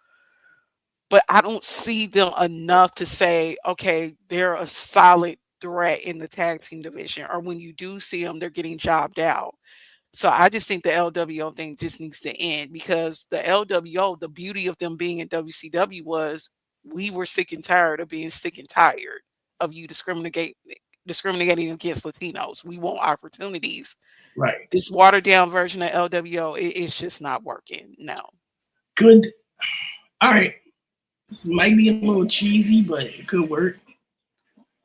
but I don't see them enough to say, okay, they're a solid threat in the tag team division. Or when you do see them, they're getting jobbed out. So I just think the LWO thing just needs to end, because the LWO, the beauty of them being in WCW was we were sick and tired of being sick and tired of you discriminating against Latinos. We want opportunities. Right. This watered down version of LWO, it's just not working. No. Good. All right. This might be a little cheesy, but it could work.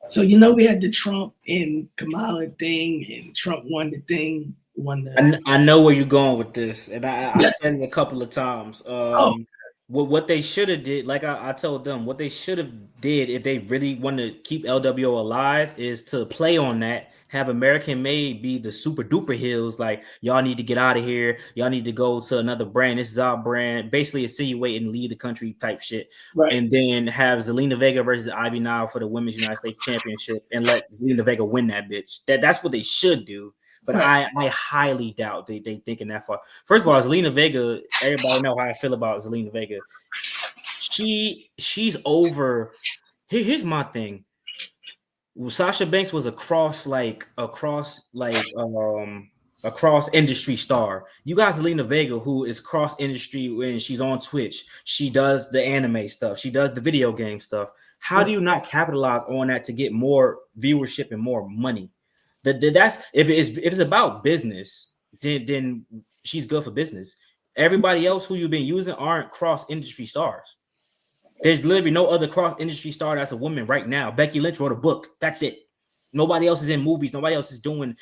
So we had the Trump and Kamala thing, and Trump won the thing. I know where you're going with this, and I said it a couple of times. What they should have did, like I told them, what they should have did if they really want to keep LWO alive is to play on that. Have American Made be the super duper heels, like y'all need to get out of here, y'all need to go to another brand. This is our brand. Basically, insinuate and leave the country type shit. Right. And then have Zelina Vega versus Ivy Nile for the Women's United States Championship, and let Zelina Vega win that bitch. That's what they should do. But I highly doubt they thinking that far. First of all, Zelina Vega, everybody know how I feel about Zelina Vega. She's over. Here's my thing. Sasha Banks was a cross industry star. You got Zelina Vega, who is cross industry when she's on Twitch. She does the anime stuff. She does the video game stuff. How do you not capitalize on that to get more viewership and more money? That's if it's about business, then she's good for business. Everybody else who you've been using aren't cross industry stars. There's literally no other cross industry star that's a woman right now. Becky Lynch wrote a book. That's it. Nobody else is in movies. Nobody else is doing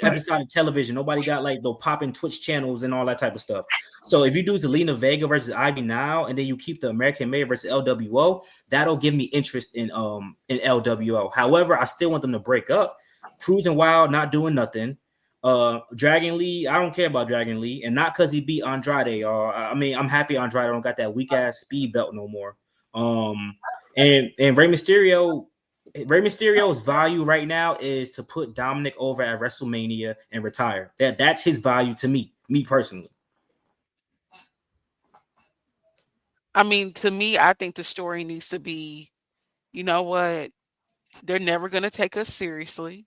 episodic television. Nobody got like the popping Twitch channels and all that type of stuff. So if you do Zelina Vega versus Ivy Nile, and then you keep the American Made versus LWO, that'll give me interest in LWO. However, I still want them to break up. Cruising Wild not doing nothing. Dragon Lee, I don't care about Dragon Lee, and not because he beat Andrade, y'all. I mean, I'm happy Andrade don't got that weak ass speed belt no more. And Rey Mysterio's value right now is to put Dominic over at WrestleMania and retire. That's his value to me personally. I mean, to me, I think the story needs to be, you know what? They're never going to take us seriously,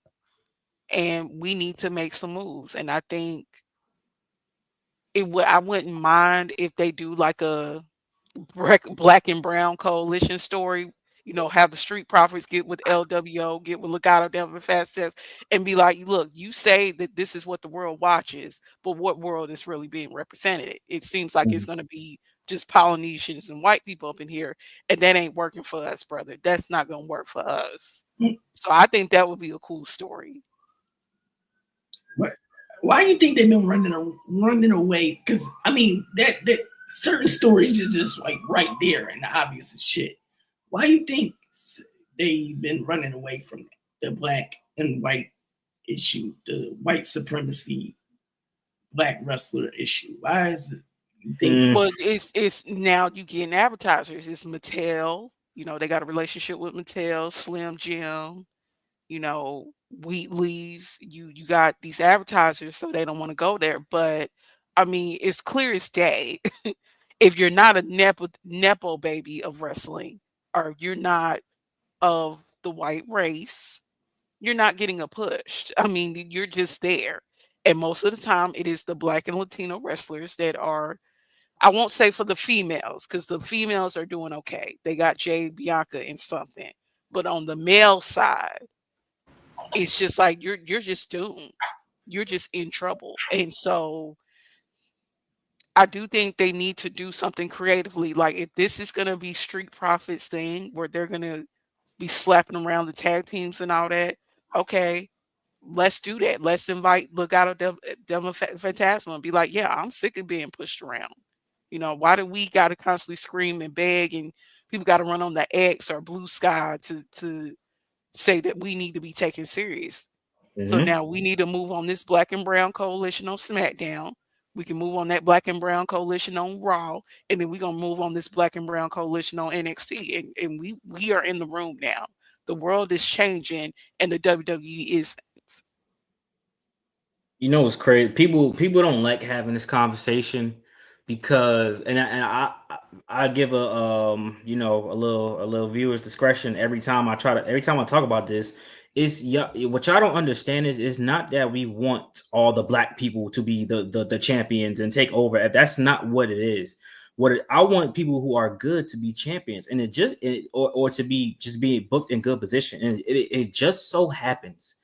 and we need to make some moves. And I think I wouldn't mind if they do like a black and brown coalition story. Have the Street Profits get with LWO, get with Legado del Fastest, and be like, look, you say that this is what the world watches, but what world is really being represented? It seems like it's going to be just Polynesians and white people up in here, and that ain't working for us, brother. That's not going to work for us. So I think that would be a cool story. Why do you think they've been running away? Because I mean that certain stories are just like right there and the obvious as shit. Why do you think they've been running away from the black and white issue, the white supremacy black wrestler issue? Why is it? You think? Well, it's now you getting advertisers. It's Mattel. They got a relationship with Mattel, Slim Jim. Wheatley's. You got these advertisers, so they don't want to go there. But I mean, it's clear as day. If you're not a nepo baby of wrestling, or you're not of the white race, you're not getting a push. I mean, you're just there. And most of the time, it is the black and Latino wrestlers that are. I won't say for the females, because the females are doing okay. They got Jade, Bianca, and something. But on the male side, it's just like you're just doomed. You're just in trouble. And so I do think they need to do something creatively. Like if this is gonna be Street Profits thing where they're gonna be slapping around the tag teams and all that, okay, let's do that. Let's invite Legado del Fantasma and be like, yeah, I'm sick of being pushed around. Why do we gotta constantly scream and beg and people gotta run on the X or Blue Sky to say that we need to be taken serious? So now we need to move on this black and brown coalition on SmackDown. We can move on that black and brown coalition on Raw, and then we're gonna move on this black and brown coalition on NXT. And we are in the room now. The world is changing, and the WWE is. It's crazy. People don't like having this conversation because, I give a a little viewers discretion every time I talk about this. Is what y'all don't understand is it's not that we want all the black people to be the champions and take over. That's not what it is. I want people who are good to be champions, and or to be just being booked in good position. And it just so happens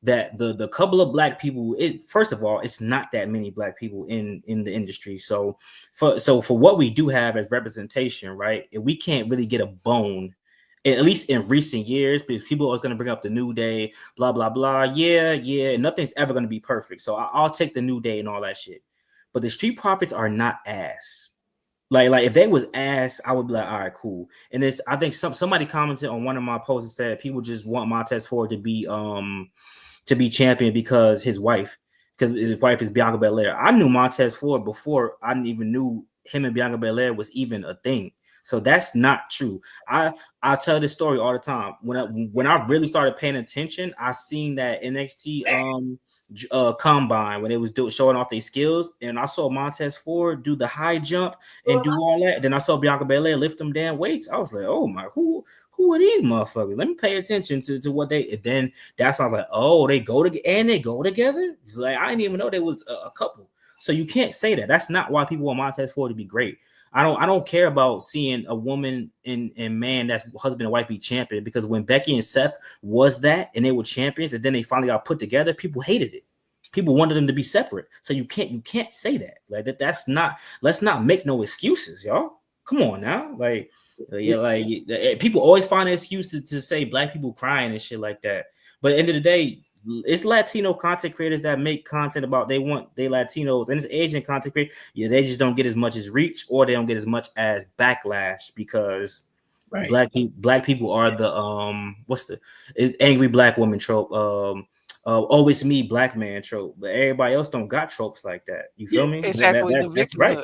that the couple of black people, first of all, it's not that many black people in the industry. So for what we do have as representation, right? We can't really get a bone, at least in recent years, because people are always going to bring up the New Day, blah blah blah. Yeah, nothing's ever going to be perfect. So I'll take the New Day and all that shit. But the Street Profits are not ass. Like if they was ass, I would be like, all right, cool. And I think somebody commented on one of my posts and said people just want Montez Ford to be champion because his wife is Bianca Belair. I knew Montez Ford before I even knew him and Bianca Belair was even a thing. So that's not true. I tell this story all the time. When I really started paying attention, I seen that NXT combine when it was showing off their skills, and I saw Montez Ford do the high jump and do all that. Then I saw Bianca Belair lift them damn weights. I was like, oh my, who are these motherfuckers? Let me pay attention to what they. And then that's I was like, oh, they go together. It's like I didn't even know there was a couple. So you can't say that. That's not why people want Montez Ford to be great. I don't care about seeing a woman and man that's husband and wife be champion, because when Becky and Seth was that and they were champions and then they finally got put together, people hated it. People wanted them to be separate. So you can't say that. Like that's not, let's not make no excuses, y'all. Come on now. Like people always find an excuse to say black people crying and shit like that. But at the end of the day, it's Latino content creators that make content about they Latinos, and it's Asian content creators. Yeah, they just don't get as much as reach, or they don't get as much as backlash because black people are the angry black woman trope, always me black man trope, but everybody else don't got tropes like that. You feel me? Exactly, That's right.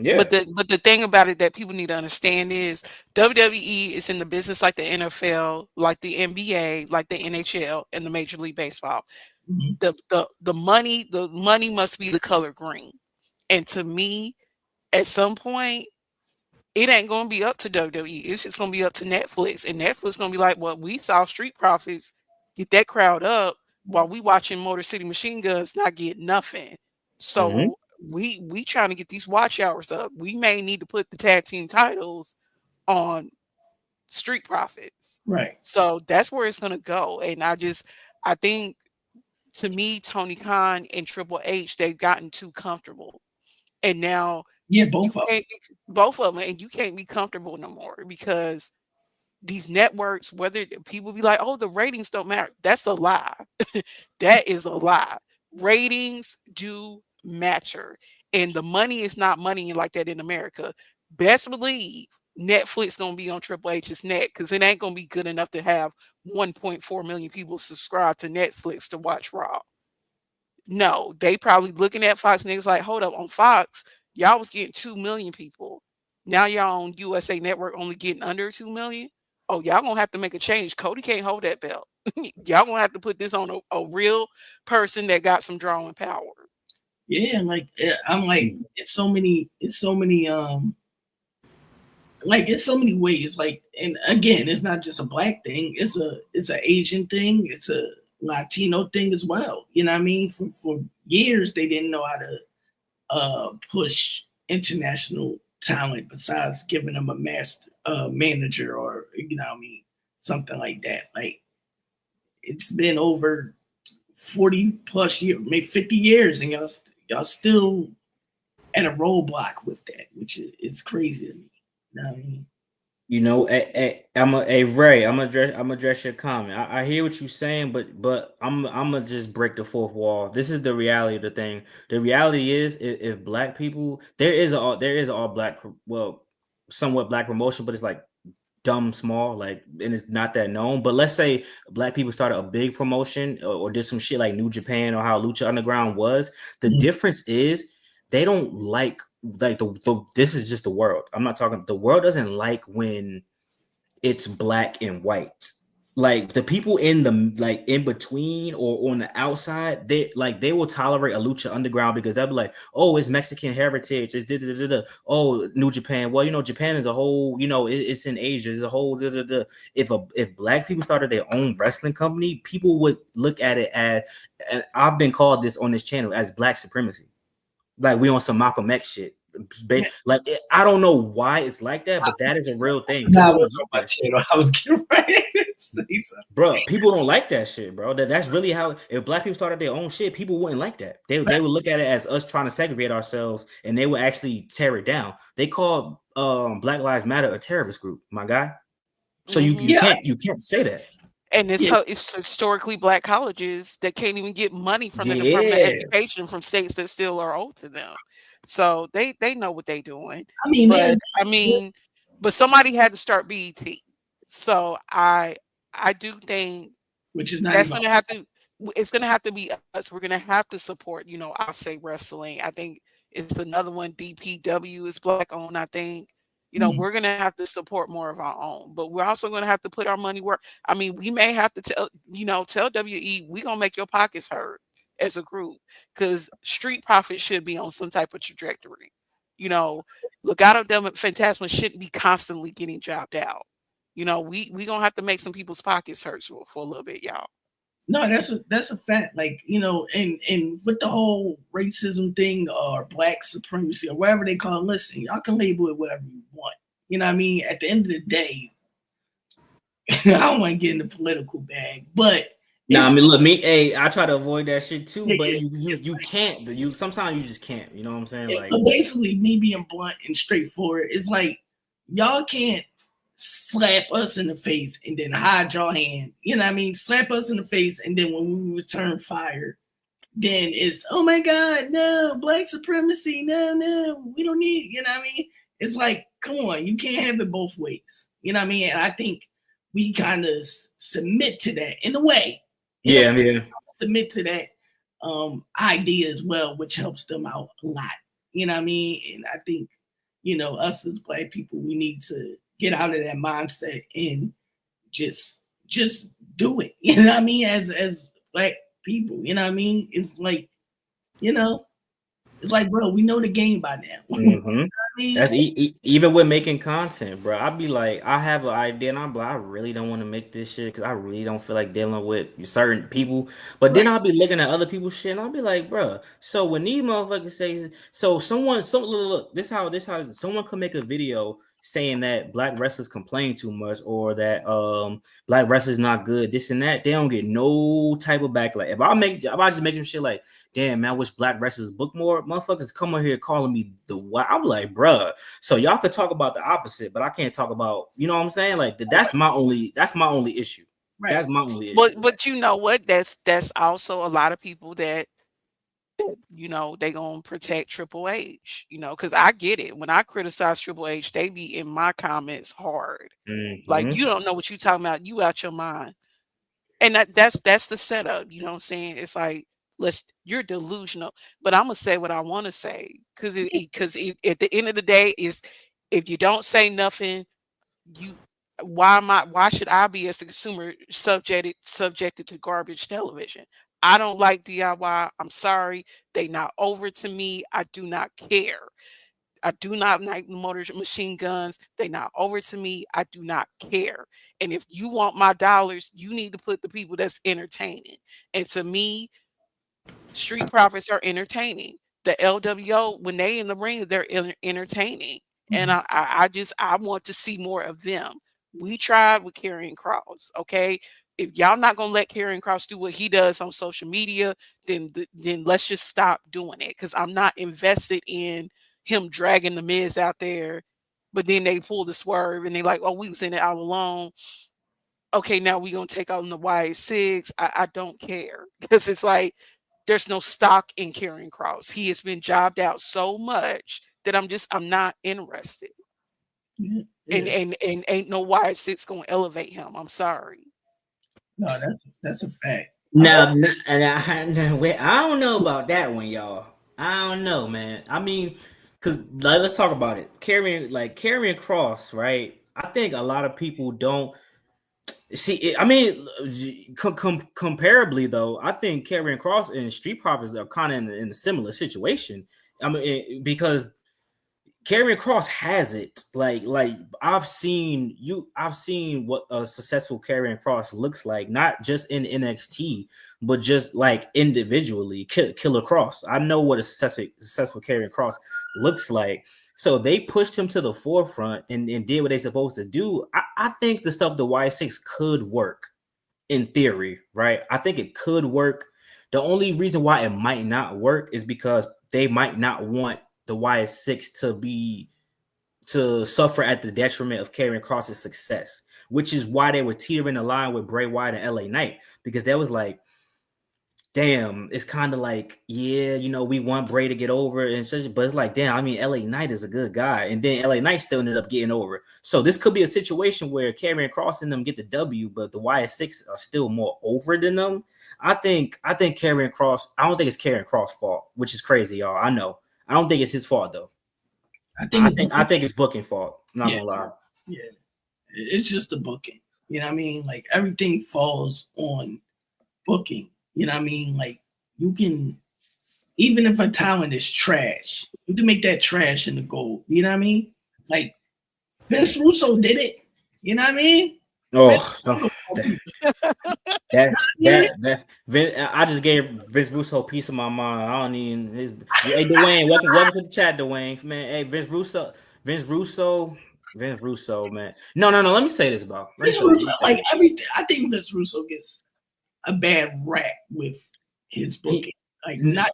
Yeah. But the thing about it that people need to understand is WWE is in the business like the NFL, like the NBA, like the NHL, and the Major League Baseball. Mm-hmm. The money must be the color green. And to me, at some point, it ain't gonna be up to WWE. It's just gonna be up to Netflix. And Netflix gonna be like, well, we saw Street Profits get that crowd up while we watching Motor City Machine Guns not get nothing. So we trying to get these watch hours up. We may need to put the tag team titles on Street Profits. Right. So that's where it's gonna go. And I think to me, Tony Khan and Triple H, they've gotten too comfortable. And now Yeah, you both of them. can't both of them, and you can't be comfortable no more because these networks, whether people be like, oh, the ratings don't matter. That's a lie. That is a lie. Ratings do matter. And the money is not money like that in America. Best believe Netflix gonna be on Triple H's neck because it ain't gonna be good enough to have 1.4 million people subscribe to Netflix to watch Raw. No, they probably looking at Fox and they was like, hold up, on Fox, y'all was getting 2 million people. Now y'all on USA Network only getting under 2 million. Oh, y'all gonna have to make a change. Cody can't hold that belt. Y'all gonna have to put this on a real person that got some drawing power. Yeah, like I'm like, it's so many like it's so many ways. Like, and again, it's not just a black thing, it's an Asian thing, it's a Latino thing as well. You know what I mean? For years they didn't know how to push international talent besides giving them a master manager or you know what I mean, something like that. Like it's been over 40 plus years, maybe 50 years, and y'all still at a roadblock with that, which is crazy to me. You know what I mean? You know, Ray, I'm gonna address your comment. I hear what you're saying, but I'm gonna just break the fourth wall. This is the reality of the thing. The reality is, if black people, there is all black, well, somewhat black promotion, but it's like dumb small, like, and it's not that known. But let's say black people started a big promotion or did some shit like New Japan or how Lucha Underground was. The difference is they don't like the this is just the world. I'm not talking, the world doesn't like when it's black and white. Like the people in the like in between or on the outside, they will tolerate a Lucha Underground because they'll be like, oh, it's Mexican heritage, it's da-da-da-da-da. Oh, New Japan. Well, you know, Japan is a whole, you know, it's in Asia, it's a whole da-da-da. If black people started their own wrestling company, people would look at it as, and I've been called this on this channel, as black supremacy. Like we on some Malcolm X shit. Like I don't know why it's like that, but that is a real thing. I was getting ready to say something. Bro, people don't like that shit, bro. That's really how, if black people started their own shit, people wouldn't like that. They would look at it as us trying to segregate ourselves, and they would actually tear it down. They call Black Lives Matter a terrorist group, my guy. So you can't say that. And it's historically black colleges that can't even get money from the Department of Education from states that still are owed to them. So they know what they're doing. I mean, but somebody had to start BET. So I do think, which is not that's gonna have to, it's gonna have to be us. We're gonna have to support, you know, I'll say wrestling. I think it's another one. DPW is black owned, I think. You know, we're gonna have to support more of our own, but we're also gonna have to put our money where, I mean, we may have to tell WE, we gonna make your pockets hurt as a group, because Street Profits should be on some type of trajectory. You know, Legado del Fantasma shouldn't be constantly getting jobbed out. You know, we gonna have to make some people's pockets hurt for a little bit, y'all. No, that's a fact. Like, you know, and with the whole racism thing or black supremacy or whatever they call it, listen, y'all can label it whatever you want. You know what I mean? At the end of the day, I don't want to get in the political bag, but I mean, look, I try to avoid that shit too, but you can't. You sometimes you just can't. You know what I'm saying? Like, basically, me being blunt and straightforward, it's like y'all can't slap us in the face and then hide your hand. You know what I mean? Slap us in the face, and then when we return fire, then it's, oh my God, no, black supremacy, no, we don't need, you know what I mean? It's like, come on, you can't have it both ways. You know what I mean? And I think we kind of submit to that in a way. Submit to that idea as well, which helps them out a lot. You know what I mean? And I think, you know, us as black people, we need to get out of that mindset and just do it. You know what I mean? As black people, you know what I mean? It's like, you know, it's like, bro, we know the game by now. You know what I That's even with making content, bro. I'd be like, I have an idea, and I'm like, I really don't want to make this shit because I really don't feel like dealing with certain people. But then Right. I'll be looking at other people's shit, and I'll be like, bro. So when these motherfuckers say, so someone, so look, this how someone could make a video saying that black wrestlers complain too much or that black wrestlers not good, this and that. They don't get no type of backlash. If I just make some shit like, damn man, I wish black wrestlers book more. Motherfuckers come on here calling me the what? I'm like, bruh. So y'all could talk about the opposite, but I can't talk about, you know what I'm saying? Like that's my only issue. Right. That's my only issue. But you know what? That's also a lot of people that they gonna protect Triple H, because I get it. When I criticize Triple H, they be in my comments hard. Like, Mm-hmm. you don't know what you talking about, you out your mind. And that's the setup, you know what I'm saying? It's like, you're delusional. But I'm gonna say what I want to say, because at the end of the day, is if you don't say nothing, you why should I be, as the consumer, subjected to garbage television? I don't like DIY. I'm sorry. They not over to me. I do not care. I do not like motor machine guns. They not over to me. I do not care. And if you want my dollars, you need to put the people that's entertaining. And to me, Street Profits are entertaining. The LWO, when they in the ring, they're entertaining. And I want to see more of them. We tried with Karrion Kross, okay? If y'all not gonna let Karrion Kross do what he does on social media, then let's just stop doing it, because I'm not invested in him dragging the Miz out there. But then they pull the swerve and they like, oh, we was in it all along. Okay, now we gonna take on the Y6. I don't care, because it's like there's no stock in Karrion Kross. He has been jobbed out so much that I'm not interested. Yeah. And ain't no Y6 gonna elevate him. I'm sorry. No, that's a fact. Now, wait, I don't know about that one, y'all. I don't know, man. I mean, cause let's talk about it. Carrying Cross, right? I think a lot of people don't see. I mean, comparably though, I think Carrying Cross and Street Profits are kind of in a similar situation. I mean, because Karrion Kross has it. Like I've seen what a successful Karrion Kross looks like, not just in NXT, but just like individually. Killer Cross. I know what a successful Karrion Kross looks like. So they pushed him to the forefront and did what they supposed to do. I think the stuff the Y6 could work in theory, right? I think it could work. The only reason why it might not work is because they might not want the Y6 to suffer at the detriment of Karrion Kross's success, which is why they were teetering the line with Bray Wyatt and LA Knight, because that was like, damn, it's kind of like, yeah, we want Bray to get over and such, but it's like, damn, I mean, LA Knight is a good guy, and then LA Knight still ended up getting over. So this could be a situation where Karrion Kross and them get the W, but the Y6 are still more over than them. I think Karrion Kross. I don't think it's Karrion Kross' fault, which is crazy, y'all. I know. I don't think it's his fault though. I think it's booking fault. I'm not gonna lie. Yeah, it's just a booking. You know what I mean? Like, everything falls on booking. You know what I mean? Like, you can, even if a talent is trash, you can make that trash into gold. You know what I mean? Like, Vince Russo did it. You know what I mean? Oh, I just gave Vince Russo a piece of my mind. I don't even Hey Dwayne, welcome to the chat, Dwayne. Man, hey, Vince Russo, man. No. Let me say this about Vince Russo, like, everything. I think Vince Russo gets a bad rap with his booking. Not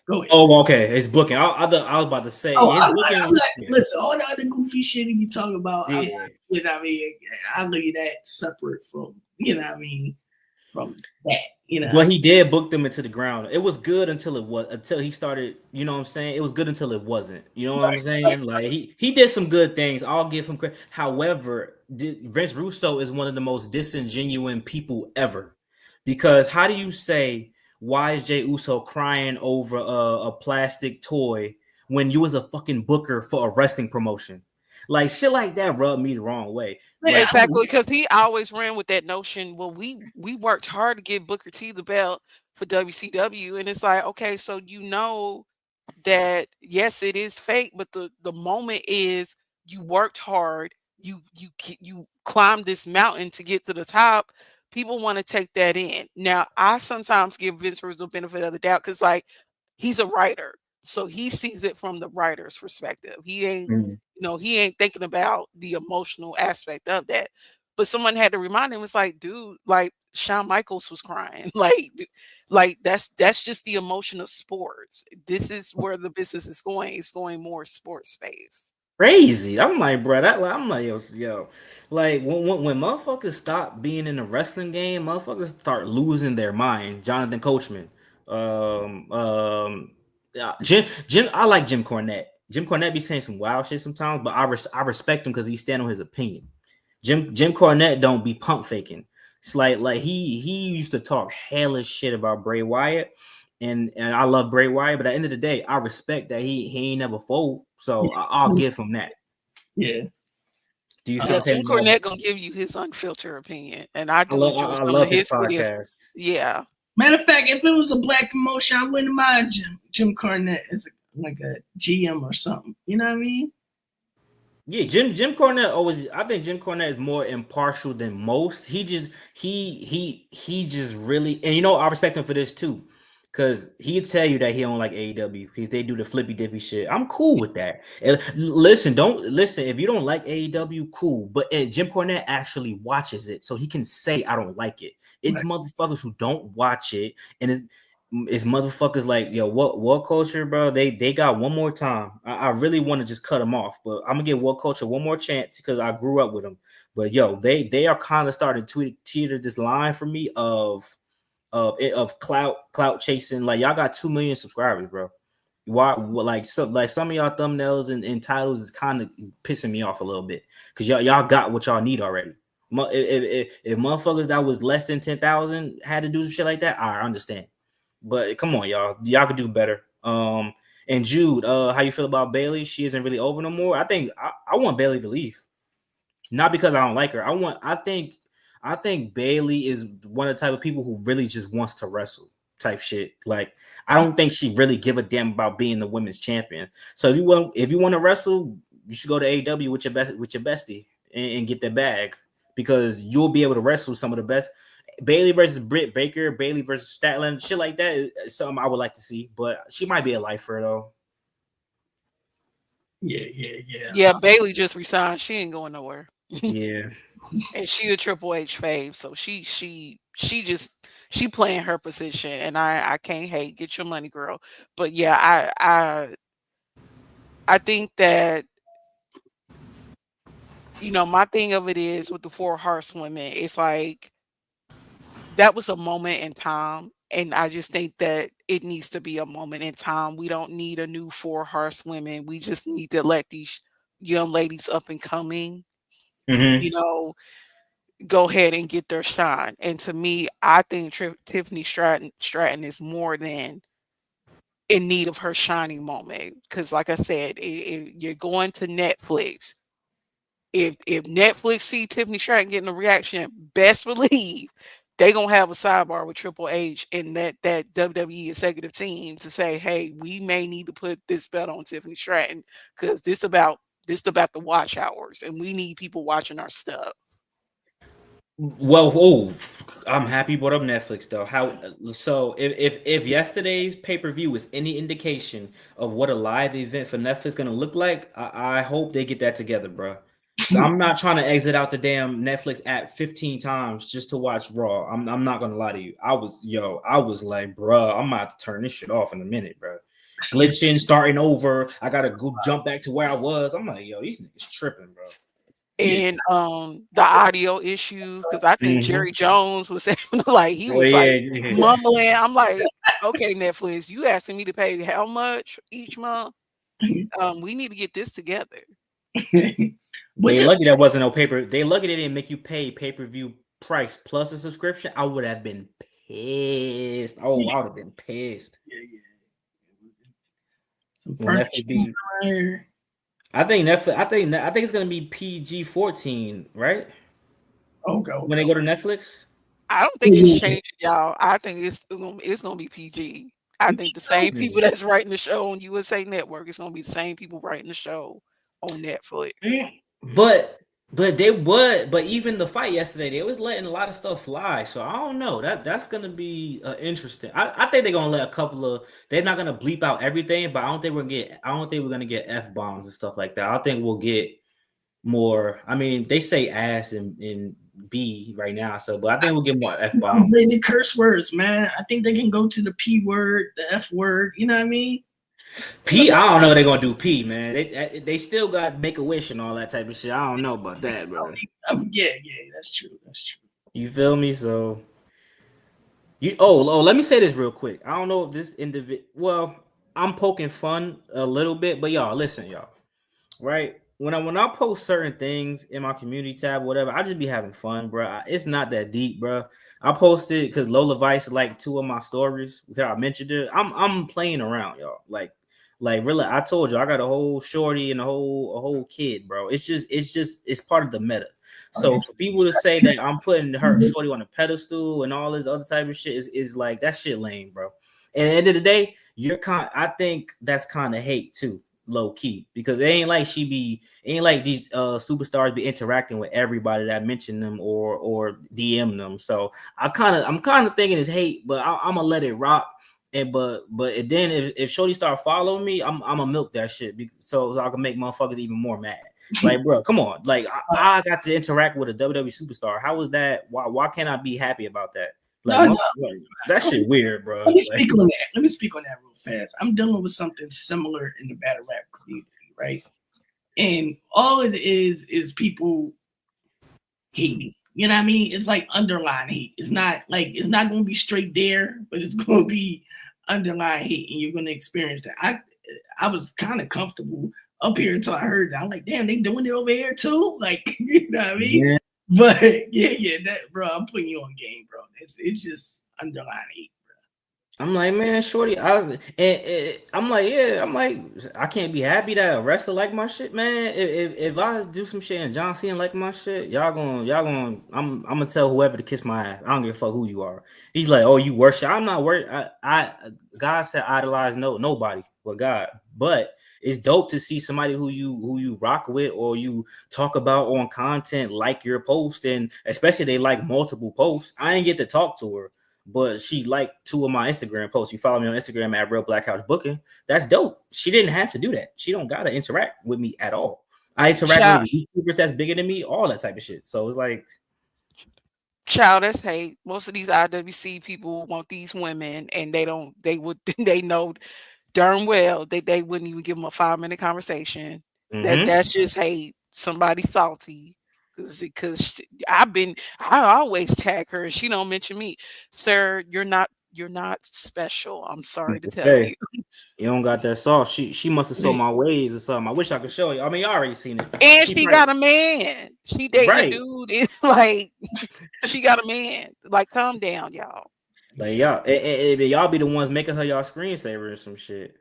go ahead. Oh, okay. His booking. I was about to say. Listen, all the other goofy shit he be talking about. Yeah. You know what I mean? I look at that separate from, you know what I mean, from that. You know. But he did book them into the ground. It was good until he started. You know what I'm saying? It was good until it wasn't. You know what I'm saying? Right. Like he did some good things. I'll give him credit. However, Vince Russo is one of the most disingenuous people ever. Because how do you say, why is Jey Uso crying over a plastic toy when you was a fucking booker for a wrestling promotion? Like, shit like that rubbed me the wrong way. Like, exactly, because he always ran with that notion. Well, we worked hard to get Booker T the belt for WCW, and it's like, okay, so that yes, it is fake, but the moment is you worked hard, you climbed this mountain to get to the top. People want to take that in. Now, I sometimes give Vince Russo the benefit of the doubt because, like, he's a writer, so he sees it from the writer's perspective. He ain't, Mhm. he ain't thinking about the emotional aspect of that. But someone had to remind him, it's like, dude, like Shawn Michaels was crying. Like that's just the emotion of sports. This is where the business is going. It's going more sports space. Crazy. I'm like, bro, I'm like, yo, like when motherfuckers stop being in the wrestling game, motherfuckers start losing their mind. Jonathan Coachman, yeah, Jim. I like Jim Cornette. Jim Cornette be saying some wild shit sometimes, but I respect him because he stand on his opinion. Jim Cornette don't be pump faking. It's like he used to talk hellish shit about Bray Wyatt, and I love Bray Wyatt, but at the end of the day, I respect that he ain't never fold, so I'll give him that. Yeah. Do you feel Yeah, the same Jim way? Cornette gonna give you his unfiltered opinion, and I I do love enjoy I some of love his his videos. podcast. Yeah, Matter of fact, if it was a black promotion, I wouldn't mind Jim Cornette as like a GM or something. You know what I mean? Yeah, Jim Cornette always. I think Jim Cornette is more impartial than most. He just really, and I respect him for this too, because he'd tell you that he don't like AEW because they do the flippy dippy shit. I'm cool with that. And listen, don't listen if you don't like AEW, cool. But Jim Cornette actually watches it, so he can say I don't like it. It's Right. motherfuckers who don't watch it, and it's motherfuckers like yo, what culture, bro? They got one more time. I really want to just cut them off, but I'm gonna give what culture one more chance because I grew up with them. But yo, they are kind of starting to teeter this line for me of clout chasing. Like y'all got 2 million subscribers, bro. Why like some of y'all thumbnails and titles is kind of pissing me off a little bit because y'all got what y'all need already. If motherfuckers that was less than 10,000 had to do some shit like that, I understand. But come on, y'all could do better. And Jude, how you feel about Bailey? She isn't really over no more. I think I want Bailey to leave, not because I don't like her. I think Bailey is one of the type of people who really just wants to wrestle type shit. Like I don't think she really give a damn about being the women's champion. So if you want to wrestle, you should go to AEW with your bestie and get the bag because you'll be able to wrestle some of the best. Bailey versus Britt Baker, Bailey versus Statlander, shit like that is something I would like to see. But she might be a lifer though. yeah. Bailey just resigned. She ain't going nowhere, Yeah. and she a Triple H fave, so she playing her position, and I can't hate. Get your money, girl. But yeah, I think that my thing of it is with the Four Horsewomen, it's like that was a moment in time. And I just think that it needs to be a moment in time. We don't need a new Four Horsewomen. We just need to let these young ladies up and coming, Mm-hmm. you know, go ahead and get their shine. And to me, I think Tiffany Stratton is more than in need of her shining moment. Because, like I said, you're going to Netflix. If Netflix see Tiffany Stratton getting a reaction, best believe they gonna have a sidebar with Triple H and that WWE executive team to say, hey, we may need to put this belt on Tiffany Stratton because this about the watch hours and we need people watching our stuff. Well, I'm happy you brought up Netflix though. How so? If yesterday's pay per view was any indication of what a live event for Netflix gonna look like, I hope they get that together, bro. So I'm not trying to exit out the damn Netflix app 15 times just to watch Raw. I'm not gonna lie to you. I was like, bro, I'm about to turn this shit off in a minute, bro. Glitching, starting over. I gotta go jump back to where I was. I'm like, yo, these niggas tripping, bro. Yeah. And the audio issue, because I think Mm-hmm. Jerry Jones was having like he Oh was like yeah, mumbling. I'm like, okay, Netflix, you asking me to pay how much each month? We need to get this together. Which they is lucky that wasn't no paper. They lucky they didn't make you pay pay-per-view price plus a subscription. I would have been pissed. Oh, I would have been pissed. yeah. Some When furniture Netflix be, right here. I think Netflix. I think it's gonna be PG-14, right? Okay. When they go to Netflix. I don't think it's changing, y'all. I think it's gonna be PG. I think the same people that's writing the show on USA Network is gonna be the same people writing the show on Netflix. But but even the fight yesterday, they was letting a lot of stuff fly. So I don't know. That's gonna be interesting. I think they're gonna let a couple of. They're not gonna bleep out everything, but I don't think we're gonna get F bombs and stuff like that. I think we'll get more. I mean, they say ass in B right now, so but I think we'll get more F bombs. The curse words, man. I think they can go to the P word, the F word. You know what I mean? P, I don't know. They're gonna do P, man. They still got Make a Wish and all that type of shit. I don't know about that, bro. Yeah, that's true. That's true. You feel me? So let me say this real quick. I don't know if this individual. Well, I'm poking fun a little bit, but y'all listen, y'all. Right? When I post certain things in my community tab, whatever, I just be having fun, bro. It's not that deep, bro. I posted because Lola Vice liked 2 of my stories. I mentioned it. I'm playing around, y'all. Like really, I told you I got a whole shorty and a whole kid, bro. It's part of the meta. So for people to say that I'm putting her shorty on a pedestal and all this other type of shit is like that shit lame, bro. And at the end of the day, I think that's kind of hate too, low key, because it ain't like these superstars be interacting with everybody that mentioned them or DM them. So I'm kind of thinking it's hate, but I'm gonna let it rock. And but then if Shorty start following me, I'm gonna milk that shit so I can make motherfuckers even more mad. Like, bro, come on. Like, I got to interact with a WWE superstar. How was that? Why can't I be happy about that? Like, that shit weird, bro. Let me speak on that. Let me speak on that real fast. I'm dealing with something similar in the battle rap community, right? And all it is people hating. You know what I mean? It's like underlying hate. It's not going to be straight there, but it's going to be underlying hate, and you're going to experience that. I was kind of comfortable up here until I heard that. I'm like, damn, they doing it over here too? Like, you know what I mean? Yeah. But yeah, that, bro, I'm putting you on game, bro. It's just underlying hate. I'm like, man, Shorty, I'm like, I can't be happy that a wrestler like my shit, man. If I do some shit and John Cena like my shit, y'all gonna, I'm gonna tell whoever to kiss my ass. I don't give a fuck who you are. He's like, oh, you worship. I'm not worried. God said idolize nobody but God. But it's dope to see somebody who you rock with or you talk about on content like your post, and especially they like multiple posts. I ain't get to talk to her, but she liked 2 of my Instagram posts. You follow me on Instagram at Real Black Couch Booking. That's dope. She didn't have to do that. She don't gotta interact with me at all. I interact with YouTubers that's bigger than me, all that type of shit. So it's like, child, that's hate. Most of these IWC people want these women, and they know darn well they wouldn't even give them a 5-minute conversation. That's just hate. Somebody salty. Because I always tag her and she don't mention me. Sir, you're not special. I'm sorry to tell you. You don't got that sauce. She must have sold my ways or something. I wish I could show you. I mean, y'all already seen it. And she got a man. She dating a dude. It's like she got a man. Like, calm down, y'all. Like, y'all be the ones making her y'all screensaver and some shit.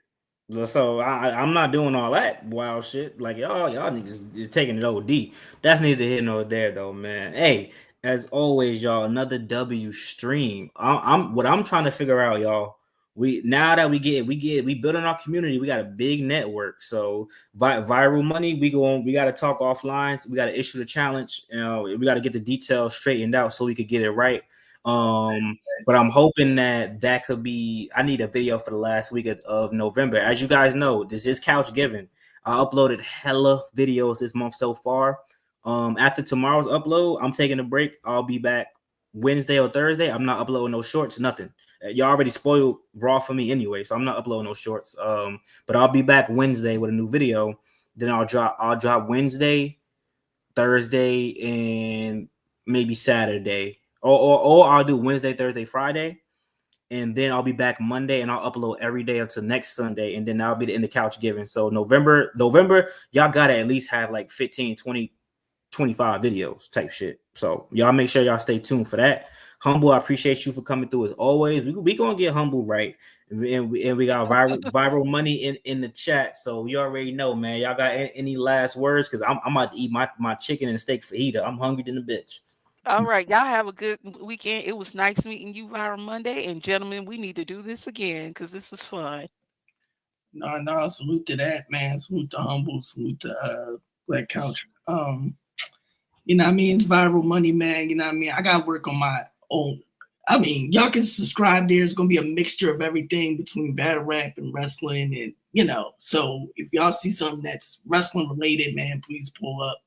So I'm not doing all that wild shit. Like y'all niggas is taking it OD. That's neither here nor there though, man. Hey, as always, y'all, another W stream. I'm trying to figure out, y'all. We building our community. We got a big network. So viral money, we got to talk offline. So we got to issue the challenge. We got to get the details straightened out so we could get it right. But I'm hoping that could be. I need a video for the last week of November. As you guys know, this is Couch Giving. I uploaded hella videos this month so far. After tomorrow's upload, I'm taking a break. I'll be back Wednesday or Thursday. I'm not uploading no shorts, nothing. Y'all already spoiled Raw for me anyway, so I'm not uploading no shorts. But I'll be back Wednesday with a new video. Then I'll drop Wednesday, Thursday, and maybe Saturday. Or I'll do Wednesday, Thursday, Friday, and then I'll be back Monday, and I'll upload every day until next Sunday, and then that'll be the end of Couch Giving. So November, y'all gotta at least have like 15, 20, 25 videos type shit. So y'all make sure y'all stay tuned for that. Humble, I appreciate you for coming through as always. We gonna get Humble right, and we got viral money in the chat. So you already know, man. Y'all got any last words? Because I'm about to eat my chicken and steak fajita. I'm hungry than a bitch. All right, y'all have a good weekend. It was nice meeting you Viral Monday, and gentlemen, we need to do this again because this was fun. No, salute to that, man. Salute to Humble. Salute to Black Couch. You know what I mean? It's Viral Money, man. You know what I mean? I got to work on my own. I mean, y'all can subscribe there. It's going to be a mixture of everything between battle rap and wrestling. And, you know, so if y'all see something that's wrestling related, man, please pull up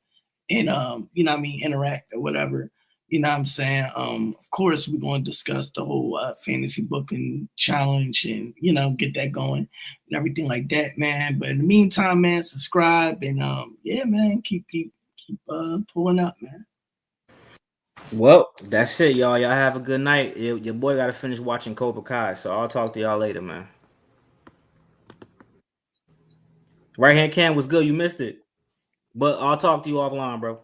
and, you know what I mean, interact or whatever. You know what I'm saying? Of course, we're going to discuss the whole fantasy booking challenge and, you know, get that going and everything like that, man. But in the meantime, man, subscribe and, yeah, man, keep pulling up, man. Well, that's it, y'all. Y'all have a good night. Your boy got to finish watching Cobra Kai, so I'll talk to y'all later, man. Right hand cam was good. You missed it, but I'll talk to you offline, bro.